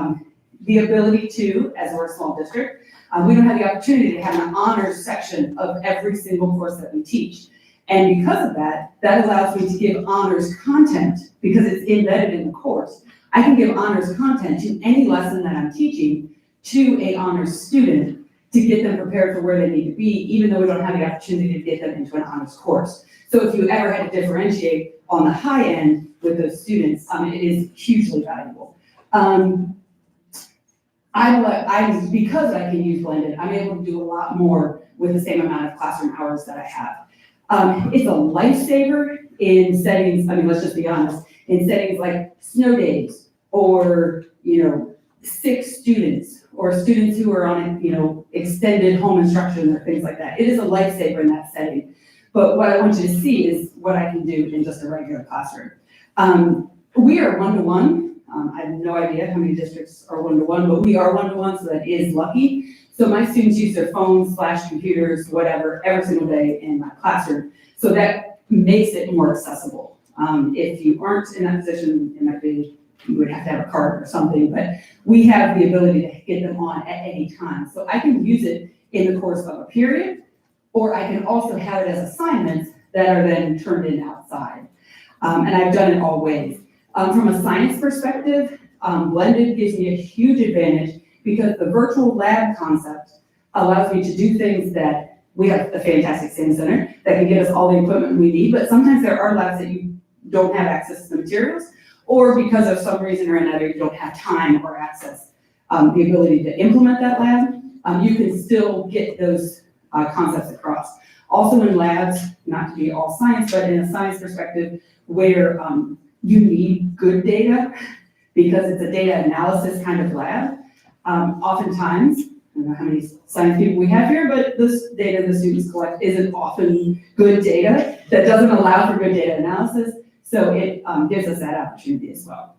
the ability to, as we're a small district, we don't have the opportunity to have an honors section of every single course that we teach. And because of that, that allows me to give honors content because it's embedded in the course. I can give honors content to any lesson that I'm teaching to a honors student to get them prepared for where they need to be, even though we don't have the opportunity to get them into an honors course. So if you ever had to differentiate on the high end with those students, it is hugely valuable. Because I can use blended, I'm able to do a lot more with the same amount of classroom hours that I have. It's a lifesaver in settings, let's just be honest, in settings like snow days or, sick students or students who are on, extended home instruction or things like that. It is a lifesaver in that setting. But what I want you to see is what I can do in just a regular classroom. We are one-to-one. I have no idea how many districts are one-to-one, but we are one-to-one, so that is lucky. So my students use their phones, flash computers, whatever, every single day in my classroom. So that makes it more accessible. If you aren't in that position, it might be, you would have to have a card or something, but we have the ability to get them on at any time. So I can use it in the course of a period, or I can also have it as assignments that are then turned in outside. And I've done it all ways. From a science perspective, blended gives me a huge advantage because the virtual lab concept allows me to do things that we have a fantastic STEM center that can get us all the equipment we need, but sometimes there are labs that you don't have access to the materials, or because of some reason or another, you don't have time or access, the ability to implement that lab. You can still get those concepts across. Also in labs, not to be all science, but in a science perspective, where you need good data because it's a data analysis kind of lab. Oftentimes, I don't know how many science people we have here, but this data the students collect isn't often good data that doesn't allow for good data analysis. So it gives us that opportunity as well.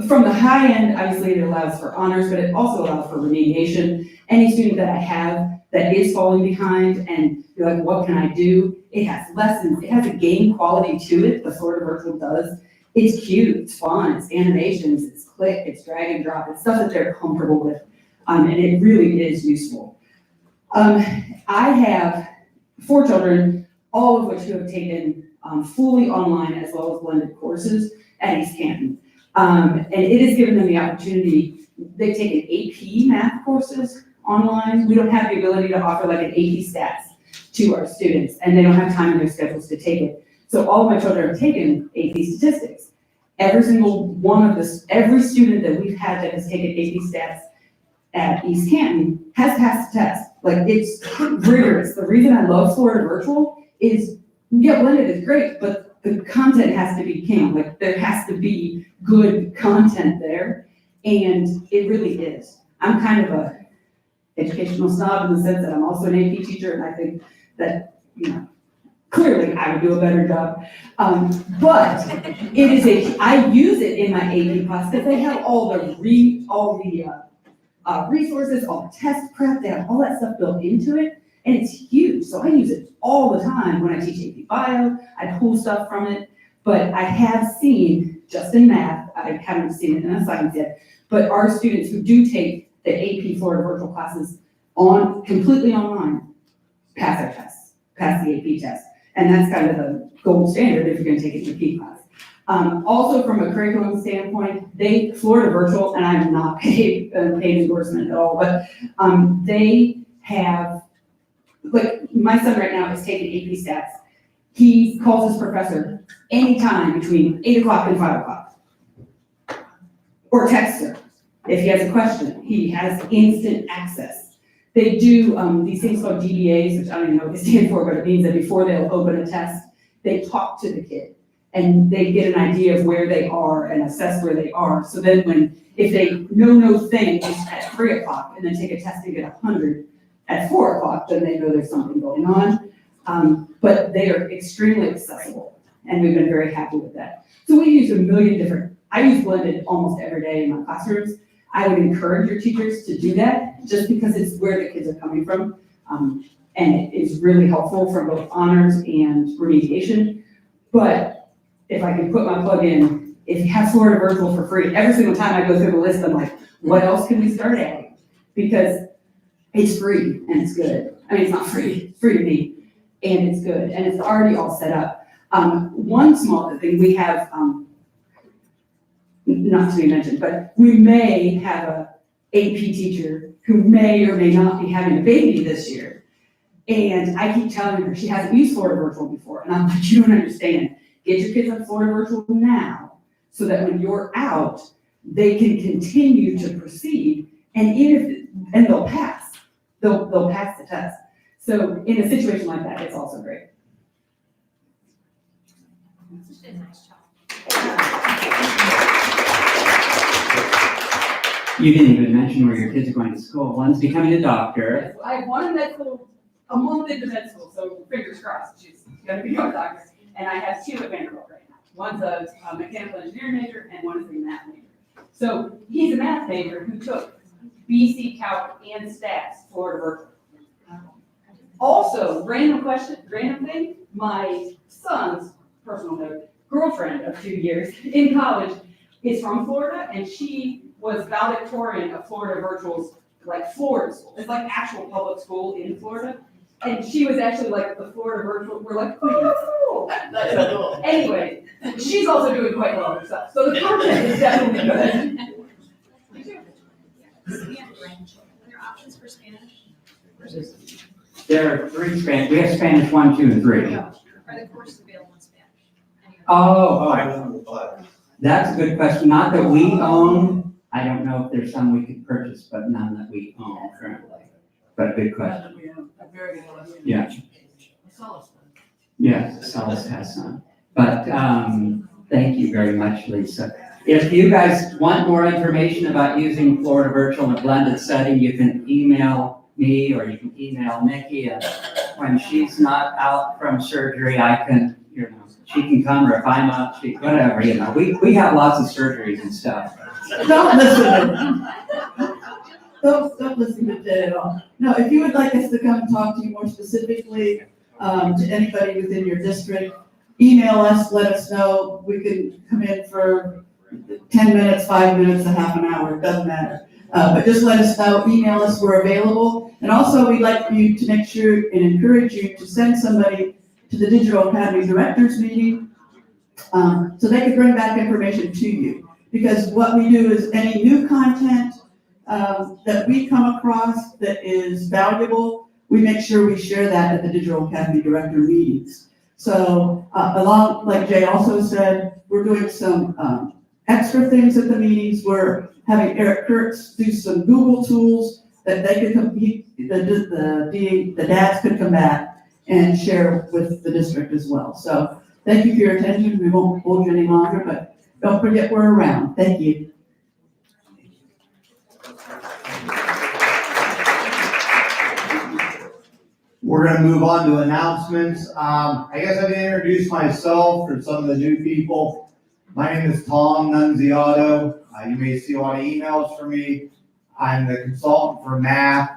From the high end, obviously it allows for honors, but it also allows for remediation. Any student that I have that is falling behind and you're like, what can I do? It has lessons, it has a game quality to it, the Florida Virtual does. It's cute, it's fun, it's animations, it's click, it's drag and drop, it's stuff that they're comfortable with, and it really is useful. I have 4 children, all of which who have taken fully online as well as blended courses at East Canton. And it has given them the opportunity, they've taken AP math courses online. We don't have the ability to offer like an AP stats to our students, and they don't have time in their schedules to take it. So all of my children have taken AP statistics. Every student that we've had that has taken AP stats at East Canton has passed the test. Like, it's rigorous. The reason I love Florida Virtual is, yeah, blended is great, but the content has to be king. Like, there has to be good content there, and it really is. I'm kind of a educational snob in the sense that I'm also an AP teacher, and I think that, Clearly, I would do a better job. But it is I use it in my AP class because they have all the resources, all the test prep, they have all that stuff built into it, and it's huge. So I use it all the time when I teach AP Bio. I pull stuff from it, but I have seen, just in math, I haven't seen it in science yet, but our students who do take the AP Florida virtual classes completely online, pass their tests, pass the AP test. And that's kind of the gold standard if you're gonna take an AP class. Also from a curriculum standpoint, Florida Virtual, and I'm not paid endorsement at all, but they have, like my son right now is taking AP stats. He calls his professor anytime between 8 o'clock and 5 o'clock. Or texts her. If he has a question, he has instant access. They do these things called DBAs, which I don't even know what they stand for, but it means that before they'll open a test, they talk to the kid and they get an idea of where they are and assess where they are. So then if they know things at 3 o'clock and then take a test and get 100 at 4 o'clock, then they know there's something going on. But they are extremely accessible and we've been very happy with that. So we use I use blended almost every day in my classrooms. I would encourage your teachers to do that just because it's where the kids are coming from. And it is really helpful for both honors and remediation. But if I can put my plug in, if you have Florida Virtual for free, every single time I go through the list, I'm like, what else can we start adding? Because it's free and it's good. I mean, it's not free, it's free to me, and it's good, and it's already all set up. One small thing, we have, not to be mentioned, but we may have a AP teacher who may or may not be having a baby this year. And I keep telling her she hasn't used Florida Virtual before. And I'm like, you don't understand. Get your kids on Florida Virtual now so that when you're out, they can continue to proceed. And they'll pass. They'll pass the test. So in a situation like that, it's also great. She did a nice job. You didn't even mention where your kids are going to school. One's becoming a doctor. I have one in med school, a month into med school, so fingers crossed, she's gonna become a doctor. And I have 2 at Vanderbilt right now. One's a mechanical engineering major and one is a math major. So he's a math major who took BC Calc and Stats, Florida Virtual. Also, random thing, my son's personal note, girlfriend of 2 years in college is from Florida and she was valedictorian of Florida Virtual's Florida school. It's like actual public school in Florida. And she was actually like the Florida Virtual, we're like, oh, that's so cool. Anyway, she's also doing quite well herself. So the content is definitely good. We have French. Are there options for Spanish? There are 3 Spanish. We have Spanish 1, 2, and 3. Are the courses available in Spanish? Oh, that's a good question. Not that we own. I don't know if there's some we could purchase, but none that we own currently. But good question. Yeah. Yes, Solace has some. But thank you very much, Lisa. If you guys want more information about using Florida Virtual in a blended setting, you can email me or you can email Nikki. And when she's not out from surgery, she can come, or if I'm out, whatever, we have lots of surgeries and stuff. Don't listen to them. Don't listen to Jay at all. No, if you would like us to come talk to you more specifically, to anybody within your district, email us, let us know. We can come in for 10 minutes, 5 minutes, a half an hour, it doesn't matter. But just let us know, email us, we're available. And also we'd like you to make sure and encourage you to send somebody to the Digital Academy Directors Meeting, so they can bring back information to you. Because what we do is any new content that we come across that is valuable, we make sure we share that at the Digital Academy Director meetings. So along, like Jay also said, we're doing some extra things at the meetings. We're having Eric Kurtz do some Google tools that they could the dads could come back and share with the district as well. So thank you for your attention. We won't hold you any longer, but don't forget we're around. Thank you. We're gonna move on to announcements. I guess I didn't introduce myself for some of the new people. My name is Tom Nunziato. You may see a lot of emails from me. I'm the consultant for math,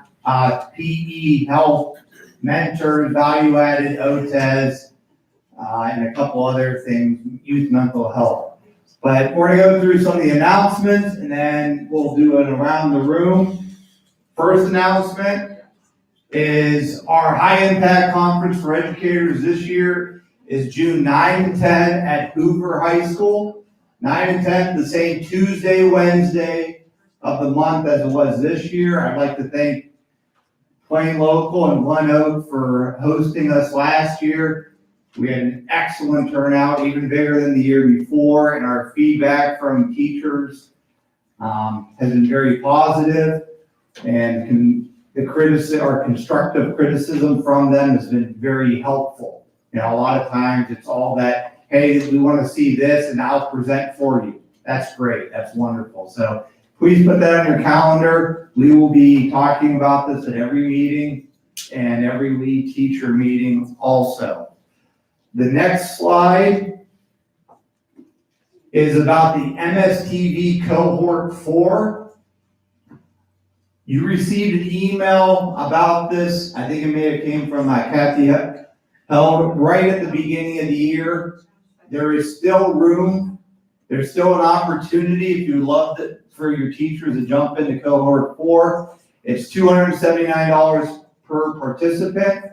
PE, health, mentors, value-added OTES, and a couple other things, youth mental health. But we're gonna go through some of the announcements and then we'll do it around the room. First announcement is our high impact conference for educators this year is June 9 and 10 at Hoover High School. 9 and 10, the same Tuesday, Wednesday of the month as it was this year. I'd like to thank Plain Local and Glen Oak for hosting us last year. We had an excellent turnout, even bigger than the year before, and our feedback from teachers has been very positive, and our constructive criticism from them has been very helpful. You know, a lot of times it's all that, hey, we want to see this and I'll present for you. That's great, that's wonderful. So please put that on your calendar. We will be talking about this at every meeting and every lead teacher meeting also. The next slide is about the MSTV Cohort 4. You received an email about this. I think it may have came from Kathy held right at the beginning of the year. There is still room. There's still an opportunity if you loved it for your teachers to jump into Cohort 4. It's $279 per participant.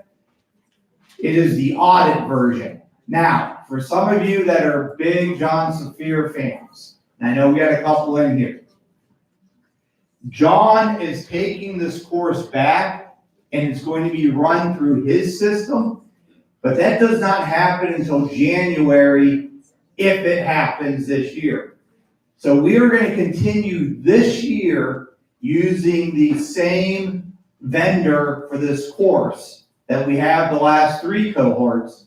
It is the audit version. Now, for some of you that are big John Saphir fans, and I know we got a couple in here, John is taking this course back and it's going to be run through his system, but that does not happen until January if it happens this year. So we are going to continue this year using the same vendor for this course that we have the last 3 cohorts,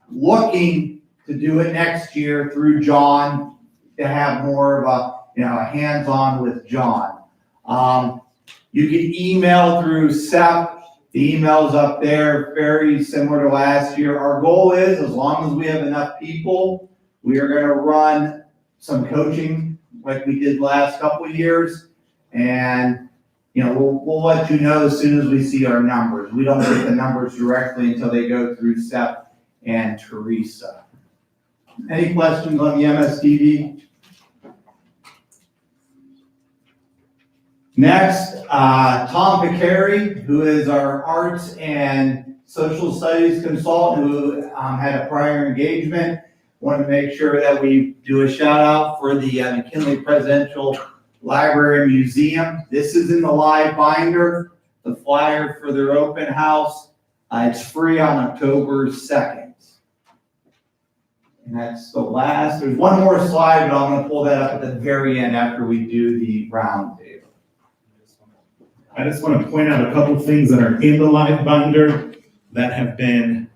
looking to do it next year through John to have more of a hands-on with John. You can email through SEP. The email's up there, very similar to last year. Our goal is, as long as we have enough people, we are going to run some coaching like we did the last couple of years. And, we'll let you know as soon as we see our numbers. We don't get the numbers directly until they go through SEP and Teresa. Any questions on the MSTV? Next, Tom Piccari, who is our arts and social studies consultant who had a prior engagement. Want to make sure that we do a shout out for the McKinley Presidential Library and Museum. This is in the live binder, the flyer for their open house. It's free on October 2nd. And that's the last. There's one more slide, but I'm going to pull that up at the very end after we do the round table. I just want to point out a couple things that are in the live binder that have been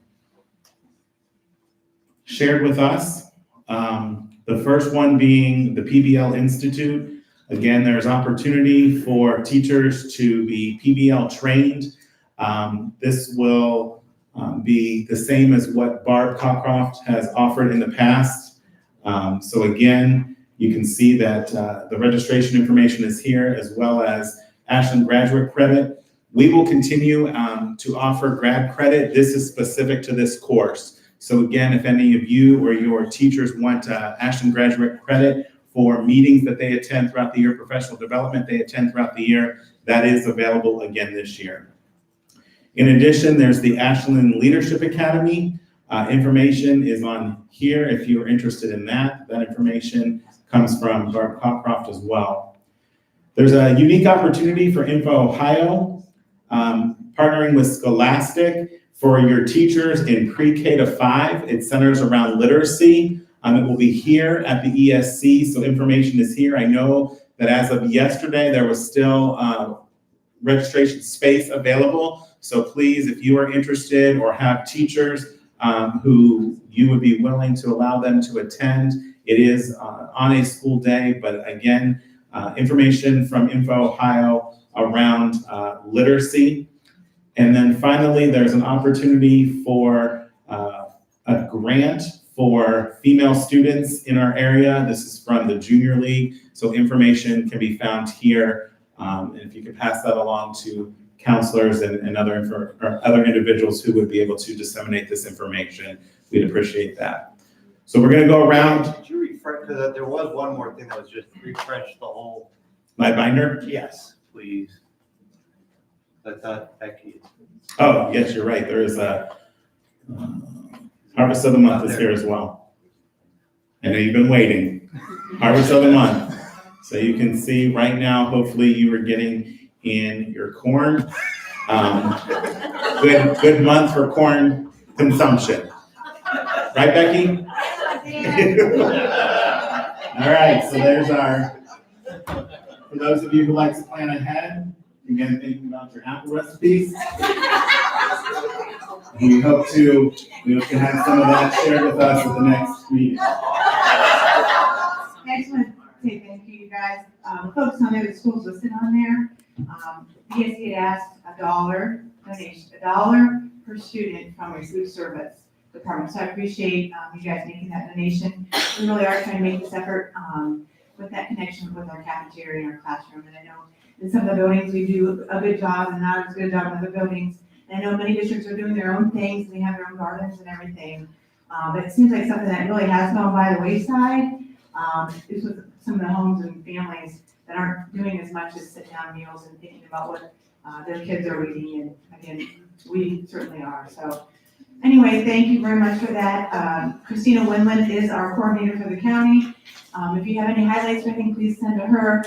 shared with us. The first one being the PBL Institute. Again, there's opportunity for teachers to be PBL trained. This will be the same as what Barb Cockcroft has offered in the past. So again, you can see that the registration information is here, as well as Ashland graduate credit. We will continue to offer grad credit. This is specific to this course. So again, if any of you or your teachers want Ashland graduate credit for meetings that they attend throughout the year, professional development they attend throughout the year, that is available again this year. In addition, there's the Ashland Leadership Academy. Information is on here if you're interested in that. That information comes from Barb Cockcroft as well. There's a unique opportunity for Info Ohio, partnering with Scholastic for your teachers in pre-K to 5. It centers around literacy. It will be here at the ESC, so information is here. I know that as of yesterday, there was still registration space available. So please, if you are interested or have teachers who you would be willing to allow them to attend, it is on a school day, but again, information from Info Ohio around literacy. And then finally, there's an opportunity for a grant for female students in our area. This is from the Junior League, so information can be found here. And if you could pass that along to counselors and other individuals who would be able to disseminate this information, we'd appreciate that. So we're gonna go around. Did you refresh, because there was one more thing that was just refresh the whole. My binder? Yes, please. I thought Becky. Oh, yes, you're right. There is a Harvest of the Month is here as well. I know you've been waiting. Harvest of the Month. So you can see right now, hopefully you are getting in your corn. Good month for corn consumption. Right, Becky? All right, so there's our, for those of you who like to plan ahead, again, thinking about your apple recipes. We hope to have some of that shared with us at the next meeting. I just want to say thank you, you guys. Folks on there, the schools listed on there. PBIS had asked $1 donation, $1 per student from our food service department. So I appreciate you guys making that donation. We really are trying to make this effort with that connection with our cafeteria and our classroom. And I know in some of the buildings we do a good job and not as good a job in other buildings. And I know many districts are doing their own things. They have their own gardens and everything. But it seems like something that really has gone by the wayside. Is with some of the homes and families that aren't doing as much as sit down meals and thinking about what their kids are eating. And again, we certainly are. So anyway, thank you very much for that. Christina Winland is our coordinator for the county. If you have any highlights or anything, please send to her.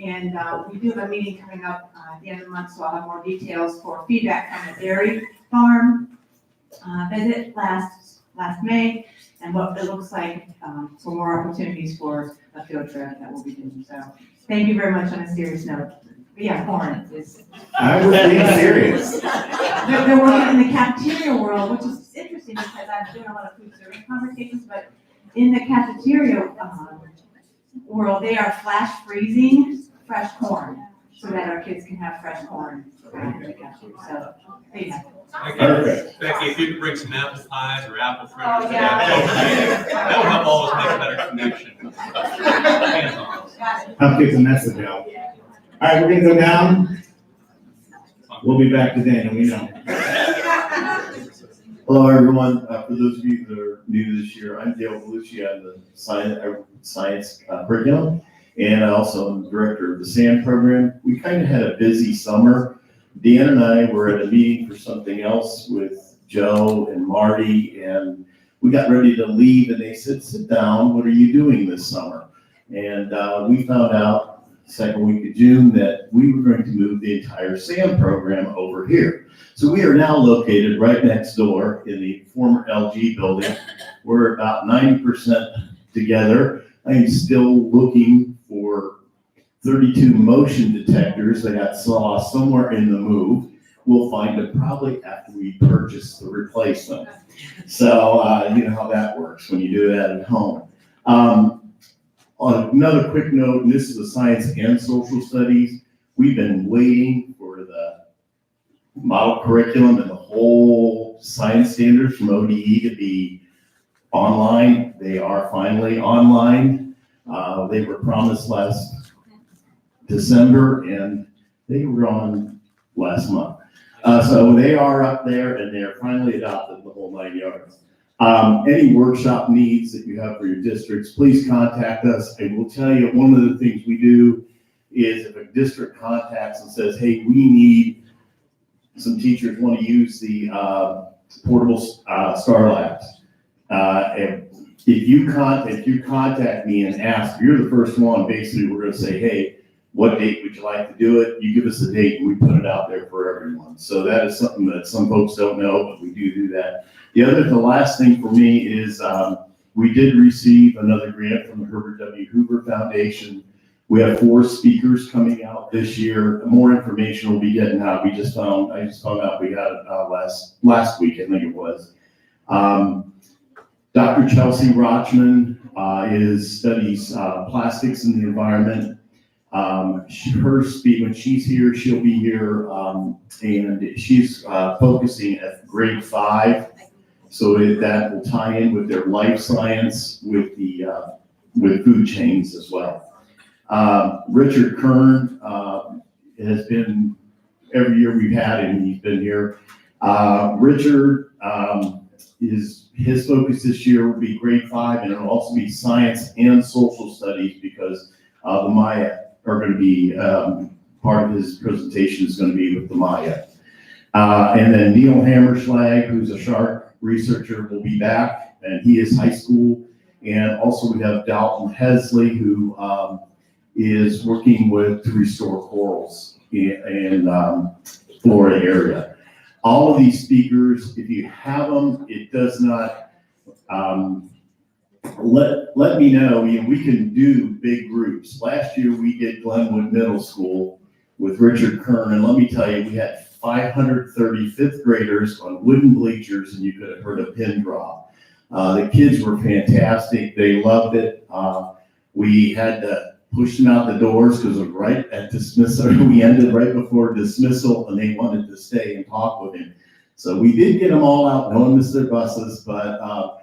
And we do have a meeting coming up at the end of the month, so I'll have more details for feedback from the dairy farm visit last May and what it looks like for more opportunities for a field trip that we'll be doing. So thank you very much on a serious note. But yeah, corn is. I was being serious. They're working in the cafeteria world, which is interesting because I'm doing a lot of food service conversations, but in the cafeteria world, they are flash freezing fresh corn so that our kids can have fresh corn in the cafeteria. So there you go. Becky, if you could bring some apple pies or apple fritters Oh, to yeah. that would help all of us make a better connection. Help get the message out. All right, we're gonna go down. We'll be back to Dana, we know. Hello, everyone. For those of you that are new this year, I'm Dale Belushi. I'm the science curriculum, and I also am the director of the SAM program. We kind of had a busy summer. Dan and I were at a meeting for something else with Joe and Marty, and we got ready to leave, and they said, "Sit down. What are you doing this summer?" And we found out second week of June that we were going to move the entire SAM program over here. So we are now located right next door in the former LG building. We're about 90% together. I am still looking for 32 motion detectors that got lost somewhere in the move. We'll find them probably after we purchase the replacement. So you know how that works when you do that at home. On another quick note, and this is the science and social studies, we've been waiting for the model curriculum and the whole science standards from ODE to be online. They are finally online. They were promised last December and they were on last month. So they are up there and they're finally adopted the whole 9 yards. Any workshop needs that you have for your districts, please contact us. And we'll tell you, one of the things we do is if a district contacts and says, hey, we need, some teachers want to use the portable Star Labs. And if you contact me and ask, you're the first one, basically we're going to say, hey, what date would you like to do it? You give us a date and we put it out there for everyone. So that is something that some folks don't know, but we do that. The last thing for me is we did receive another grant from the Herbert W. Hoover Foundation. We have 4 speakers coming out this year. More information will be getting out. I just found out we got it last week, I think it was. Dr. Chelsea Rochman studies plastics in the environment. When she's here, she'll be here, and she's focusing at grade 5. So that will tie in with their life science with the with food chains as well. Richard Kern has been every year we've had him. He's been here. Richard his focus this year will be grade 5, and it'll also be science and social studies because the Maya are going to be part of his presentation is going to be with the Maya. And then Neil Hammerschlag, who's a shark researcher, will be back, and he is high school. And also we have Dalton Hesley, who is working to restore corals in Florida area. All of these speakers, if you have them, it does not, let me know. I mean, we can do big groups. Last year we did Glenwood Middle School with Richard Kern, and let me tell you, we had 530 fifth graders on wooden bleachers, and you could have heard a pin drop. The kids were fantastic. They loved it. We had to push them out the doors because it was right at dismissal. We ended right before dismissal, and they wanted to stay and talk with him. So we did get them all out. No one missed their buses, but a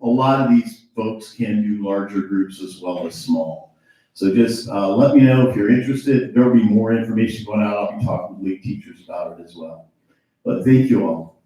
lot of these folks can do larger groups as well as small. So just let me know if you're interested. There'll be more information going out. I'll be talking to lead teachers about it as well. But thank you all.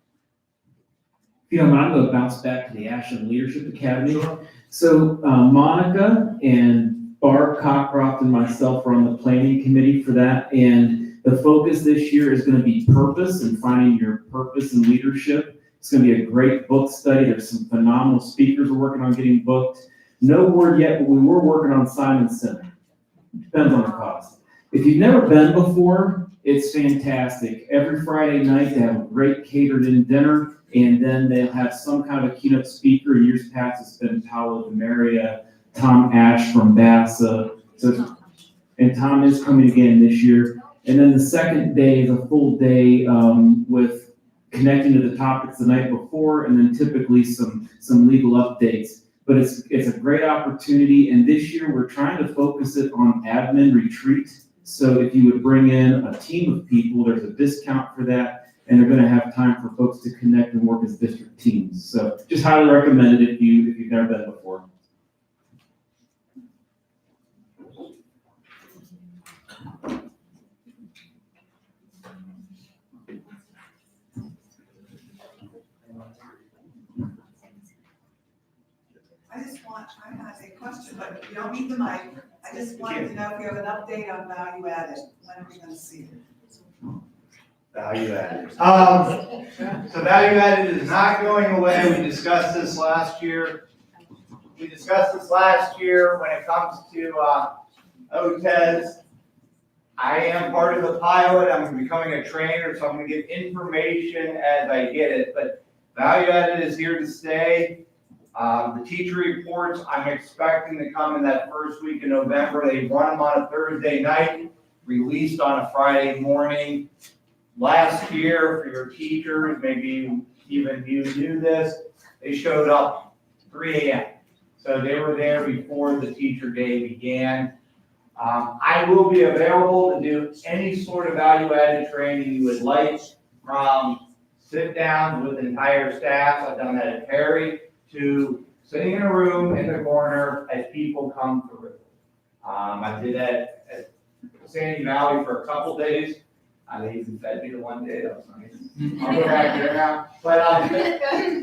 If you don't mind, I'm going to bounce back to the Ashland Leadership Academy. Sure. So Monica and Barb Cockcroft and myself are on the planning committee for that. And the focus this year is going to be purpose and finding your purpose in leadership. It's going to be a great book study. There's some phenomenal speakers we're working on getting booked. No word yet, but we were working on Simon Center. Depends on the cost. If you've never been before, it's fantastic. Every Friday night, they have a great catered-in dinner, and then they'll have some kind of a keynote speaker. In years past, it's been Paolo DeMaria, Tom Ash from BASA. And Tom is coming again this year. And then the second day is a full day with connecting to the topics the night before, and then typically some legal updates. But it's a great opportunity, and this year we're trying to focus it on admin retreat. So if you would bring in a team of people, there's a discount for that, and they're going to have time for folks to connect and work as district teams. So just highly recommend it if you've never been before. I have a question, but you don't need the mic. I just wanted to know if you have an update on value added. When are we going to see it? Value added. So value added is not going away. We discussed this last year. When it comes to OTES. I am part of the pilot. I'm becoming a trainer, so I'm going to get information as I get it. But value added is here to stay. The teacher reports, I'm expecting to come in that first week in November. They run them on a Thursday night, released on a Friday morning. Last year, for your teachers, maybe even you knew this, they showed up 3 a.m. So they were there before the teacher day began. I will be available to do any sort of value-added training you would like, from sit-downs with entire staff. I've done that at Perry, to sitting in a room in the corner as people come through. I did that at Sandy Valley for a couple days. They even fed me the one day. That was nice. I'll go back there now. But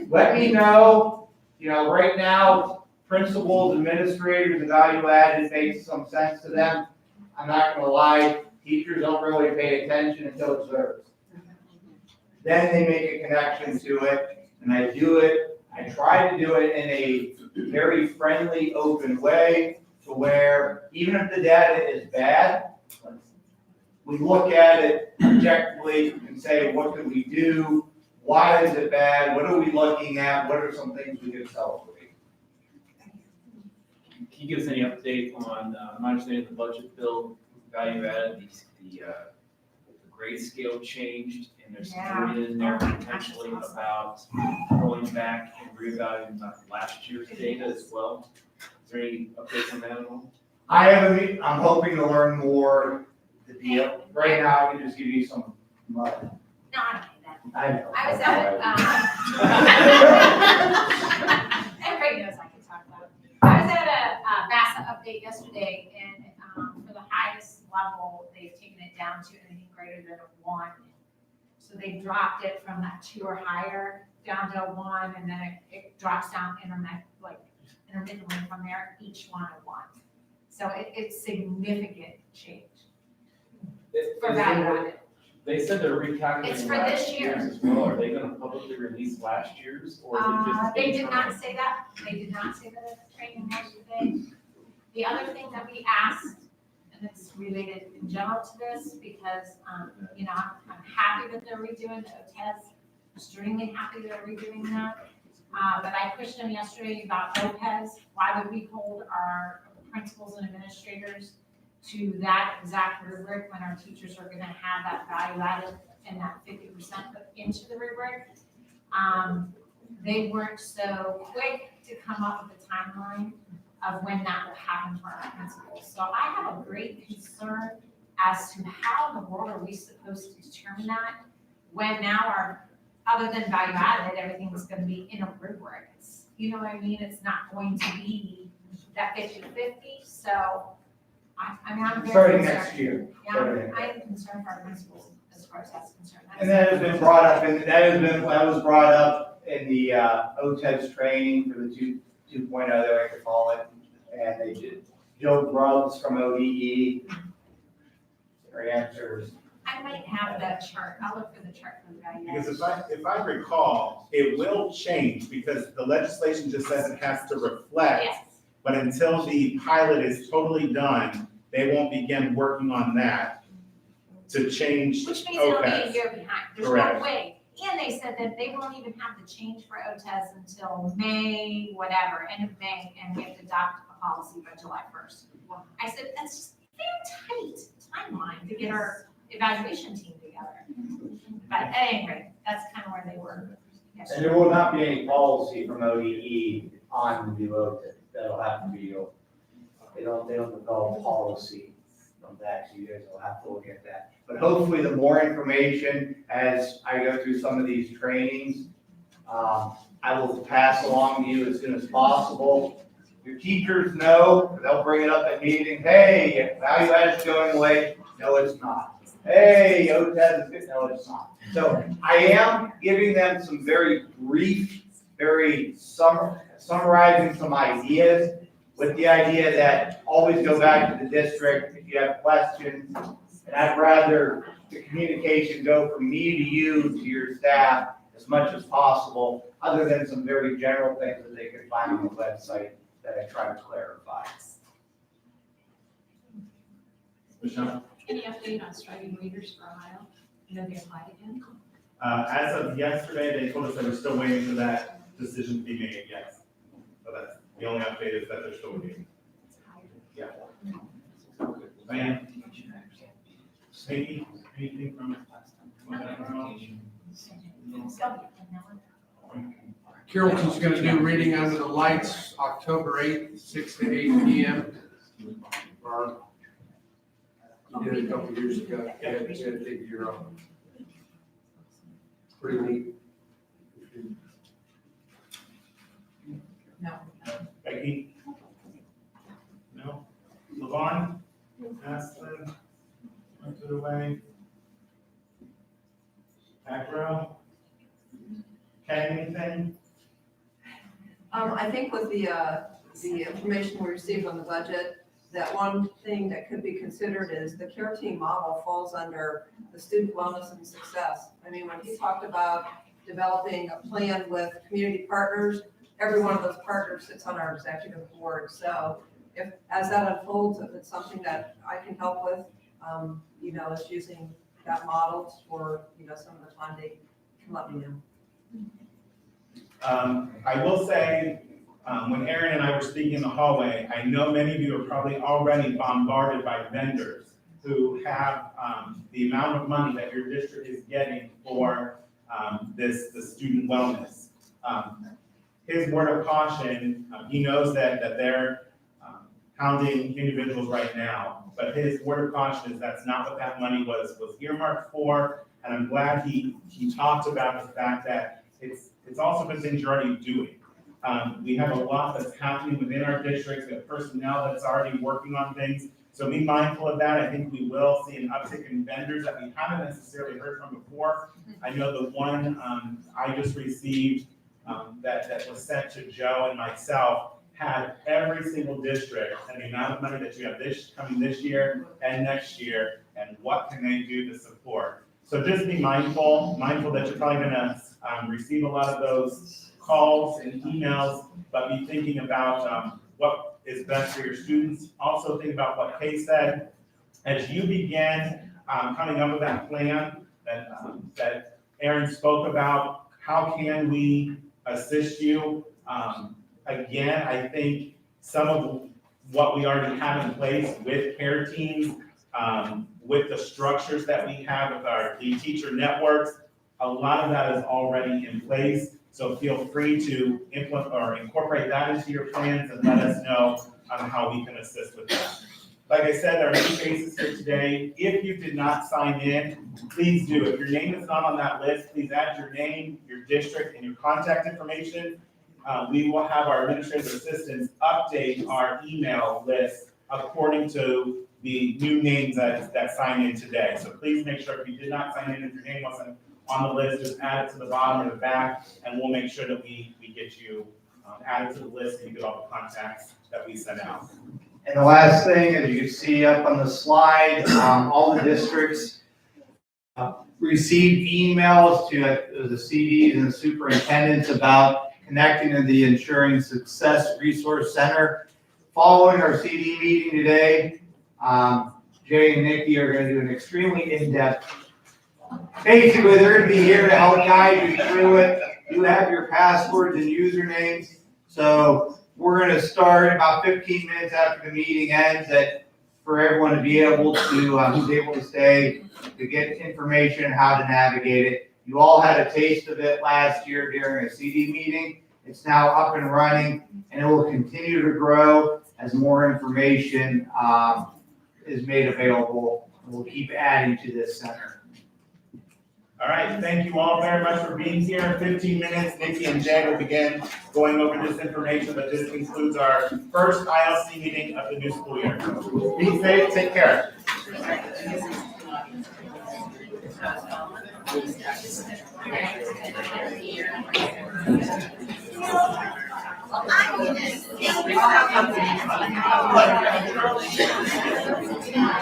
let me know. Right now, principals, administrators, and value added makes some sense to them. I'm not going to lie. Teachers don't really pay attention until it's theirs. Then they make a connection to it, and I do it. I try to do it in a very friendly, open way, to where even if the data is bad, we look at it objectively and say, what could we do? Why is it bad? What are we looking at? What are some things we could celebrate? Can you give us any update on, my understanding of the budget bill, value added, the grade scale changed, and there's some word in there potentially about going back and reevaluating last year's data as well. Is there any updates on that at all? I'm hoping to learn more. The deal, right now, I can just give you some mud. No, I don't need that. I know. I was at, everybody knows I can talk about it. I was at a VASA update yesterday, and for the highest level, they've taken it down to anything greater than a 1. So they dropped it from that 2 or higher down to a 1, and then it drops down intermittently from there, each one a 1. So it's significant change for value added. They said they're recalculating. It's for last this year. year's as well. Are they gonna publicly release last year's, or is it just? They did not say that. They did not say that at the training yesterday. The other thing that we asked, and it's related in general to this, because, you know, I'm happy that they're redoing the OTES, extremely happy that they're redoing that. But I pushed them yesterday about OPES. Why would we hold our principals and administrators to that exact rubric when our teachers are gonna have that value added and that 50% put into the rubric? They weren't so quick to come up with a timeline of when that will happen for our principals. So I have a great concern as to how in the world are we supposed to determine that when now our, other than value added, everything is gonna be in a rubric. You know what I mean? It's not going to be that 50-50, so I mean, I'm very Starting concerned. next year. Yeah, I'm concerned for our principals as far as that's concerned. And that has been brought up, and that was brought up in the OTES training for the 2.0, they like to call it. And they did, Joe Grubbs from ODE, their answers. I might have that chart. I'll look for the chart for the value. Because if I recall, it will change because the legislation just says it has to reflect. Yes. But until the pilot is totally done, they won't begin working on that to change. Which means it'll be a OPES. year behind. There's Correct. no way. And they said that they won't even have the change for OTES until May, whatever, end of May, and we have to adopt a policy by July 1st. I said, that's just very tight timeline to get our evaluation team together. But at any rate, that's kind of where they were. And there will not be any policy from ODE on the new OTES. That'll have to be, they don't develop policy from that, so you guys will have to look at that. But hopefully the more information as I go through some of these trainings, I will pass along to you as soon as possible. Your teachers know, they'll bring it up at meetings, hey, value add is going away. No, it's not. Hey, OTES is good. No, it's not. So I am giving them some very brief, very summarizing some ideas with the idea that always go back to the district if you have questions. And I'd rather the communication go from me to you to your staff as much as possible, other than some very general things that they can find on the website that I try to clarify. Michelle? Any update on striving leaders for Ohio? You know, they applied again? As of yesterday, they told us they were still waiting for that decision to be made, yes. So that's, the only update is that they're still waiting. Yeah. Diane? Nikki, anything from? Carrollton's gonna do Reading Under the Lights, October 8th, 6 to 8 p.m. We did it a couple years ago, we had a big year on. Pretty neat. No. Becky? No? LaVon? Aspen? Went to the way? Back row? Ken, anything? I think with the information we received on the budget, that one thing that could be considered is the care team model falls under the student wellness and success. I mean, when he talked about developing a plan with community partners, every one of those partners sits on our executive board. So if, as that unfolds, if it's something that I can help with, you know, is using that model for, you know, some of the funding, can let me know. I will say, when Aaron and I were speaking in the hallway, I know many of you are probably already bombarded by vendors who have the amount of money that your district is getting for the student wellness. His word of caution, he knows that they're hounding individuals right now. But his word of caution is that's not what that money was earmarked for. And I'm glad he talked about the fact that it's also been things you're already doing. We have a lot that's happening within our districts. We have personnel that's already working on things. So be mindful of that. I think we will see an uptick in vendors that we haven't necessarily heard from before. I know the one I just received that was sent to Joe and myself had every single district and the amount of money that you have coming this year and next year, and what can they do to support. So just be mindful that you're probably gonna receive a lot of those calls and emails, but be thinking about what is best for your students. Also think about what Kay said. As you begin coming up with that plan that Aaron spoke about, how can we assist you? Again, I think some of what we already have in place with care teams, with the structures that we have with the teacher networks, a lot of that is already in place. So feel free to implement or incorporate that into your plans and let us know how we can assist with that. Like I said, there are new faces here today. If you did not sign in, please do. If your name is not on that list, please add your name, your district, and your contact information. We will have our administrative assistants update our email list according to the new names that sign in today. So please make sure if you did not sign in, if your name wasn't on the list, just add it to the bottom or the back, and we'll make sure that we get you added to the list and you get all the contacts that we send out. And the last thing, as you can see up on the slide, all the districts received emails to the CDs and the superintendents about connecting to the Ensuring Success Resource Center. Following our CD meeting today, Jay and Nikki are going to do an extremely in-depth. Basically, they're going to be here to help guide you through it. You have your passwords and usernames. So we're going to start about 15 minutes after the meeting ends for everyone to be able to, who's able to stay, to get information how to navigate it. You all had a taste of it last year during a CD meeting. It's now up and running, and it will continue to grow as more information is made available. We'll keep adding to this center. All right, thank you all very much for being here. 15 minutes, Nikki and Jay will begin going over this information, but this concludes our first ILC meeting of the new school year. Be safe, take care. Well, I'm